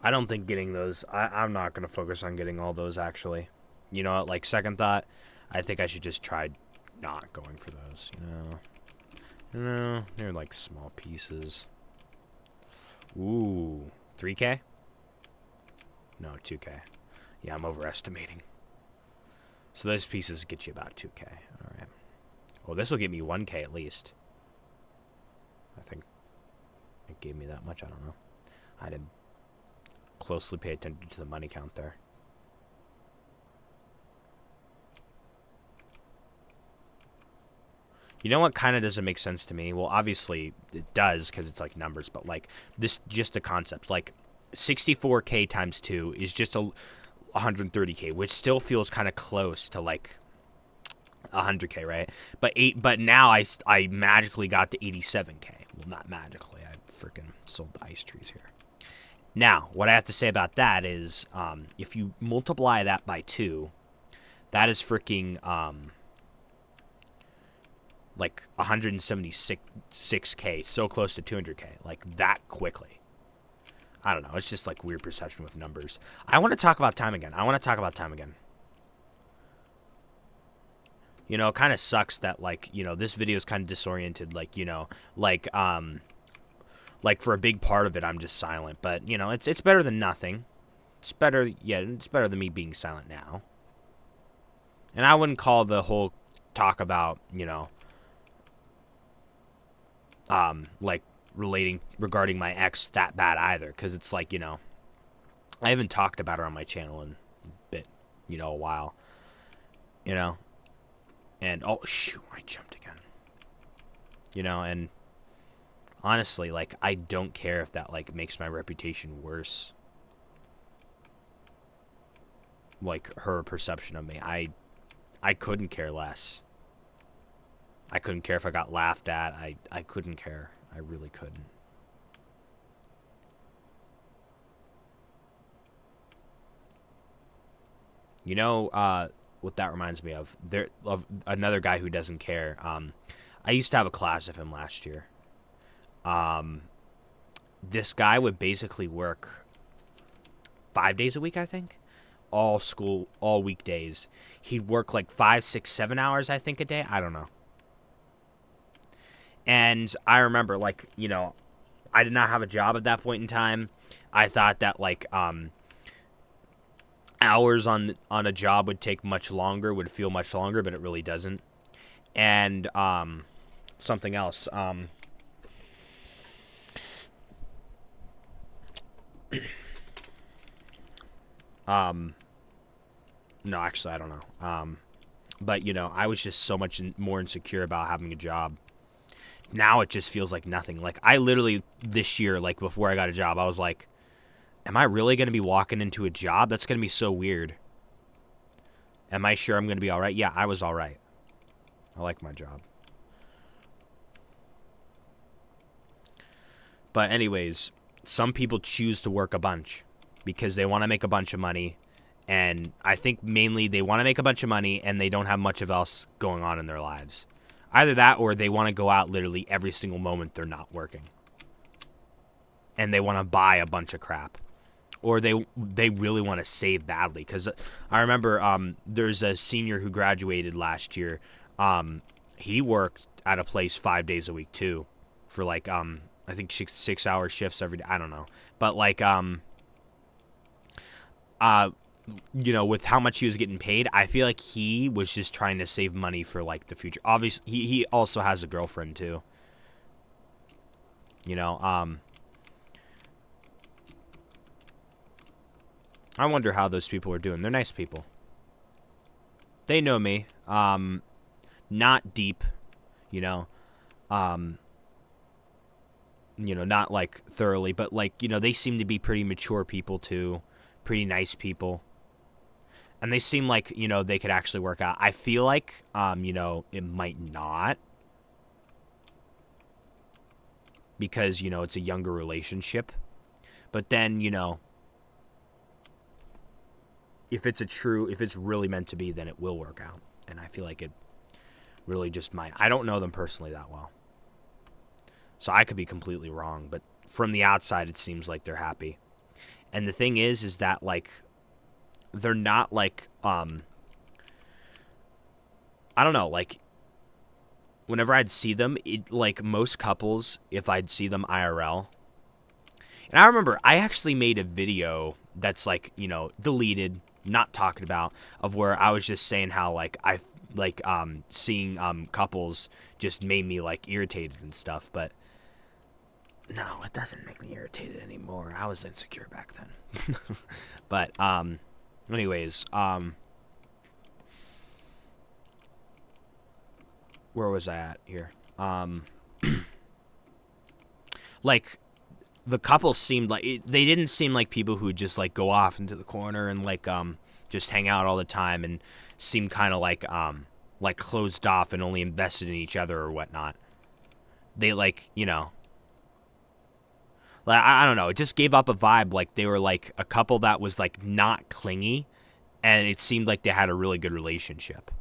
I don't think getting those, I'm not going to focus on getting all those, actually. You know what, like, second thought, I think I should just try not going for those, you know? No, they're like small pieces. Ooh, 3K? No, 2K. Yeah, I'm overestimating. So those pieces get you about 2K. Alright. Well, this will get me 1K at least. I think it gave me that much. I don't know. I didn't closely pay attention to the money count there. You know what kind of doesn't make sense to me? Well, obviously it does because it's like numbers, but like this, just a concept. Like 64K times 2 is just a 130K, which still feels kind of close to like 100K, right? But now I magically got to 87K. Well, not magically. I freaking sold the ice trees here. Now, what I have to say about that is, if you multiply that by 2, that is freaking like 176K, so close to 200K, like that quickly. I don't know. It's just like weird perception with numbers. I want to talk about time again. You know, it kind of sucks that, like, you know, this video is kind of disoriented. Like, you know, like for a big part of it, I'm just silent. But, you know, it's better than nothing. It's better, yeah, it's better than me being silent now. And I wouldn't call the whole talk about, you know, like regarding my ex that bad either, because it's like, you know, I haven't talked about her on my channel in a bit, you know, a while, you know, and oh shoot, I jumped again, you know, and honestly, like, I don't care if that like makes my reputation worse, like her perception of me. I couldn't care less. I couldn't care if I got laughed at. I couldn't care. I really couldn't. You know, what that reminds me of? Of another guy who doesn't care. I used to have a class of him last year. This guy would basically work 5 days a week, I think. All school, all weekdays. He'd work like 5, 6, 7 hours, I think, a day. I don't know. And I remember, like, you know, I did not have a job at that point in time. I thought that, like, hours on a job would take much longer, would feel much longer, but it really doesn't. And something else. No, actually, I don't know. But, you know, I was just so much more insecure about having a job. Now it just feels like nothing. Like, I literally, this year, like, before I got a job, I was like, am I really going to be walking into a job? That's going to be so weird. Am I sure I'm going to be all right? Yeah, I was all right. I like my job. But anyways, some people choose to work a bunch because they want to make a bunch of money. And I think mainly they want to make a bunch of money and they don't have much of else going on in their lives. Either that or they want to go out literally every single moment they're not working. And they want to buy a bunch of crap. Or they really want to save badly. Because I remember there's a senior who graduated last year. He worked at a place 5 days a week too. For like, I think 6-hour shifts every day. I don't know. But like, you know, with how much he was getting paid, I feel like he was just trying to save money for like the future. Obviously, he also has a girlfriend too. You know, I wonder how those people are doing. They're nice people. They know me. Not deep, you know. You know, not like thoroughly, but like, you know, they seem to be pretty mature people too. Pretty nice people. And they seem like, you know, they could actually work out. I feel like, you know, it might not. Because, you know, it's a younger relationship. But then, you know, if it's really meant to be, then it will work out. And I feel like it really just might. I don't know them personally that well. So I could be completely wrong. But from the outside, it seems like they're happy. And the thing is that, like, they're not, like, I don't know, like, whenever I'd see them, like, most couples, if I'd see them IRL, and I remember I actually made a video that's, like, deleted, not talked about, of where I was just saying how, like, seeing couples just made me, like, irritated and stuff. But no, it doesn't make me irritated anymore. I was insecure back then. But anyways, where was I at here? Like, the couple seemed like they didn't seem like people who would just, like, go off into the corner and, like, just hang out all the time, and seemed kind of like closed off and only invested in each other or whatnot. They, like, like, I don't know, it just gave up a vibe like they were, like, a couple that was, like, not clingy, and it seemed like they had a really good relationship.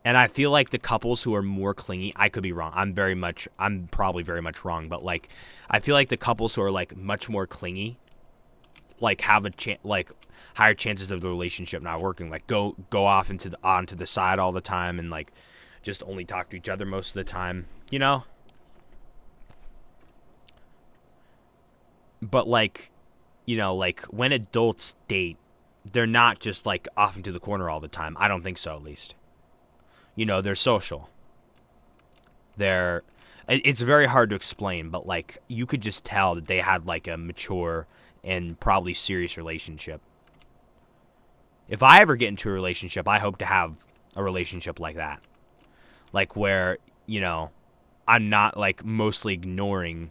And I feel like the couples who are more clingy, I could be wrong. I'm probably very much wrong, but, like, I feel like the couples who are, like, much more clingy, like, have like, higher chances of the relationship not working. Like, go off onto the side all the time, and, like, just only talk to each other most of the time, But, like, like, when adults date, they're not just, like, off into the corner all the time. I don't think so, at least. They're social. It's very hard to explain, but, like, you could just tell that they had, like, a mature and probably serious relationship. If I ever get into a relationship, I hope to have a relationship like that. Like, where, I'm not, like, mostly ignoring,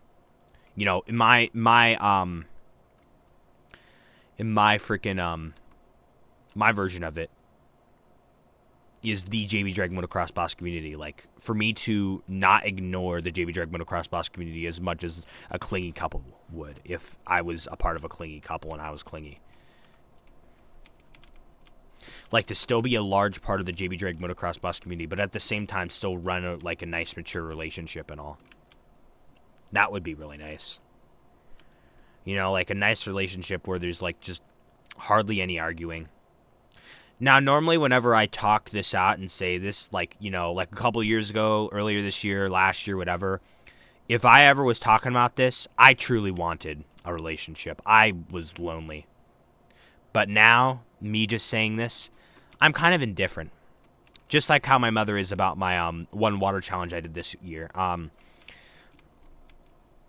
in my freaking, my version of it is the JB Drag Motocross Boss community. Like, for me to not ignore the JB Drag Motocross Boss community as much as a clingy couple would, if I was a part of a clingy couple and I was clingy. Like, to still be a large part of the JB Drag Motocross Boss community, but at the same time still run a nice, mature relationship and all. That would be really nice. Like, a nice relationship where there's, like, just hardly any arguing. Now, normally whenever I talk this out and say this, like, like a couple years ago, earlier this year, last year, whatever, if I ever was talking about this, I truly wanted a relationship. I was lonely. But now, me just saying this, I'm kind of indifferent. Just like how my mother is about my one water challenge I did this year.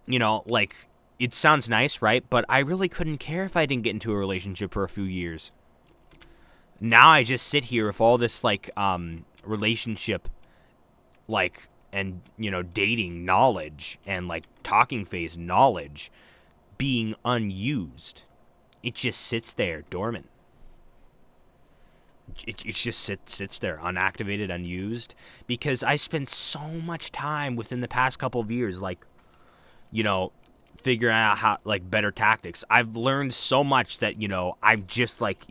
Like, it sounds nice, right? But I really couldn't care if I didn't get into a relationship for a few years. Now I just sit here with all this, like, relationship, like, and, dating knowledge and, like, talking phase knowledge being unused. It just sits there dormant. It just sits there unactivated, unused, because I spent so much time within the past couple of years, like, figuring out how, like, better tactics. I've learned so much that, I've just, like,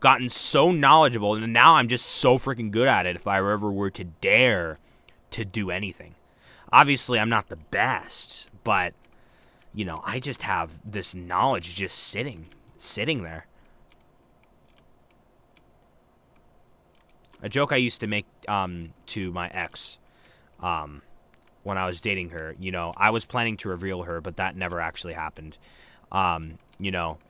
gotten so knowledgeable, and now I'm just so freaking good at it if I ever were to dare to do anything. Obviously, I'm not the best, but, I just have this knowledge just sitting there. A joke I used to make to my ex when I was dating her, I was planning to reveal her, but that never actually happened. And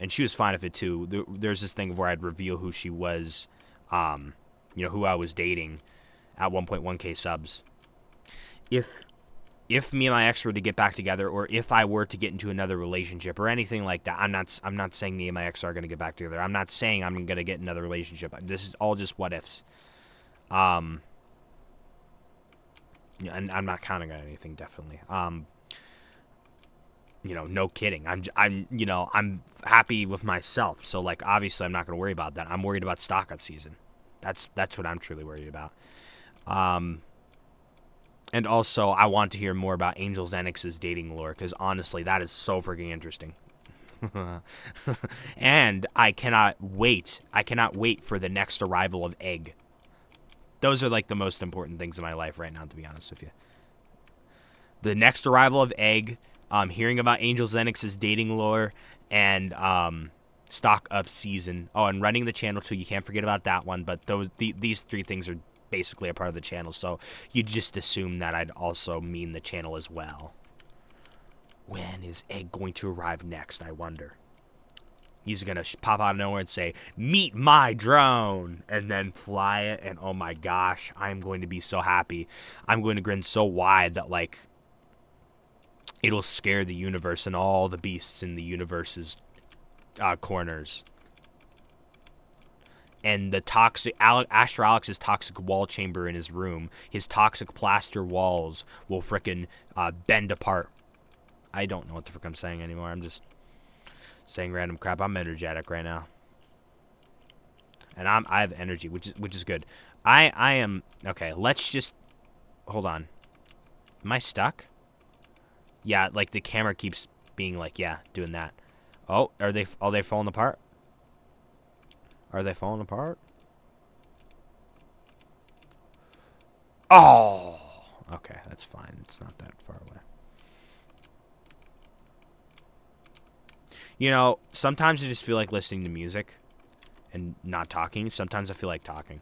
she was fine with it too. There's this thing where I'd reveal who she was, who I was dating at 1.1k subs. If me and my ex were to get back together, or if I were to get into another relationship or anything like that, I'm not saying me and my ex are going to get back together. I'm not saying I'm going to get another relationship. This is all just what ifs. And I'm not counting on anything, definitely. No kidding. I'm happy with myself. So, like, obviously I'm not going to worry about that. I'm worried about stock up season. That's what I'm truly worried about. And also, I want to hear more about Angel Xenix's dating lore, because honestly, that is so freaking interesting. And I cannot wait. I cannot wait for the next arrival of Egg. Those are, like, the most important things in my life right now, to be honest with you. The next arrival of Egg, Hearing about Angel Zenix's dating lore, and stock up season. Oh, and running the channel too. You can't forget about that one. But these three things are basically a part of the channel, so you just assume that I'd also mean the channel as well. When is Egg going to arrive next, I wonder? He's gonna pop out of nowhere and say, "Meet my drone," and then fly it, and oh my gosh, I'm going to be so happy. I'm going to grin so wide that, like, it'll scare the universe and all the beasts in the universe's corners. And the toxic Astro Alex's toxic wall chamber in his room, his toxic plaster walls will frickin' bend apart. I don't know what the frick I'm saying anymore. I'm just saying random crap. I'm energetic right now, and I have energy, which is good. I am okay. Let's just hold on. Am I stuck? Yeah, like the camera keeps being like, yeah, doing that. Oh, are they falling apart? Are they falling apart? Oh, okay, that's fine. It's not that far away. You know, sometimes I just feel like listening to music and not talking. Sometimes I feel like talking.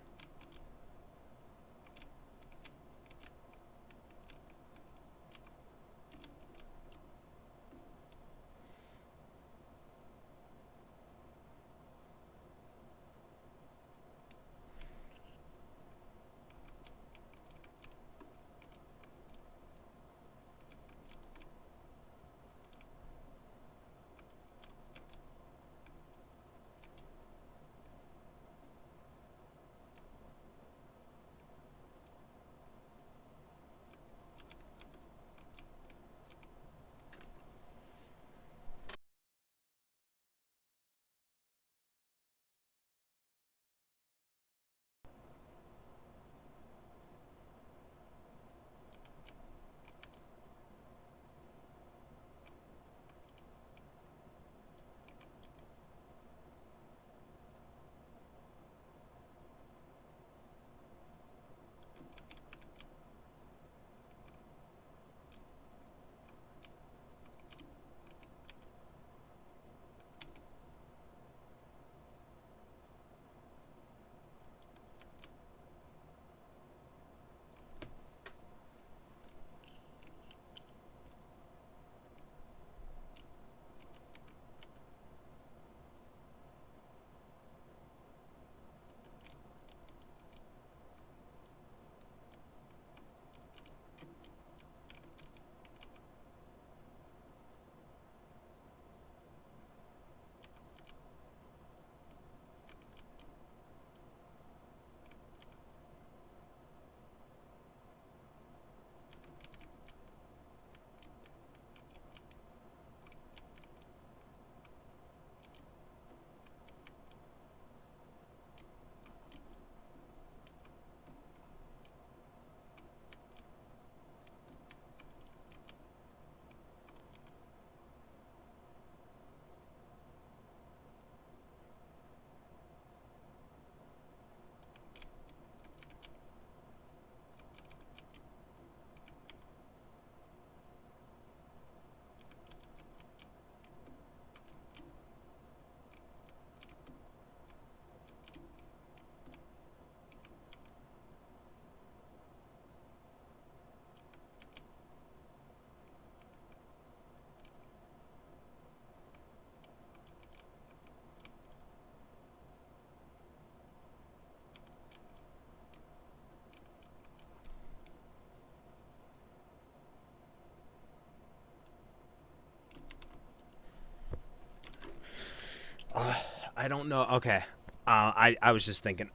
I don't know. Okay. I was just thinking.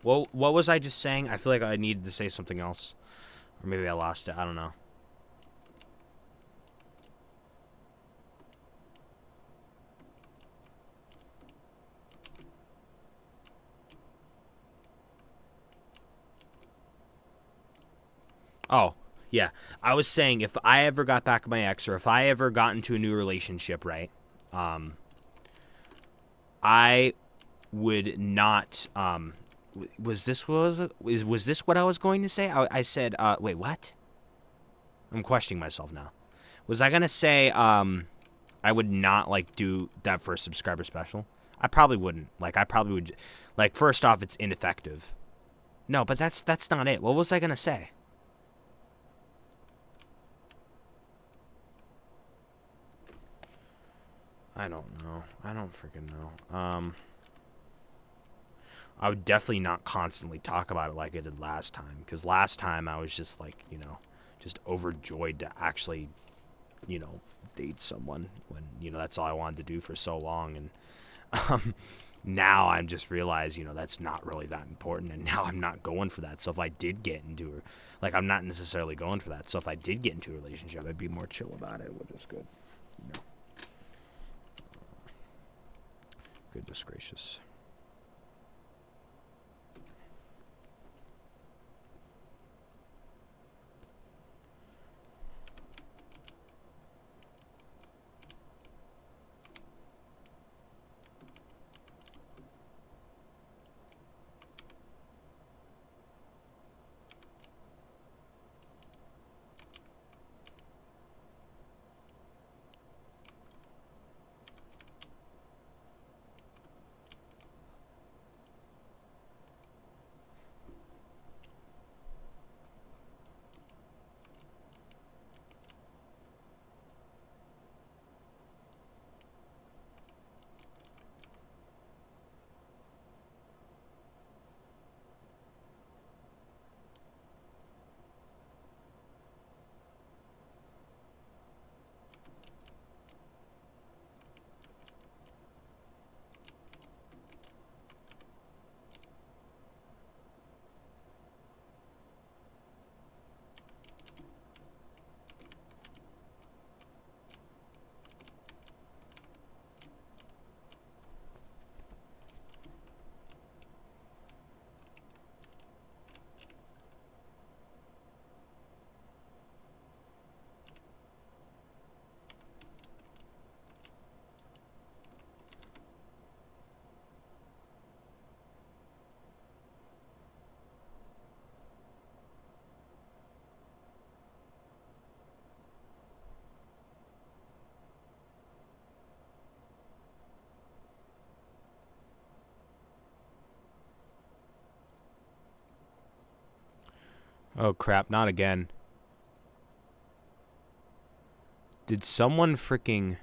Well, what was I just saying? I feel like I needed to say something else, or maybe I lost it. I don't know. Oh, yeah. I was saying if I ever got back my ex, or if I ever got into a new relationship, right? I would not. Was this what I was going to say? I said. Wait, what? I'm questioning myself now. Was I gonna say I would not like do that for a subscriber special? I probably wouldn't. Like I probably would. Like first off, it's ineffective. No, but that's not it. What was I gonna say? I don't know. I don't freaking know. I would definitely not constantly talk about it like I did last time. Because last time I was just like, you know, just overjoyed to actually, you know, date someone when, you know, that's all I wanted to do for so long. And now I'm just realized, you know, that's not really that important. And now I'm not going for that. So if I did get into her, like, I'm not necessarily going for that. So if I did get into a relationship, I'd be more chill about it, which is good. No. Goodness gracious. Oh crap, not again. Did someone freaking...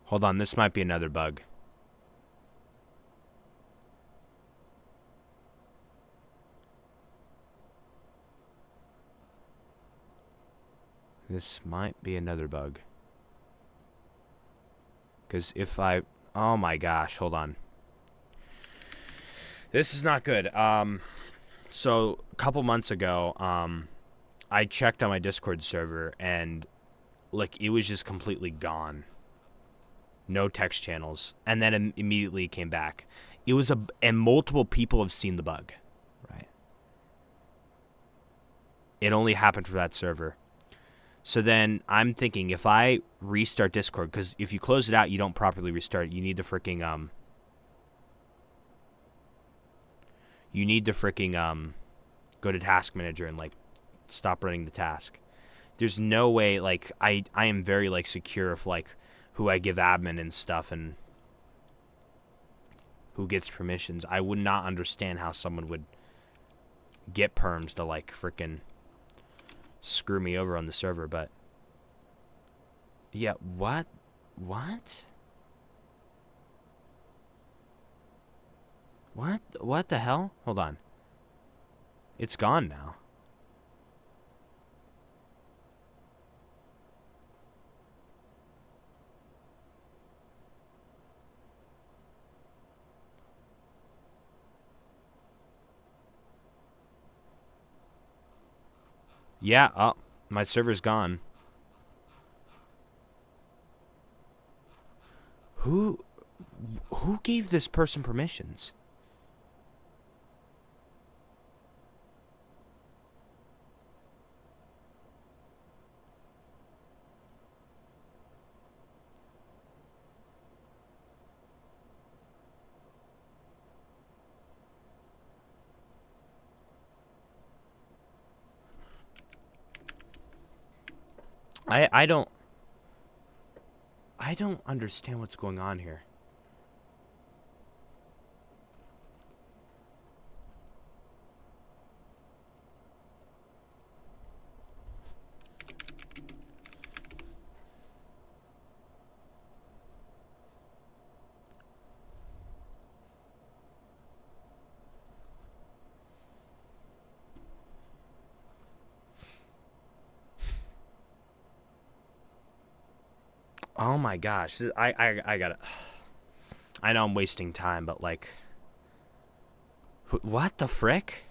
Hold on, this might be another bug. This might be another bug. Because if I... Oh my gosh, hold on. This is not good. So, a couple months ago, I checked on my Discord server, and, like, it was just completely gone. No text channels. And then immediately it came back. It was and multiple people have seen the bug, right? It only happened for that server. So then I'm thinking if I restart Discord, because if you close it out, you don't properly restart it. You need to freaking go to Task Manager and like stop running the task. There's no way, like, I am very like secure of like who I give admin and stuff and who gets permissions. I would not understand how someone would get perms to like freaking screw me over on the server, but yeah, what the hell? Hold on, it's gone now. Yeah, oh, my server's gone. Who gave this person permissions? I don't understand what's going on here. Oh my gosh. I gotta. I know I'm wasting time, but like. What the frick?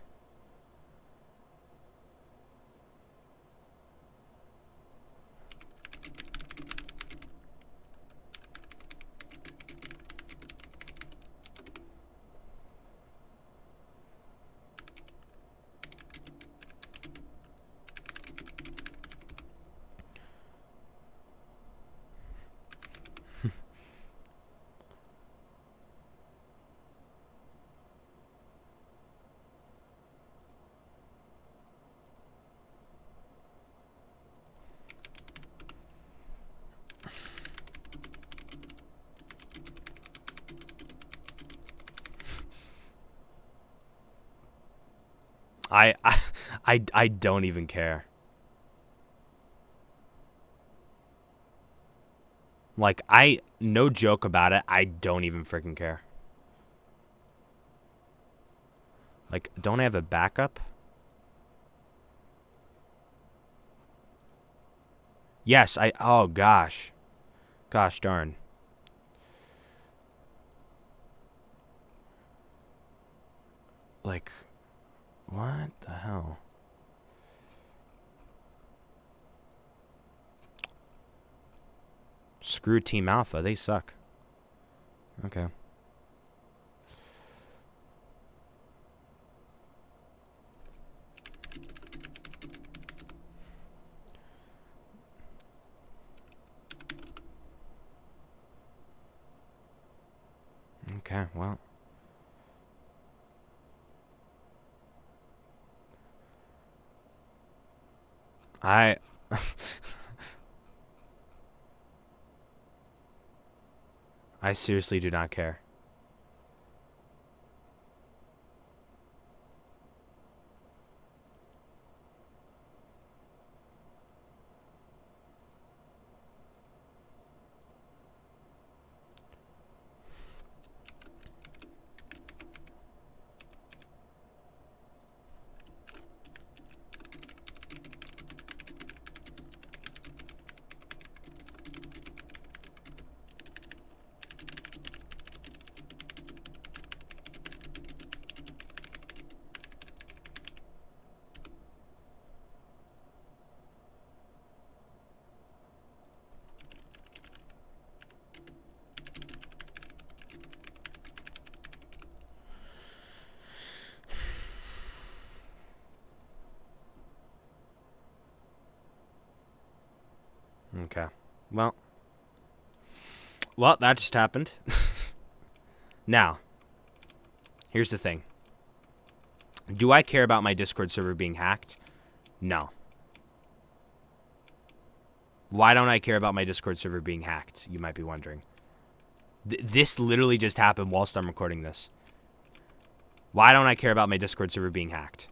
I I I don't even care. Like no joke about it, I don't even freaking care. Like, don't I have a backup? Yes, oh gosh. Gosh darn. Like, what the hell? Screw Team Alpha, they suck. Okay. Okay, well. I I seriously do not care. Okay. Well, that just happened. Now, here's the thing. Do I care about my Discord server being hacked? No. Why don't I care about my Discord server being hacked? You might be wondering. This literally just happened whilst I'm recording this. Why don't I care about my Discord server being hacked?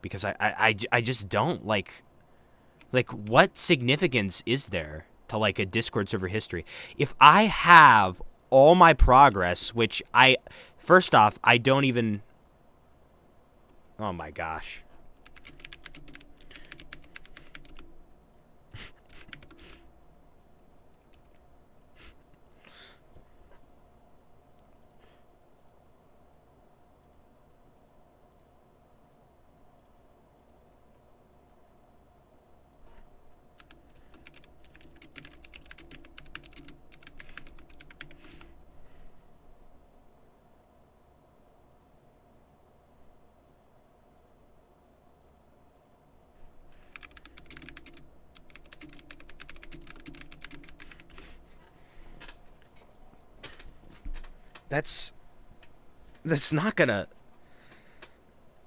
Because I just don't. Like, what significance is there to, like, a Discord server history? If I have all my progress, which first off, I don't even... Oh my gosh. That's not gonna...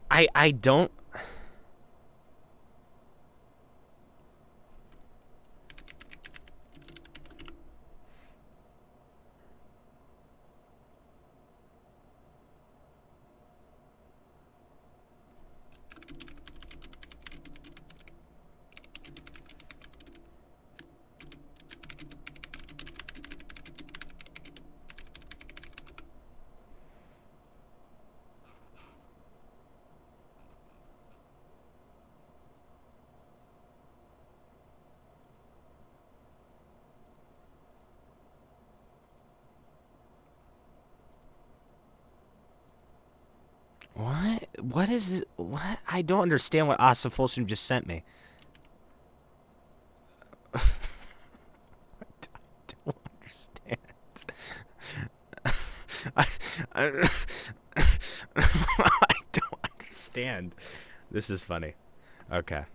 I don't... What is it? What? I don't understand what Asafulsum just sent me. I don't understand. I, I, I don't understand. This is funny. Okay.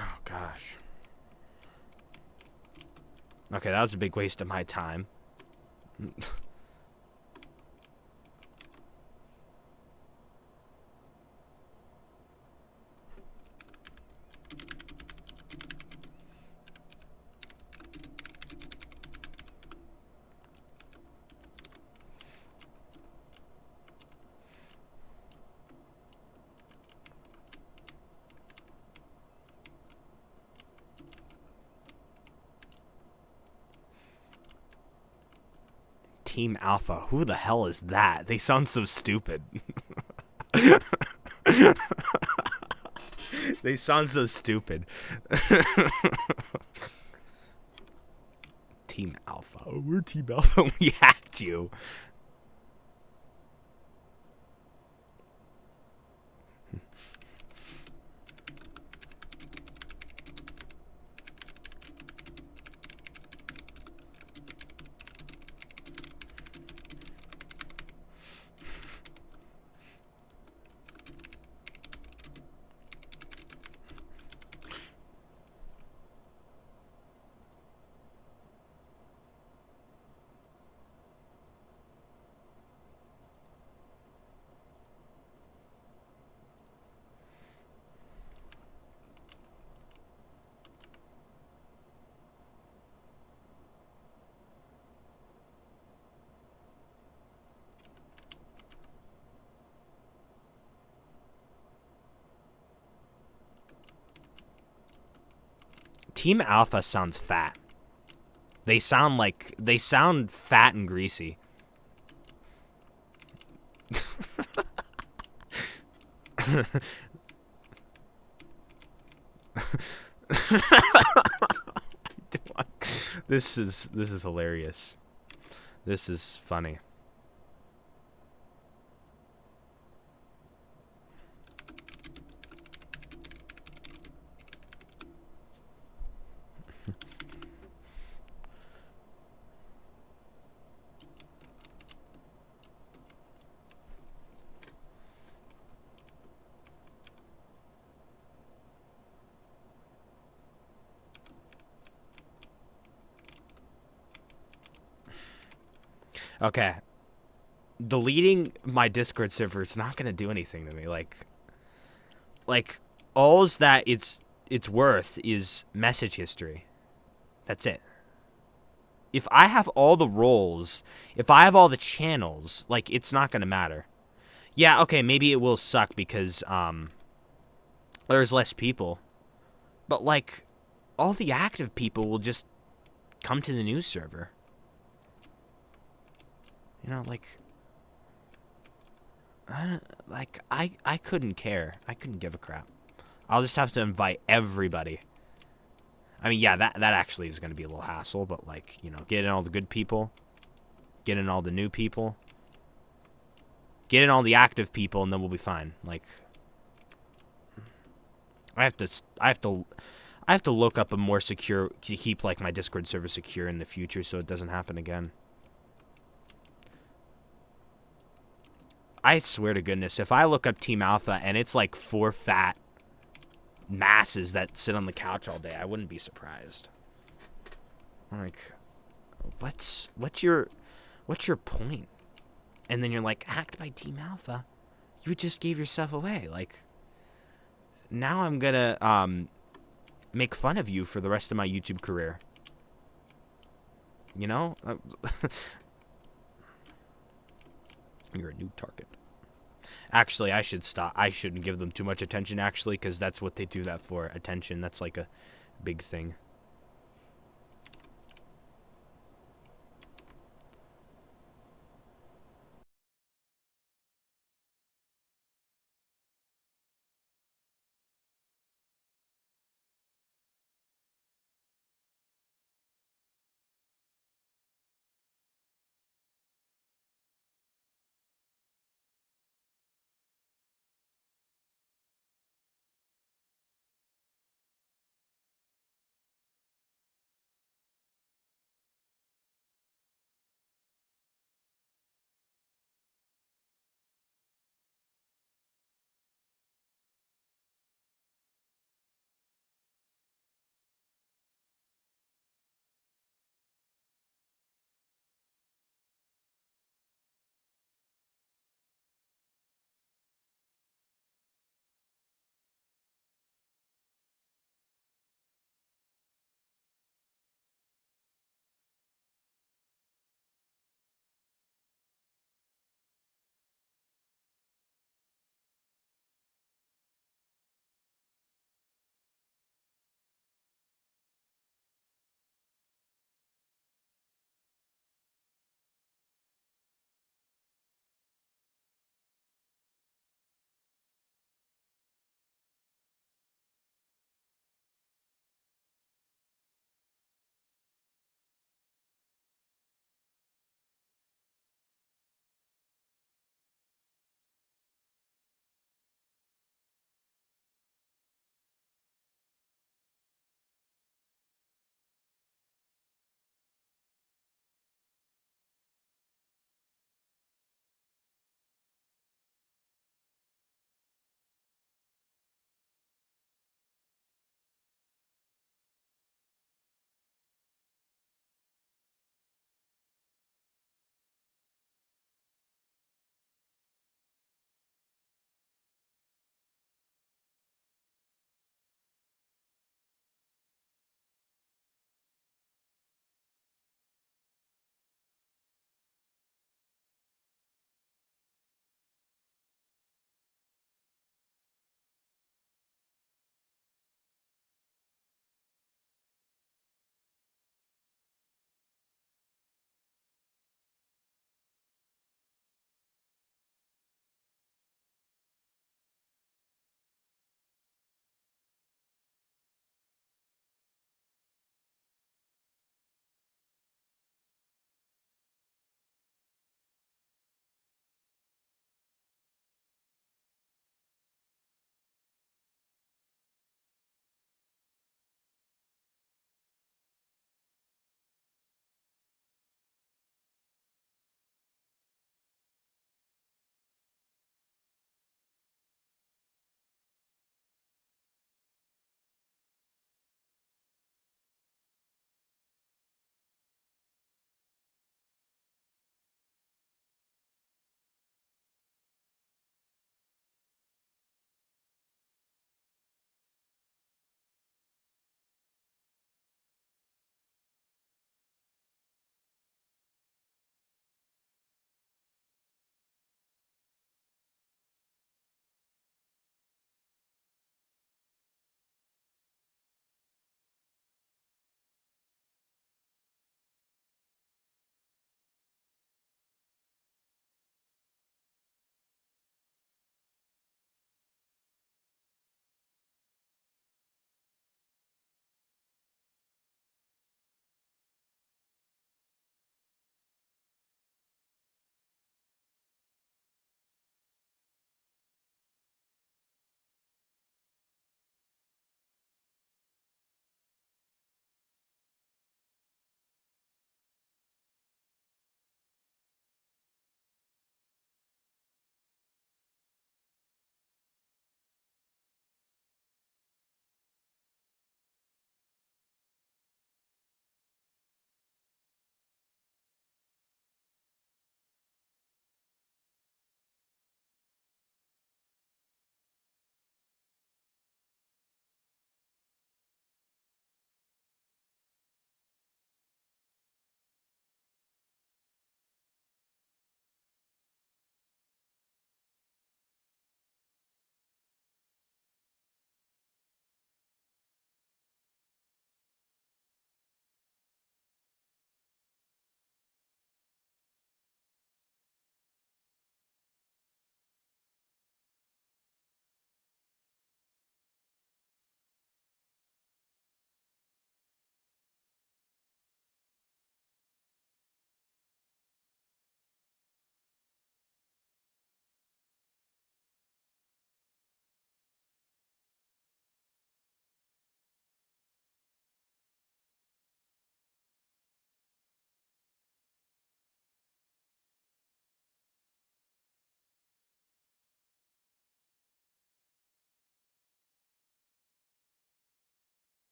Oh, gosh. Okay, that was a big waste of my time. Team Alpha. Who the hell is that? They sound so stupid. They sound so stupid. Team Alpha. Oh, we're Team Alpha. We hacked you. Team Alpha sounds fat. They sound fat and greasy. This is hilarious. This is funny. Okay. Deleting my Discord server is not gonna do anything to me. Like all's that it's worth is message history. That's it. If I have all the roles, if I have all the channels, like, it's not gonna matter. Yeah, okay, maybe it will suck because there's less people. But like, all the active people will just come to the news server. You know, like, I couldn't care. I couldn't give a crap. I'll just have to invite everybody. I mean, yeah, that actually is going to be a little hassle, but, like, you know, get in all the good people, get in all the new people, get in all the active people, and then we'll be fine. Like, I have to look up a more secure, to keep, like, my Discord server secure in the future so it doesn't happen again. I swear to goodness, if I look up Team Alpha and it's like 4 fat masses that sit on the couch all day, I wouldn't be surprised. Like, what's your point? And then you're like, hacked by Team Alpha. You just gave yourself away. Like, now I'm gonna make fun of you for the rest of my YouTube career. You know? You're a new target. Actually, I should stop. I shouldn't give them too much attention, actually, because that's what they do that for. Attention. That's like a big thing.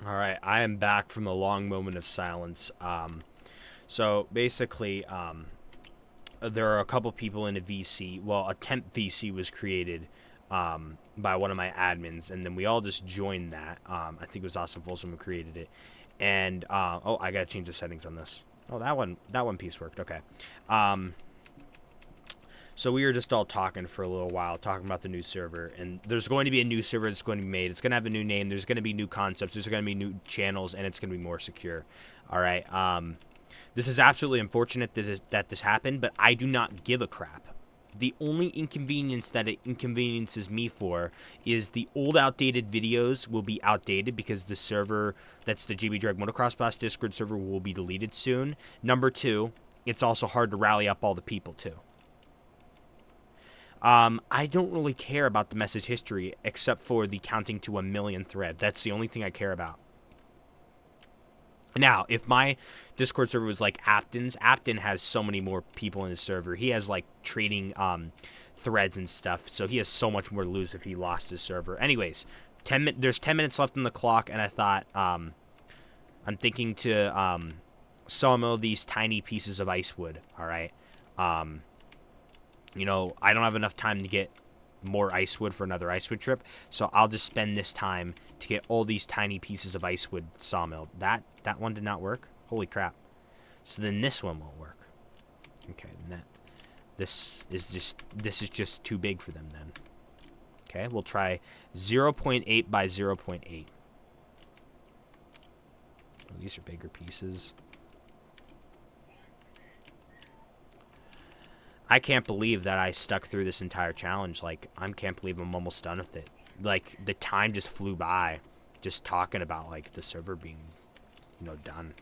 All right, I am back from a long moment of silence. So basically, there are a couple people in a VC. Well, a temp VC was created by one of my admins, and then we all just joined that. I think it was Austin Folsom who created it. And oh, I gotta change the settings on this. Oh, that one piece worked. Okay. Um, so we were just all talking for a little while, talking about the new server, and there's going to be a new server that's going to be made. It's going to have a new name. There's going to be new concepts. There's going to be new channels, and it's going to be more secure. All right. This is absolutely unfortunate that this happened, but I do not give a crap. The only inconvenience that it inconveniences me for is the old outdated videos will be outdated because the server that's the GB Drag Motocross Blast Discord server will be deleted soon. Number two, it's also hard to rally up all the people too. I don't really care about the message history except for the counting to 1 million thread. That's the only thing I care about. Now, if my Discord server was like Apton's, Apton has so many more people in his server. He has like trading threads and stuff, so he has so much more to lose if he lost his server. Anyways, there's 10 minutes left on the clock, and I thought I'm thinking to sawmill these tiny pieces of ice wood. All right. You know, I don't have enough time to get more ice wood for another ice wood trip, so I'll just spend this time to get all these tiny pieces of ice wood sawmilled. That one did not work. Holy crap! So then this one won't work. Okay, then this is just too big for them then. Okay, we'll try 0.8 by 0.8. Oh, these are bigger pieces. I can't believe that I stuck through this entire challenge. Like, I can't believe I'm almost done with it. Like, the time just flew by just talking about, like, the server being, you know, done.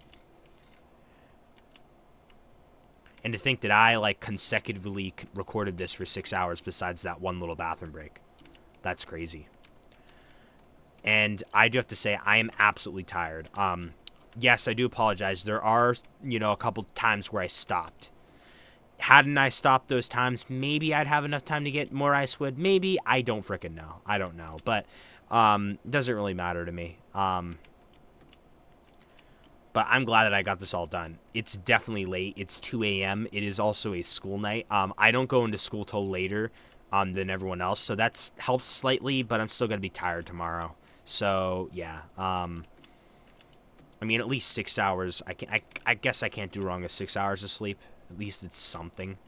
And to think that I, like, consecutively recorded this for 6 hours besides that one little bathroom break. That's crazy. And I do have to say, I am absolutely tired. Yes, I do apologize. There are, you know, a couple times where I stopped. Hadn't I stopped those times, maybe I'd have enough time to get more ice wood. Maybe. I don't frickin' know. I don't know. But it doesn't really matter to me. But I'm glad that I got this all done. It's definitely late. It's 2 a.m. It is also a school night. I don't go into school till later than everyone else, so that's helps slightly, but I'm still going to be tired tomorrow. So, yeah. I mean, at least 6 hours. I guess I can't do wrong with 6 hours of sleep. At least it's something.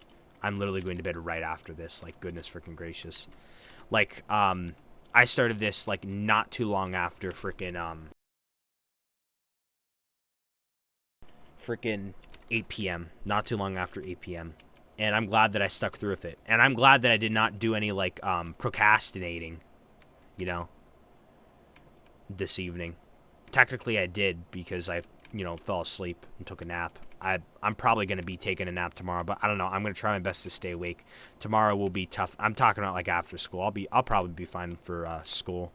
I'm literally going to bed right after this. Like, goodness freaking gracious. Like, I started this, like, not too long after freaking 8 p.m. Not too long after 8 p.m. And I'm glad that I stuck through with it. And I'm glad that I did not do any, like, procrastinating, you know, this evening. Technically, I did because I, you know, fell asleep and took a nap. I'm probably going to be taking a nap tomorrow, but I don't know. I'm going to try my best to stay awake. Tomorrow will be tough. I'm talking about like after school. I'll probably be fine for school.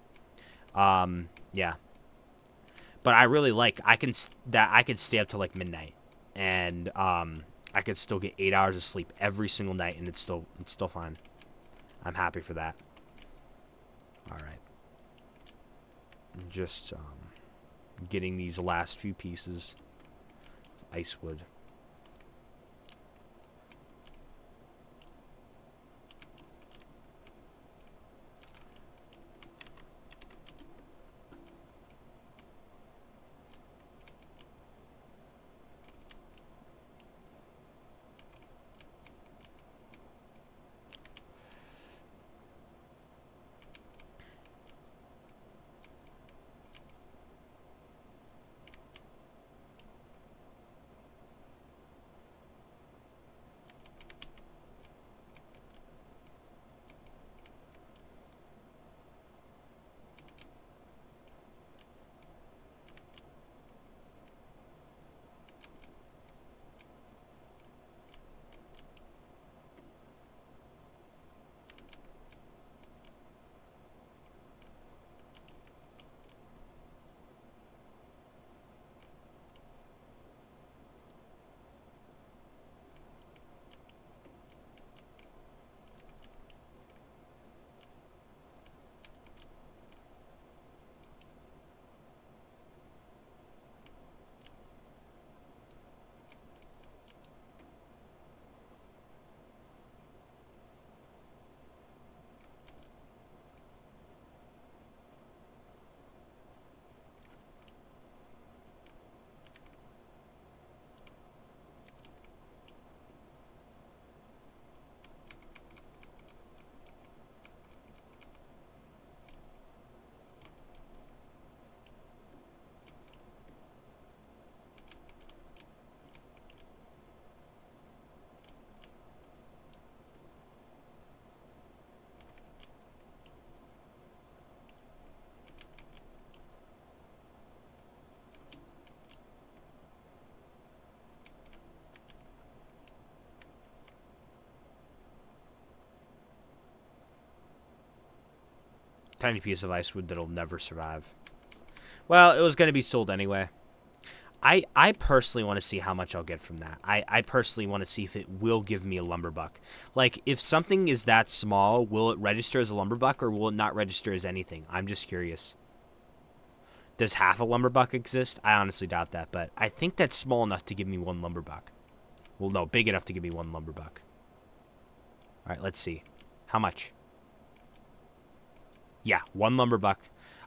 Yeah. But I really like I could stay up till like midnight, and I could still get 8 hours of sleep every single night, and it's still fine. I'm happy for that. All right. Just getting these last few pieces of ice wood. Tiny piece of ice wood that'll never survive. Well, it was going to be sold anyway. I personally want to see how much I'll get from that. I personally want to see if it will give me a lumberbuck. Like, if something is that small, will it register as a lumberbuck or will it not register as anything? I'm just curious. Does half a lumberbuck exist? I honestly doubt that, but I think that's small enough to give me one lumberbuck. Well, no, big enough to give me one lumberbuck. All right, let's see. How much? Yeah, one lumberbuck.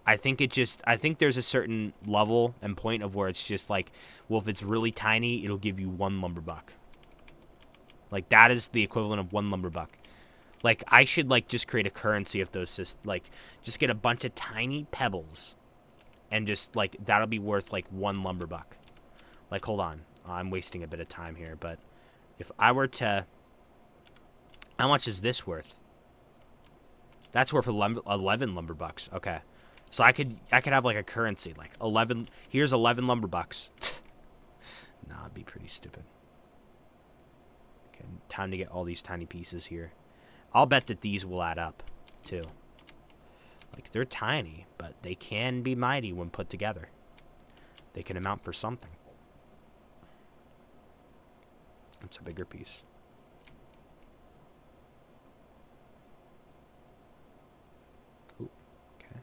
I think there's a certain level and point of where it's just like, well, if it's really tiny, it'll give you one lumberbuck. Like, that is the equivalent of one lumberbuck. Like, I should, like, just create a currency of those, like, just get a bunch of tiny pebbles. And just, like, that'll be worth, like, one lumberbuck. Like, hold on. I'm wasting a bit of time here, but if I were to... How much is this worth? That's worth 11 lumberbucks. Okay. So I could have, like, a currency. Like, 11... Here's 11 lumberbucks. Nah, it'd be pretty stupid. Okay, time to get all these tiny pieces here. I'll bet that these will add up, too. Like, they're tiny, but they can be mighty when put together. They can amount for something. It's a bigger piece. Ooh, okay.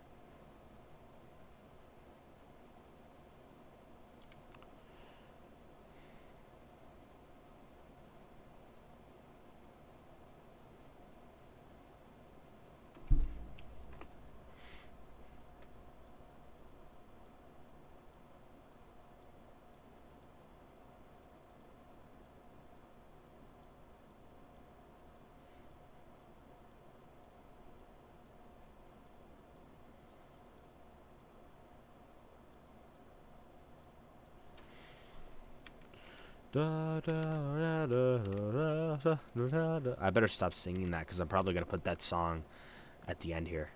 I better stop singing that because I'm probably going to put that song at the end here.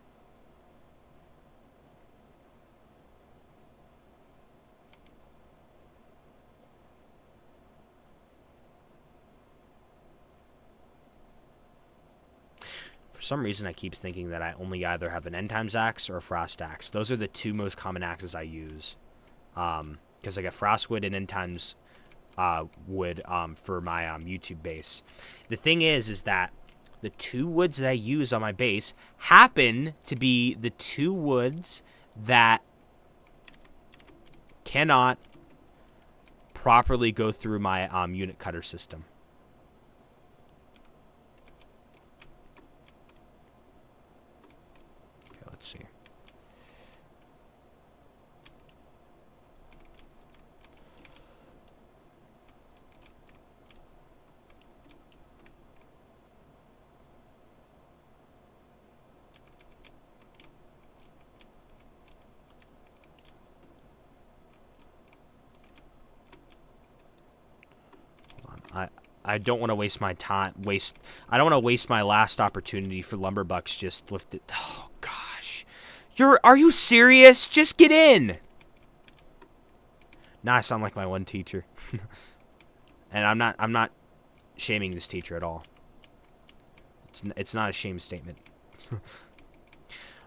For some reason, I keep thinking that I only either have an end times axe or a frost axe. Those are the two most common axes I use. Because I got frost wood and end times wood for my YouTube base. The thing is that the two woods that I use on my base happen to be the two woods that cannot properly go through my unit cutter system. Okay, let's see. I don't want to waste my time. I don't want to waste my last opportunity for lumberbucks. Just lift it. Oh gosh, are you serious? Just get in. Now I sound like my one teacher, and I'm not shaming this teacher at all. It's not a shame statement.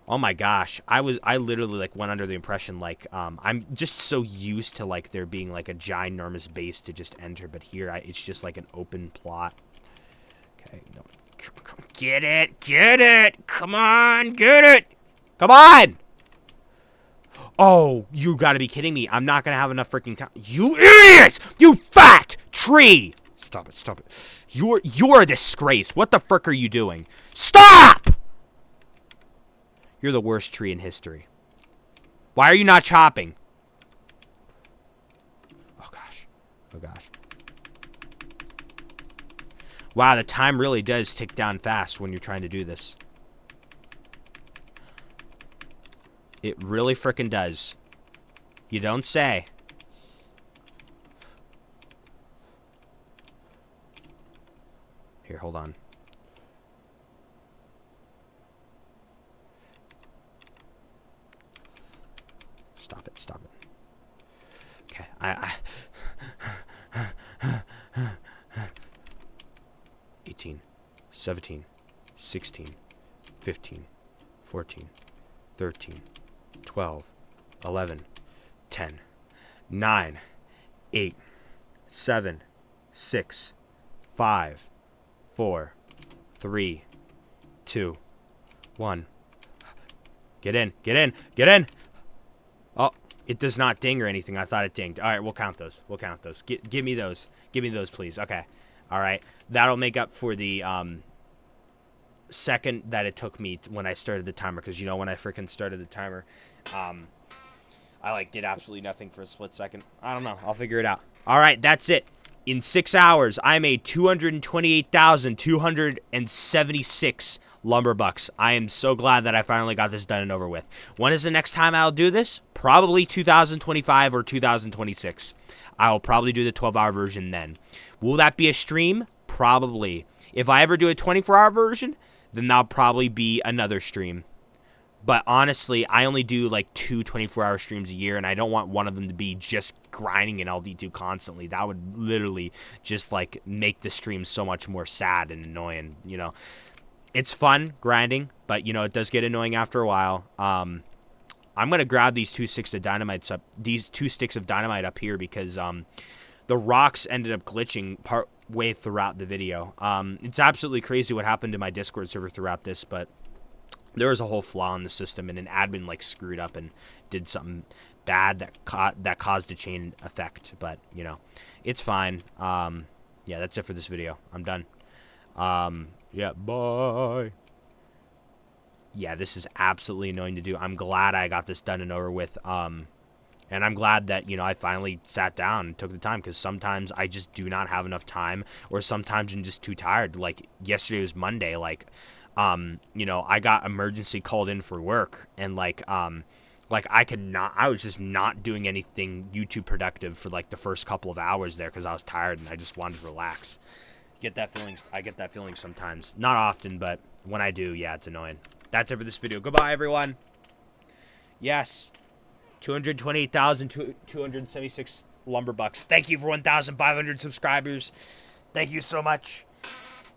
Oh my gosh, I literally like went under the impression like I'm just so used to like there being like a ginormous base to just enter, but here it's just like an open plot. Okay, no, get it, come on, get it, come on! Oh, you gotta be kidding me! I'm not gonna have enough freaking time. You idiot! You fat tree! Stop it! You're a disgrace. What the frick are you doing? Stop! You're the worst tree in history. Why are you not chopping? Oh, gosh. Oh, gosh. Wow, the time really does tick down fast when you're trying to do this. It really frickin' does. You don't say. Here, hold on. Stop it. Okay, I 18, 17, 16, 15, 14, 13, 12, 11, 10, 9, 8, 7, 6, 5, 4, 3, 2, 1. Get in, get in, get in! Oh, it does not ding or anything. I thought it dinged. All right, we'll count those. We'll count those. Give me those. Give me those, please. Okay. All right. That'll make up for the second that it took me when I started the timer. Because, you know, when I freaking started the timer, I, like, did absolutely nothing for a split second. I don't know. I'll figure it out. All right, that's it. In 6 hours, I made 228,276 lumber bucks. I am so glad that I finally got this done and over with. When is the next time I'll do this? Probably 2025 or 2026. I'll probably do the 12-hour version then. Will that be a stream? Probably. If I ever do a 24-hour version, then that'll probably be another stream. But honestly, I only do like 2 24-hour streams a year, and I don't want one of them to be just grinding in LD2 constantly. That would literally just like make the stream so much more sad and annoying, you know. It's fun grinding, but you know, it does get annoying after a while. I'm gonna grab these 2 sticks of dynamite up here because the rocks ended up glitching part way throughout the video. It's absolutely crazy what happened to my Discord server throughout this, but there was a whole flaw in the system, and an admin like screwed up and did something bad that caused a chain effect. But you know, it's fine. Yeah, that's it for this video. I'm done. Yeah, bye. Yeah, this is absolutely annoying to do. I'm glad I got this done and over with. And I'm glad that, you know, I finally sat down and took the time, because sometimes I just do not have enough time, or sometimes I'm just too tired. Like yesterday was Monday, like, you know, I got emergency called in for work, and like I was just not doing anything YouTube productive for like the first couple of hours there, because I was tired and I just wanted to relax. I get that feeling sometimes. Not often, but when I do, yeah, it's annoying. That's it for this video. Goodbye, everyone. Yes, 228,276 lumber bucks. Thank you for 1,500 subscribers. Thank you so much.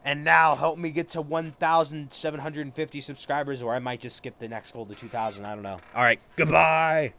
And now help me get to 1,750 subscribers, or I might just skip the next goal to 2,000. I don't know. All right, goodbye.